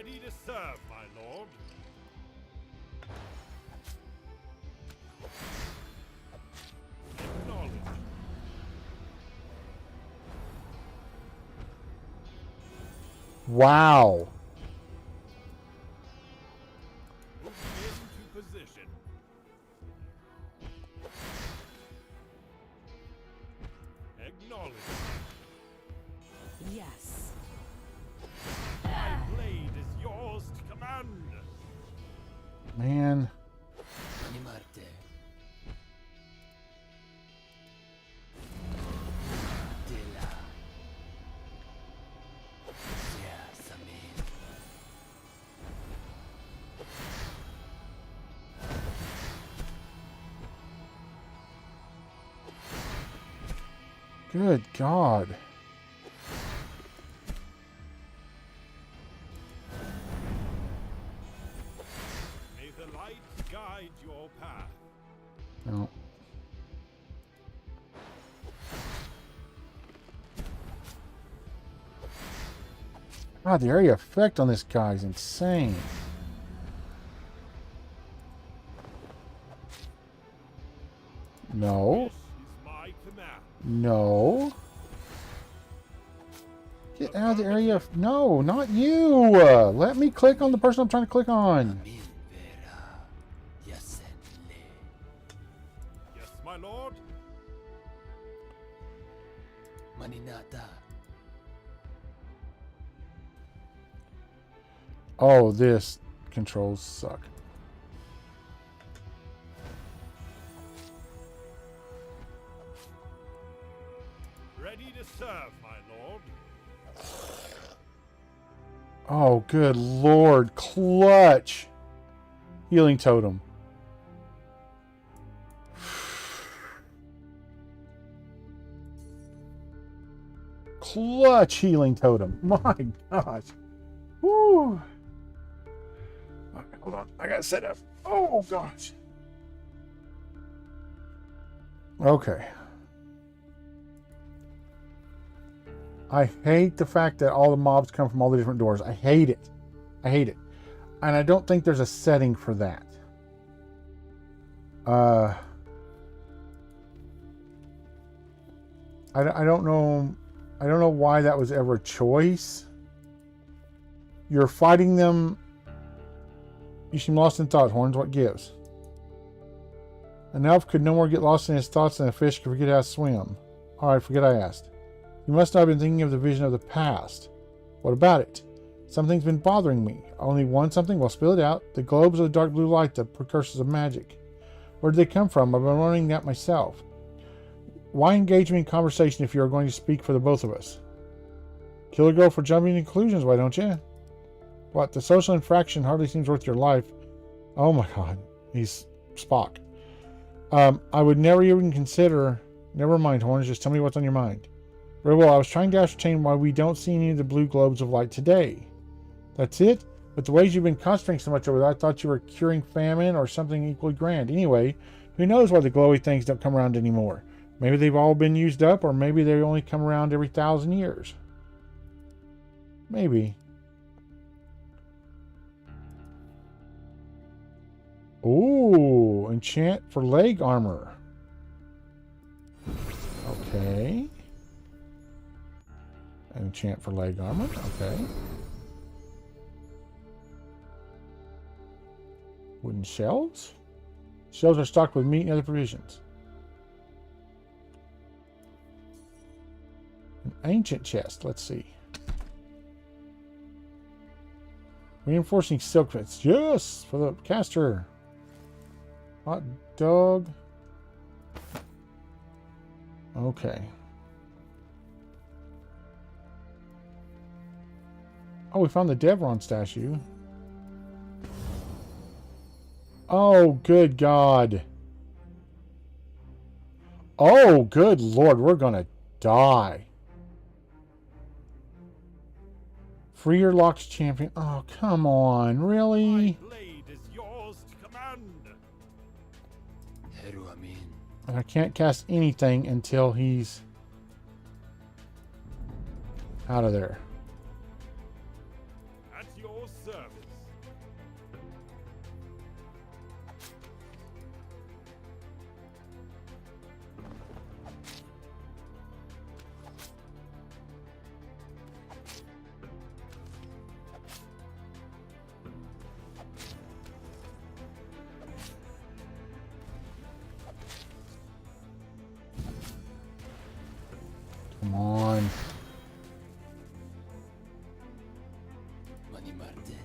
Ready to serve, my lord. Acknowledge. Wow. Move into position. Acknowledge. Yes. My blade is yours to command. Man. Animarte. Dela. Yes, amen. Good God. May the light guide your path. No. God, the area effect on this guy is insane. No. This is my command. No. Get out of the area. No, not you. Let me click on the person I'm trying to click on. Amin vera. Yasenle. Yes, my lord. Maninata. Oh, this controls suck. Ready to serve, my lord. Oh, good Lord. Clutch. Healing totem. Clutch healing totem. My gosh. Woo. Okay, hold on. I got to set up. Oh, gosh. Okay. I hate the fact that all the mobs come from all the different doors. I hate it. I hate it. And I don't think there's a setting for that. I don't know. I don't know why that was ever a choice. You're fighting them. You seem lost in thought, Horns. What gives? An elf could no more get lost in his thoughts than a fish could forget how to swim. Alright, forget I asked. You must not have been thinking of the vision of the past. What about it? Something's been bothering me. Only one something? Well, spill it out. The globes of the dark blue light, the precursors of magic. Where did they come from? I've been wondering that myself. Why engage me in conversation if you are going to speak for the both of us? Kill a girl for jumping to conclusions, why don't you? What? The social infraction hardly seems worth your life. Oh my God. He's Spock. I would never even consider... Never mind, Horns. Just tell me what's on your mind. Very well, I was trying to ascertain why we don't see any of the blue globes of light today. That's it? But the ways you've been concentrating so much over that, I thought you were curing famine or something equally grand. Anyway, who knows why the glowy things don't come around anymore? Maybe they've all been used up, or maybe they only come around every 1,000 years. Maybe. Ooh, enchant for leg armor. Okay. Enchant for leg armor. Okay. Wooden shelves. Shelves are stocked with meat and other provisions. An ancient chest. Let's see. Reinforcing silk fits. Yes, for the caster. Hot dog. Okay. Oh, we found the Devron statue. Oh, good God. Oh, good Lord. We're going to die. Free your locks champion. Oh, come on. Really? My blade is yours to command. Heru amin. And I can't cast anything until he's out of there. At your service. Come on. Mani Marte.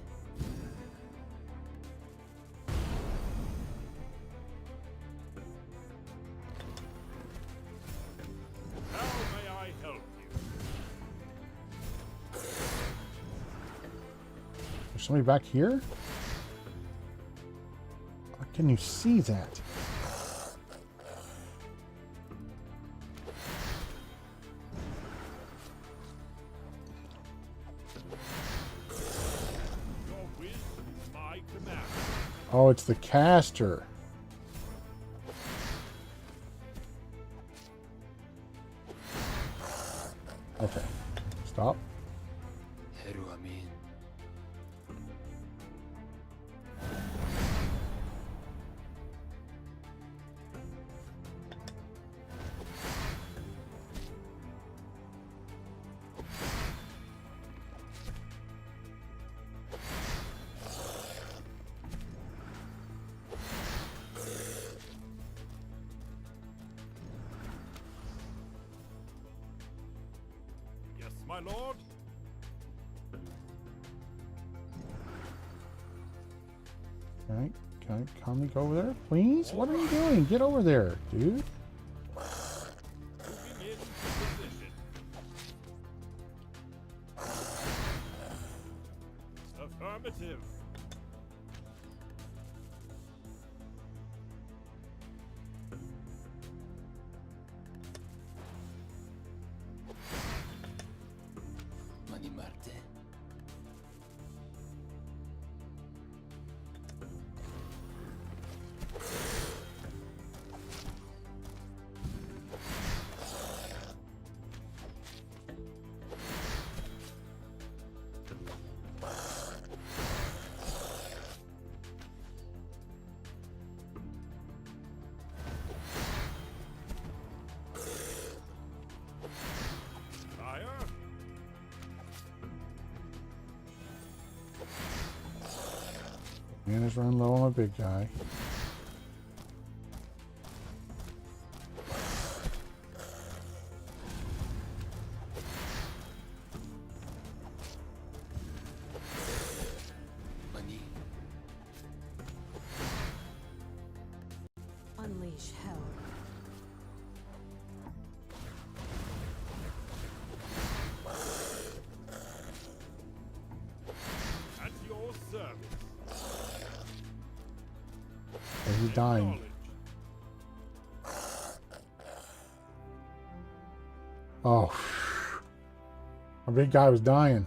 How may I help you? There's somebody back here? How can you see that? Your will is my command. Oh, it's the caster. Okay. Stop. Heru Amin. Yes, my lord. Alright, can I calmly go over there? Please? What are you doing? Get over there, dude. Moving into position. Affirmative. Mani Marte. Fire. Man is running low on my big guy. Mani. Unleash hell. At your service. Oh, he's dying. Acknowledged. Oh. My big guy was dying.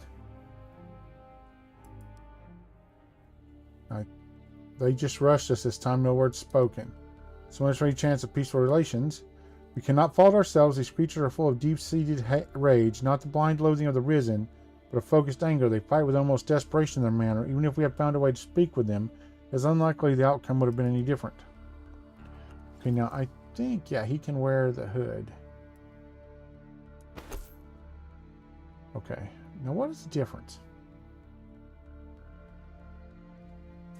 They just rushed us this time, no words spoken. So much for any chance of peaceful relations. We cannot fault ourselves. These creatures are full of deep-seated rage, not the blind loathing of the risen, but a focused anger. They fight with almost desperation in their manner. Even if we had found a way to speak with them, it's unlikely the outcome would have been any different. Okay, now I think, yeah, he can wear the hood. Okay, now what is the difference?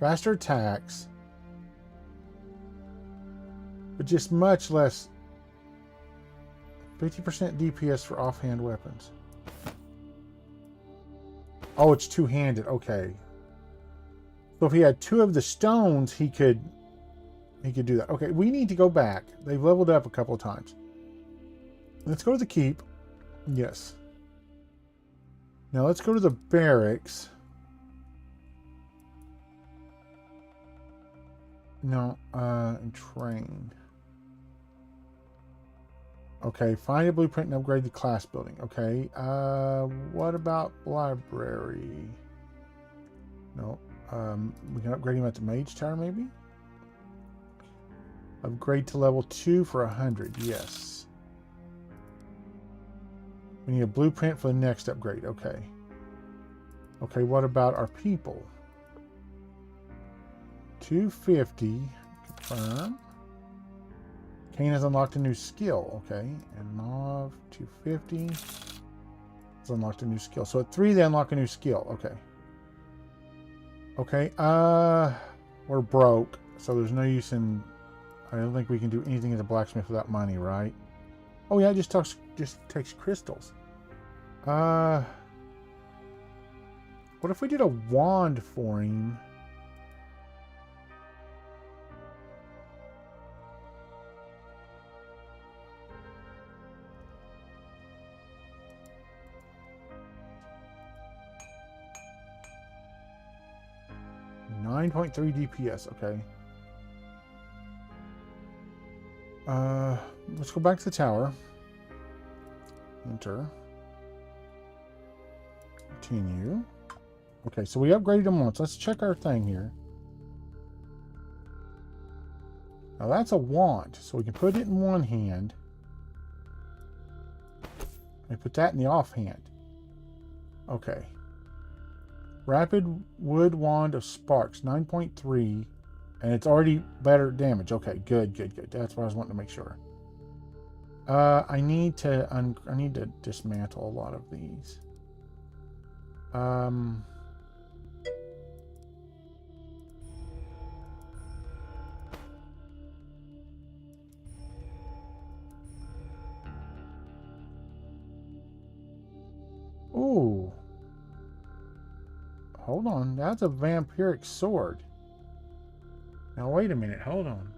Faster attacks, but just much less. 50% DPS for offhand weapons. Oh, it's two-handed. Okay. So if he had two of the stones, he could do that. Okay, we need to go back. They've leveled up a couple of times. Let's go to the keep. Yes. Now let's go to the barracks. No, and train. Okay, find a blueprint and upgrade the class building. Okay, what about library? No, we can upgrade him at the mage tower maybe? Upgrade to level 2 for 100, yes. We need a blueprint for the next upgrade, okay. Okay, what about our people? 250. Confirm. Kane has unlocked a new skill. Okay. And Mauve, 250. Has unlocked a new skill. So at 3, they unlock a new skill. Okay. Okay. We're broke. So there's no use in... I don't think we can do anything as a blacksmith without money, right? Oh, yeah, it just takes crystals. What if we did a wand for him? .3 DPS, okay. Let's go back to the tower. Enter. Continue. Okay, so we upgraded him once. Let's check our thing here. Now that's a wand, so we can put it in one hand. And put that in the offhand. Okay. Rapid Wood Wand of Sparks, 9.3, and it's already better damage. Okay, good. That's what I was wanting to make sure. I need to dismantle a lot of these. Ooh. Hold on, that's a vampiric sword. Now wait a minute, hold on.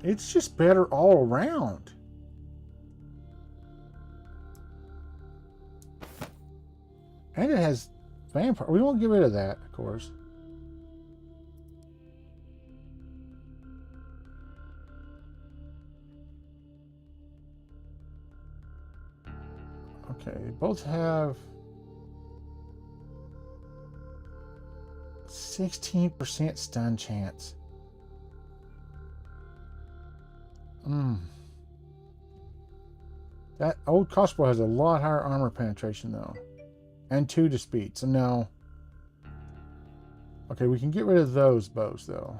It's just better all around. And it has vampire. We won't get rid of that, of course. Okay, they both have 16% stun chance. That old crossbow has a lot higher armor penetration though. And 2 to speed. So no. Okay, we can get rid of those bows though.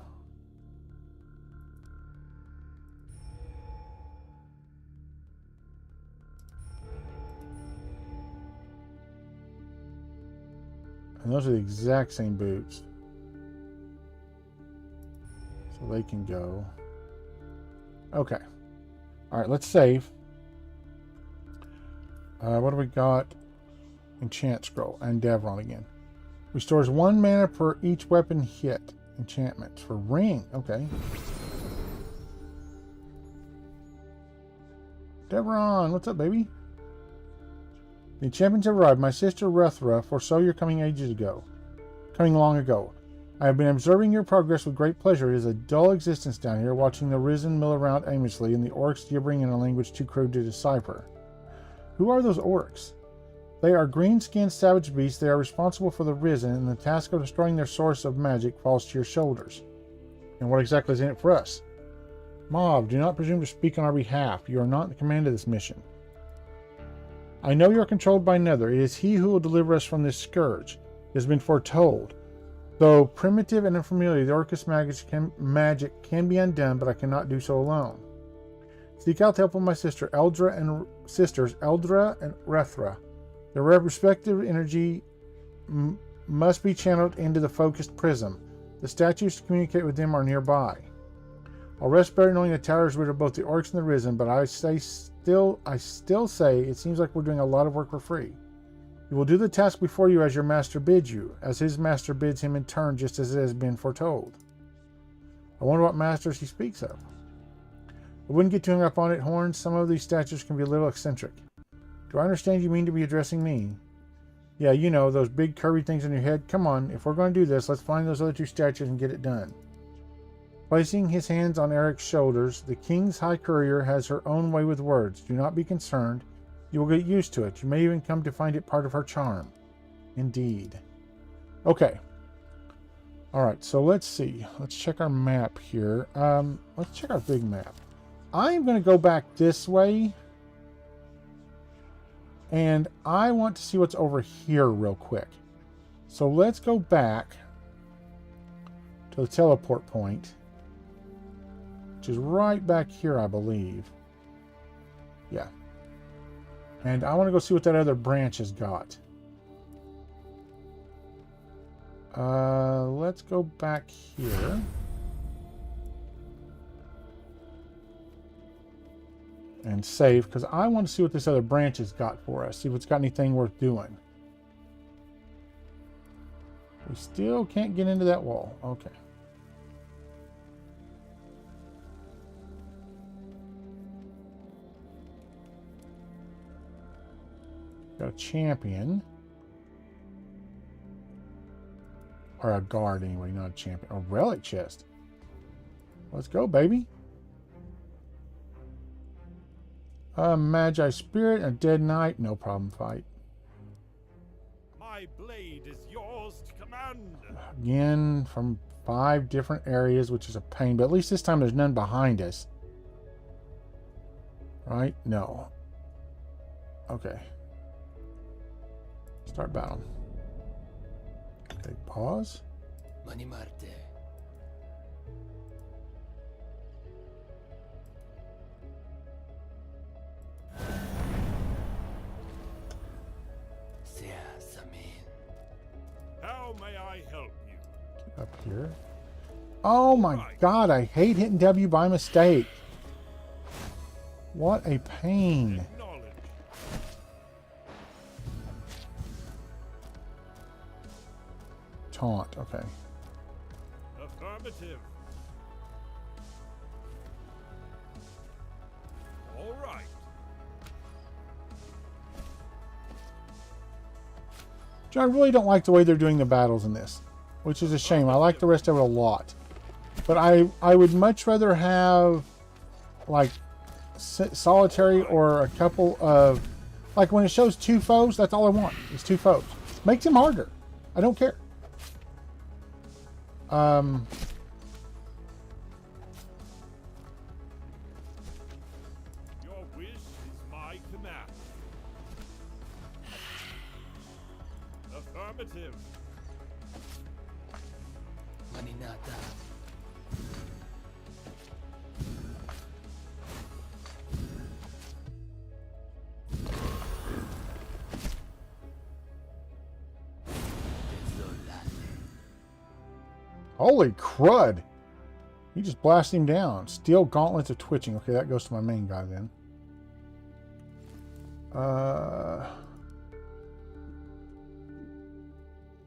And those are the exact same boots. So they can go. Okay. Alright, let's save. What do we got? Enchant Scroll and Devron again. Restores 1 mana per each weapon hit. Enchantments for ring. Okay. Devron, what's up, baby? The enchantments have arrived. My sister Rethra foresaw your coming long ago. I have been observing your progress with great pleasure. It is a dull existence down here, watching the Risen mill around aimlessly and the orcs gibbering in a language too crude to decipher. Who are those orcs? They are green-skinned savage beasts. They are responsible for the Risen, and the task of destroying their source of magic falls to your shoulders. And what exactly is in it for us? Mauve, do not presume to speak on our behalf. You are not in command of this mission. I know you are controlled by another. It is he who will deliver us from this scourge. It has been foretold. Though primitive and unfamiliar, the Orcus magic can be undone, but I cannot do so alone. Seek out the help of my sisters Eldra and Rethra. Their respective energy must be channeled into the focused prism. The statues to communicate with them are nearby. I'll rest better knowing the tower is rid of both the orcs and the Risen, but I still say it seems like we're doing a lot of work for free. You will do the task before you as your master bids you, as his master bids him in turn, just as it has been foretold. I wonder what masters he speaks of. I wouldn't get too hung up on it, Horns. Some of these statues can be a little eccentric. Do I understand you mean to be addressing me? Yeah, you know, those big curvy things in your head. Come on, if we're going to do this, let's find those other 2 statues and get it done. Placing his hands on Eric's shoulders, the King's High Courier has her own way with words. Do not be concerned. You will get used to it. You may even come to find it part of her charm. Indeed. Okay. All right, so let's see. Let's check our map here. Let's check our big map. I'm going to go back this way. And I want to see what's over here real quick. So let's go back to the teleport point, which is right back here, I believe. Yeah. And I want to go see what that other branch has got. Let's go back here. And save, because I want to see what this other branch has got for us. See if it's got anything worth doing. We still can't get into that wall. Okay. Got a champion. Or a guard anyway, not a champion. A relic chest. Let's go, baby. Magi Spirit, a Dead Knight, no problem fight. My blade is yours to command. Again, from 5 different areas, which is a pain, but at least this time there's none behind us. Right? No. Okay. Start battle. Okay, pause. Mani Marte. How may I help you? Get up here. Oh my god, I hate hitting W by mistake. What a pain. Acknowledge. Taunt, okay. Affirmative. All right. I really don't like the way they're doing the battles in this, which is a shame. I like the rest of it a lot. But I would much rather have, like, solitary or a couple of... Like, when it shows 2 foes, that's all I want, is 2 foes. Make them harder. I don't care. Your wish is my command. Affirmative. Maninata. Holy crud! You just blasted him down. Steel gauntlets of twitching. Okay, that goes to my main guy then.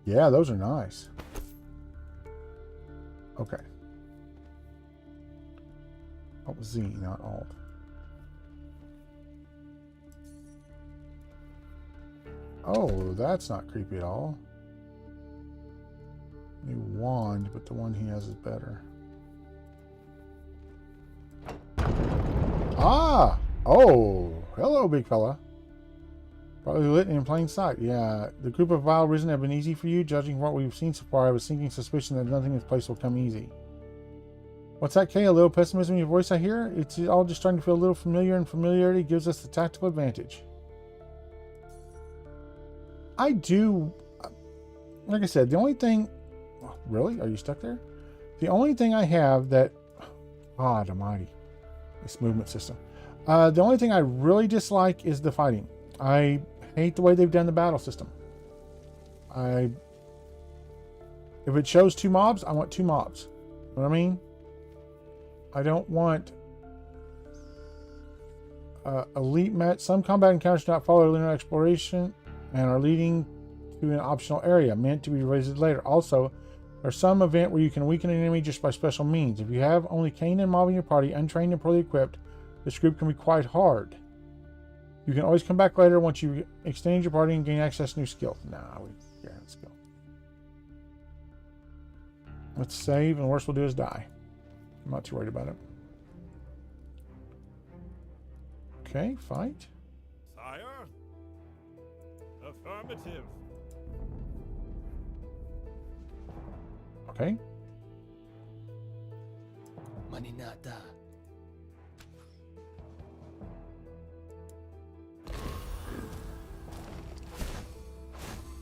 Yeah, those are nice. Okay. Oh, Z, not Alt. Oh, that's not creepy at all. New wand, but the one he has is better. Ah! Oh! Hello, big fella. Probably lit in plain sight. Yeah, the group of Vile Risen have been easy for you. Judging from what we've seen so far, I have a sinking suspicion that nothing in this place will come easy. What's that, Kay? A little pessimism in your voice, I hear? It's all just starting to feel a little familiar, and familiarity gives us the tactical advantage. I do... Like I said, the only thing... Really? Are you stuck there? The only thing I have that... God almighty. This movement system. The only thing I really dislike is the fighting. I hate the way they've done the battle system. If it shows 2 mobs, I want 2 mobs. You know what I mean? I don't want... elite match. Some combat encounters do not follow linear exploration and are leading to an optional area meant to be revisited later. Also, there's some event where you can weaken an enemy just by special means. If you have only Cain and Mob in your party, untrained and poorly equipped, this group can be quite hard. You can always come back later once you extend your party and gain access to new skills. Nah, let's go. Let's save, and the worst we'll do is die. I'm not too worried about it. Okay, fight. Sire? Affirmative. Okay. Maninata.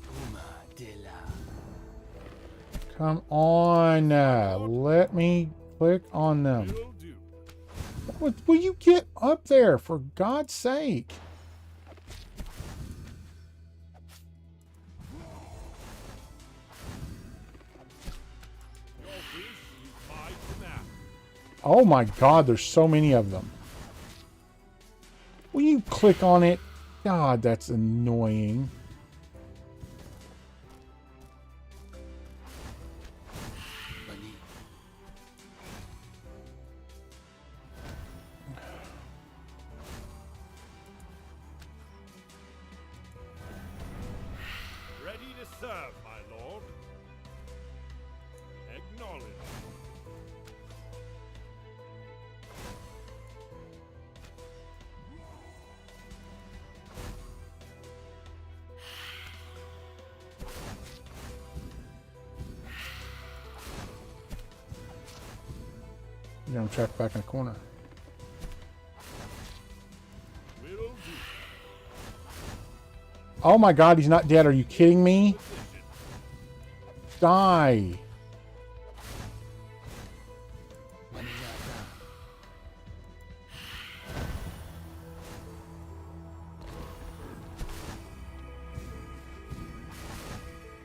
Puma de la. Come on. Let me click on them. Will do. Will you get up there, for God's sake? Your wish is my command. Oh my God, there's so many of them. Will you click on it? God, that's annoying. Mani. Ready to serve, my lord. Acknowledge. You're gonna track back in the corner. Will do. Oh my God, he's not dead. Are you kidding me? Position. Die. Maninata.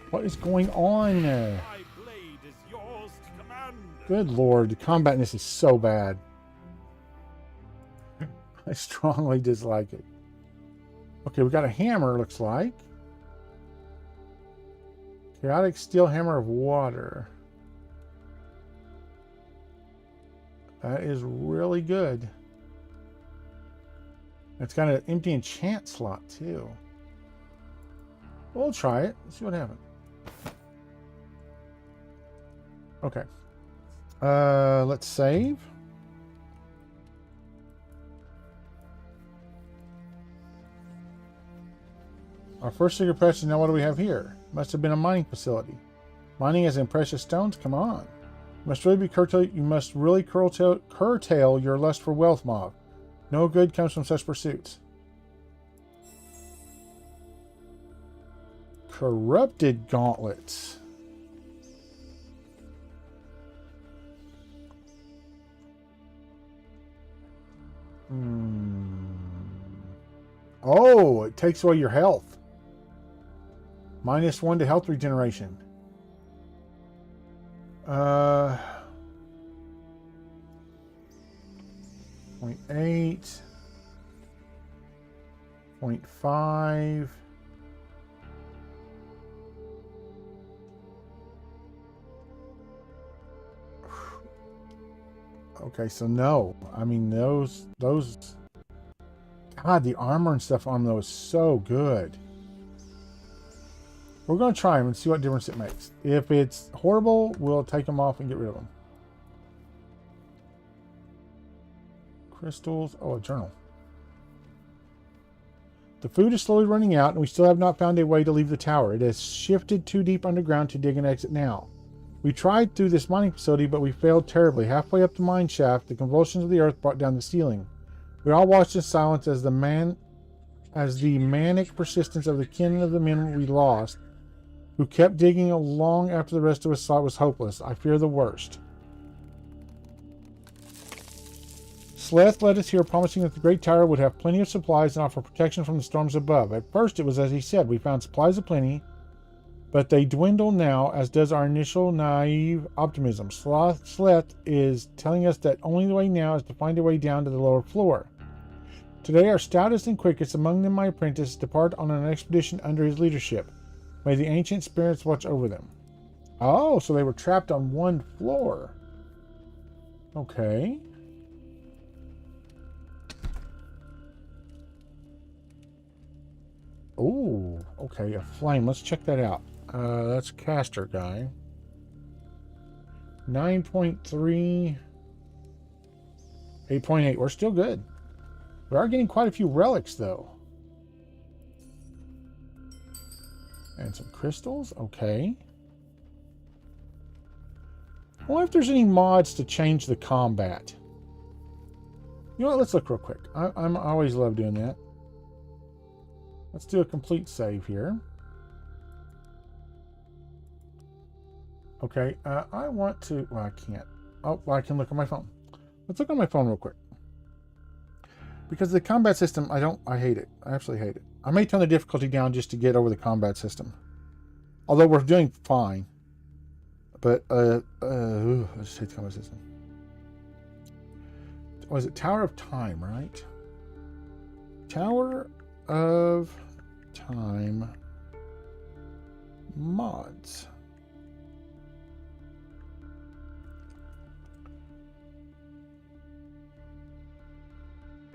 What is going on? My blade is yours to command. Good Lord, the combat in this is so bad. I strongly dislike it. Okay, we got a hammer, looks like. Chaotic steel hammer of water. That is really good. It's got an empty enchant slot too. We'll try it. Let's see what happens. Okay. Let's save. Our first secret passage. Now what do we have here? Must have been a mining facility. Mining as in precious stones? Come on. You must really curtail your lust for wealth, Mob. No good comes from such pursuits. Corrupted gauntlets. Oh, it takes away your health. -1 to health regeneration. 0.8. 0.5. Okay, so no. I mean, those... God, the armor and stuff on those is so good. We're going to try them and see what difference it makes. If it's horrible, we'll take them off and get rid of them. Crystals. Oh, a journal. The food is slowly running out, and we still have not found a way to leave the tower. It has shifted too deep underground to dig an exit now. We tried through this mining facility, but we failed terribly. Halfway up the mine shaft, the convulsions of the earth brought down the ceiling. We all watched in silence as the manic persistence of the kin of the men we lost, who kept digging long after the rest of us thought it was hopeless. I fear the worst. Sleth led us here, promising that the great tower would have plenty of supplies and offer protection from the storms above. At first it was as he said. We found supplies aplenty, but they dwindle now, as does our initial naive optimism. Sleth is telling us that only the way now is to find a way down to the lower floor. Today our stoutest and quickest, among them my apprentice, depart on an expedition under his leadership. May the ancient spirits watch over them. Oh, so they were trapped on one floor. Okay. Oh, okay, a flame. Let's check that out. That's caster guy. 9.3. 8.8. We're still good. We are getting quite a few relics, though. And some crystals. Okay. I wonder if there's any mods to change the combat. You know what? Let's look real quick. I always love doing that. Let's do a complete save here. Okay, I want to... Well, I can't. Oh, well, I can look on my phone. Let's look on my phone real quick. Because the combat system, I hate it. I absolutely hate it. I may turn the difficulty down just to get over the combat system. Although we're doing fine. But, I just hate the combat system. Was it Tower of Time, right? Tower of Time mods.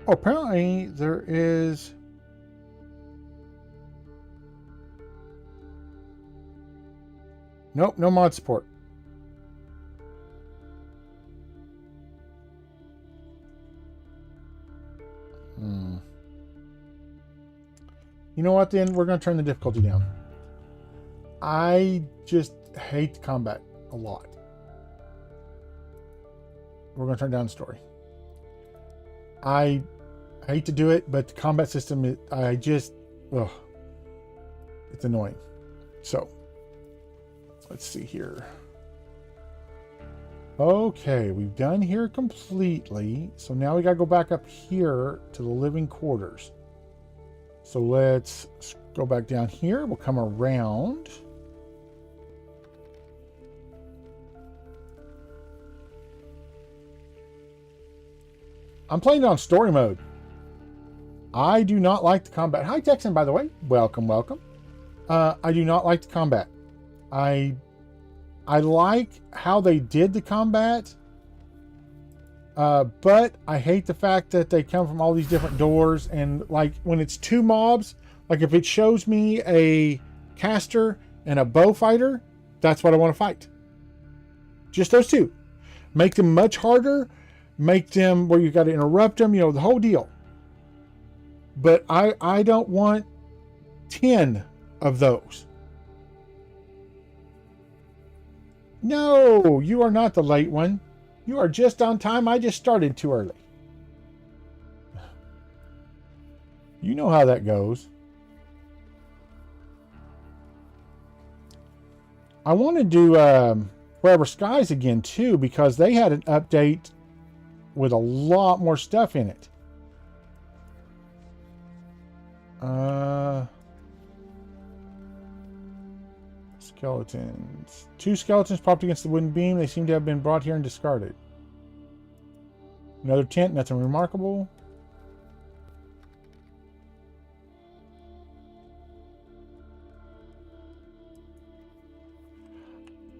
Oh, apparently there is... Nope, no mod support. You know what, then? We're going to turn the difficulty down. I just hate the combat a lot. We're going to turn down the story. I hate to do it, but the combat system, it's annoying. So, let's see here. Okay, we've done here completely. So now we got to go back up here to the living quarters. So let's go back down here. We'll come around. I'm playing it on story mode. I do not like the combat. Hi, Texan, by the way. Welcome, welcome. I do not like the combat. I like how they did the combat, but I hate the fact that they come from all these different doors, and like when it's two mobs, like if it shows me a caster and a bow fighter, that's what I want to fight. Just those two. Make them much harder, make them where you got to interrupt them, the whole deal. But I don't want 10 of those. No, you are not the late one. You are just on time. I just started too early. You know how that goes. I want to do Forever Skies again too, because they had an update with a lot more stuff in it. Skeletons. 2 skeletons propped against the wooden beam. They seem to have been brought here and discarded. Another tent. Nothing remarkable.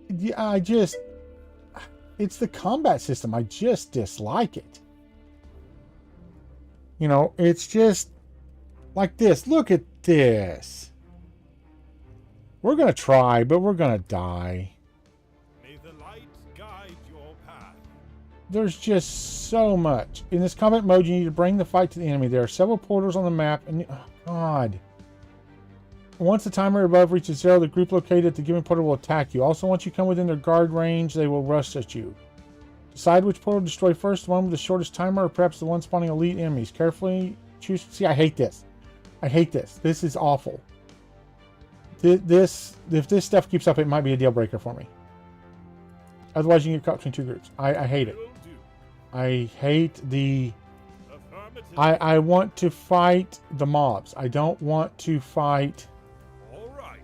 Yeah, it's the combat system. I just dislike it. It's just like this. Look at this. We're going to try, but we're going to die. May the light guide your path. There's just so much. In this combat mode, you need to bring the fight to the enemy. There are several portals on the map, and oh God. Once the timer above reaches 0, the group located at the given portal will attack you. Also, once you come within their guard range, they will rush at you. Decide which portal to destroy first, the one with the shortest timer, or perhaps the one spawning elite enemies. Carefully choose. See, I hate this. I hate this. This is awful. If this stuff keeps up, it might be a deal breaker for me. Otherwise, you can get caught between 2 groups. I hate it. I hate the... I want to fight the mobs. I don't want to fight... All right.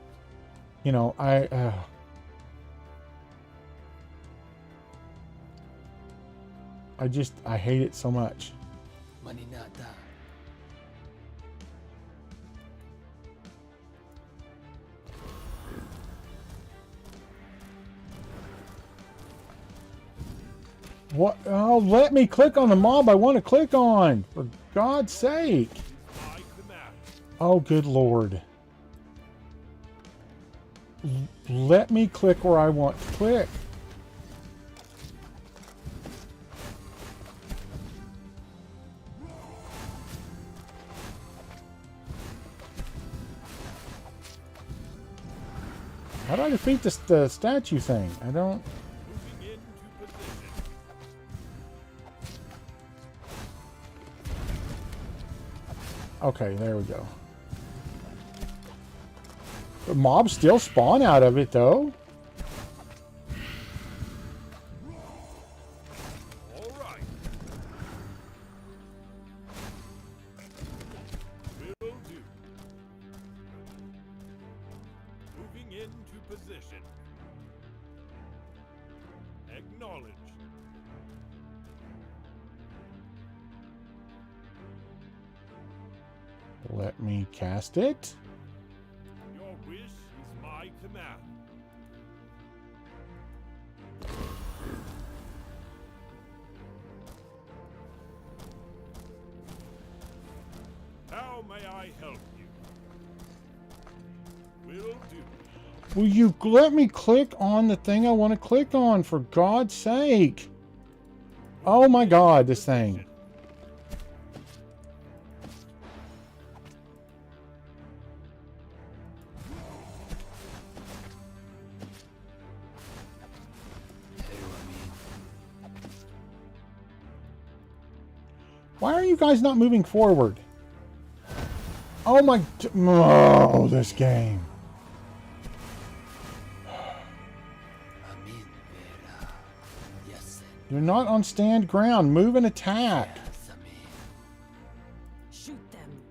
I hate it so much. Maninata. What? Oh, let me click on the mob I want to click on. For God's sake. I command. Oh, good Lord. Let me click where I want to click. How do I defeat the statue thing? I don't... Moving into Okay, there we go. The mobs still spawn out of it, though. All right. Will do. Moving into position. Acknowledged. Let me cast it. Your wish is my command. How may I help you? Will do. Will you let me click on the thing I want to click on, for God's sake? Oh my God, this thing. Why are you guys not moving forward? Oh my... Oh, this game. Amin vera. Yes. You're not on stand ground. Move and attack. Amin. Shoot them.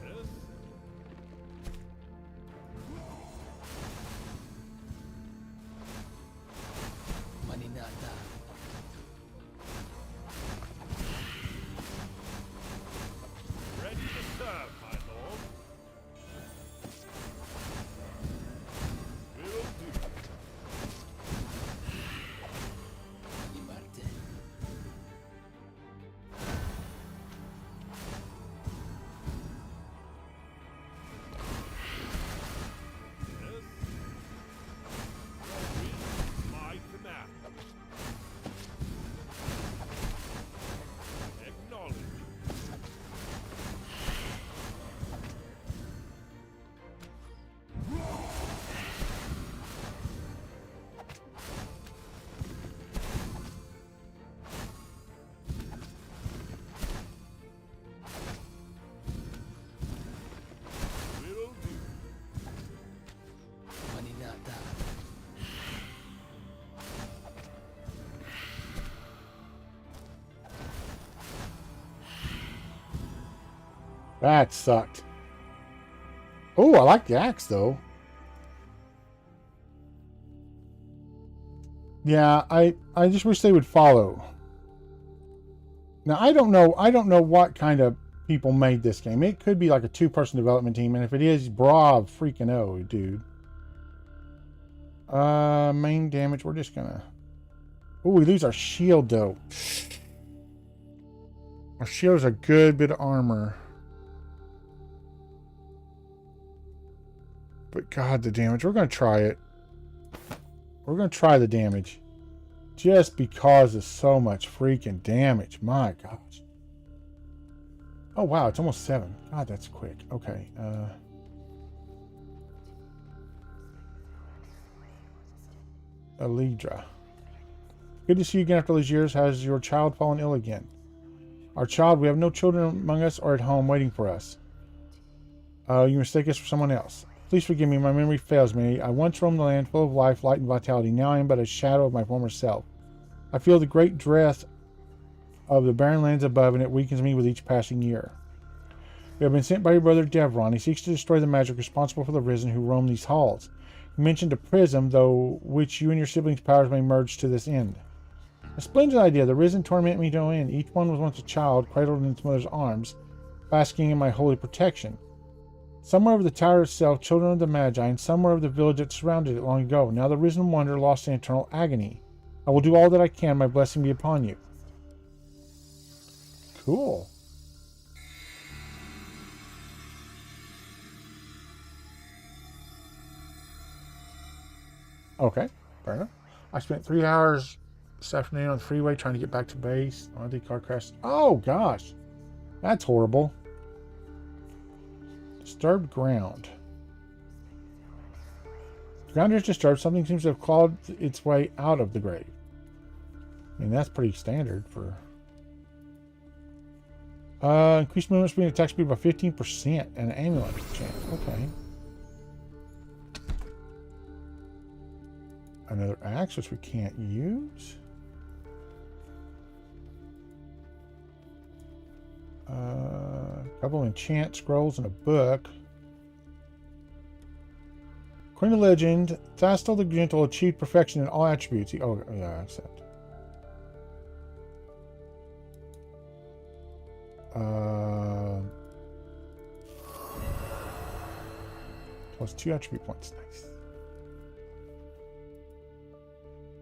Yes. Maninata. Ready to serve, my lord. Will do. Manimarte. Yes. Your wish is my command. Acknowledged. Will do. Maninata. That sucked. Oh, I like the axe, though. Yeah, I just wish they would follow. Now, I don't know what kind of people made this game. It could be like a two-person development team, and if it is, bravo, freaking oh, dude. Main damage, we're just gonna... Oh, we lose our shield, though. Our shield is a good bit of armor. But God, the damage. We're going to try it. We're going to try the damage. Just because of so much freaking damage. My gosh. Oh, wow. It's almost 7. God, that's quick. Okay. Alidra. Good to see you again after all these years. Has your child fallen ill again? Our child, we have no children among us or at home waiting for us. You mistake us for someone else. Please forgive me, my memory fails me. I once roamed the land full of life, light, and vitality. Now I am but a shadow of my former self. I feel the great dread of the barren lands above, and it weakens me with each passing year. We have been sent by your brother Devron. He seeks to destroy the magic responsible for the Risen who roam these halls. He mentioned a prism, though which you and your siblings' powers may merge to this end. A splendid idea. The Risen torment me to no end. Each one was once a child, cradled in its mother's arms, basking in my holy protection. Somewhere over the tower itself, children of the Magi, and somewhere of the village that surrounded it long ago. Now the risen wonder lost in eternal agony. I will do all that I can. My blessing be upon you. Cool. Okay, fair enough. I spent 3 hours this afternoon on the freeway trying to get back to base. Oh, the car crashed. Oh, gosh. That's horrible. Disturbed ground. The ground is disturbed. Something seems to have clawed its way out of the grave. I mean, that's pretty standard for... Increase movement speed and attack speed by 15% and an amulet chance. Okay. Another axe, which we can't use. A couple enchant scrolls and a book. According to legend, Thastel the Gentle achieved perfection in all attributes. Oh, yeah, I accept. Plus 2 attribute points. Nice.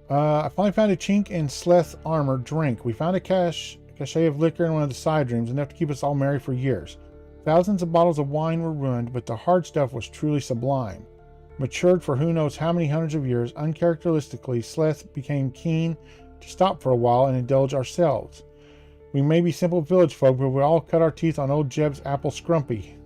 I finally found a chink in Sleth armor. Drink. We found a cache of liquor in one of the side rooms, enough to keep us all merry for years. Thousands of bottles of wine were ruined, but the hard stuff was truly sublime. Matured for who knows how many hundreds of years, uncharacteristically, Sleth became keen to stop for a while and indulge ourselves. We may be simple village folk, but we all cut our teeth on old Jeb's apple scrumpy.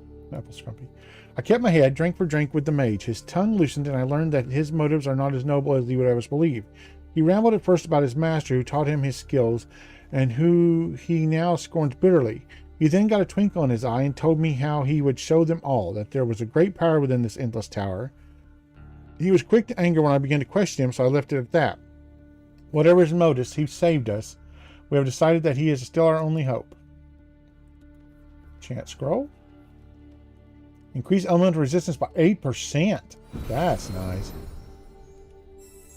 I kept my head, drink for drink, with the mage. His tongue loosened, and I learned that his motives are not as noble as he would have us believe. He rambled at first about his master, who taught him his skills, and who he now scorns bitterly. He then got a twinkle in his eye and told me how he would show them all, that there was a great power within this endless tower. He was quick to anger when I began to question him, so I left it at that. Whatever his motives, he saved us. We have decided that he is still our only hope. Chant scroll. Increase elemental resistance by 8%. That's nice.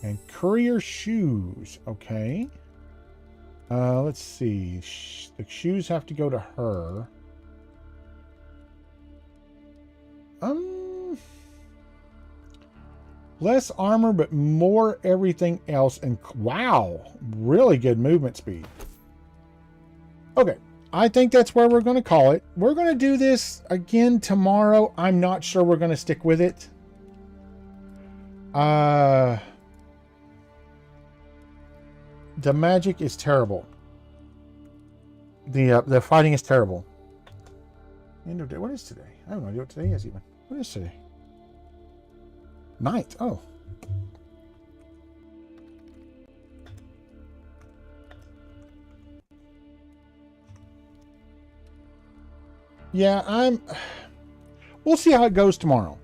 And courier shoes. Okay. Let's see. The shoes have to go to her. Less armor, but more everything else. And wow, really good movement speed. Okay, I think that's where we're going to call it. We're going to do this again tomorrow. I'm not sure we're going to stick with it. The magic is terrible. The fighting is terrible. End of day. What is today? I have no idea what today is even. What is today? 9th. Oh. Yeah, we'll see how it goes tomorrow.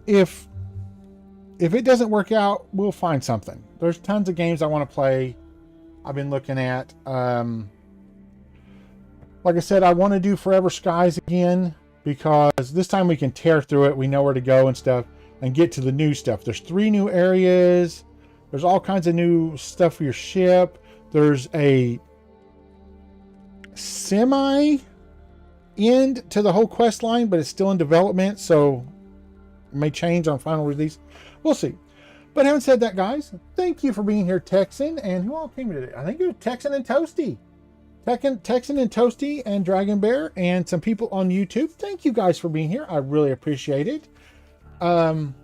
If it doesn't work out, we'll find something. There's tons of games I want to play. I've been looking at. Like I said, I want to do Forever Skies again, because this time we can tear through it. We know where to go and stuff, and get to the new stuff. There's 3 new areas. There's all kinds of new stuff for your ship. There's a semi end to the whole quest line, but it's still in development, so it may change on final release. We'll see. But having said that, guys, thank you for being here, Texan. And who all came today? I think it was Texan and Toasty. Texan and Toasty and Dragon Bear and some people on YouTube. Thank you guys for being here. I really appreciate it. But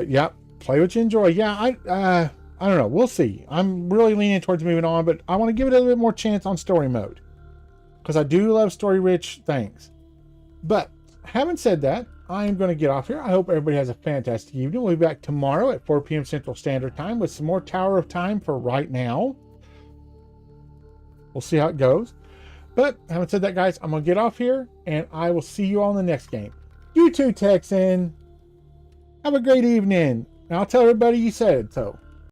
yeah, play what you enjoy. Yeah, I don't know. We'll see. I'm really leaning towards moving on, but I want to give it a little bit more chance on story mode, because I do love story-rich things. But having said that, I am going to get off here. I hope everybody has a fantastic evening. We'll be back tomorrow at 4 p.m. Central Standard Time with some more Tower of Time for right now. We'll see how it goes. But having said that, guys, I'm going to get off here, and I will see you all in the next game. You too, Texan. Have a great evening. And I'll tell everybody you said so.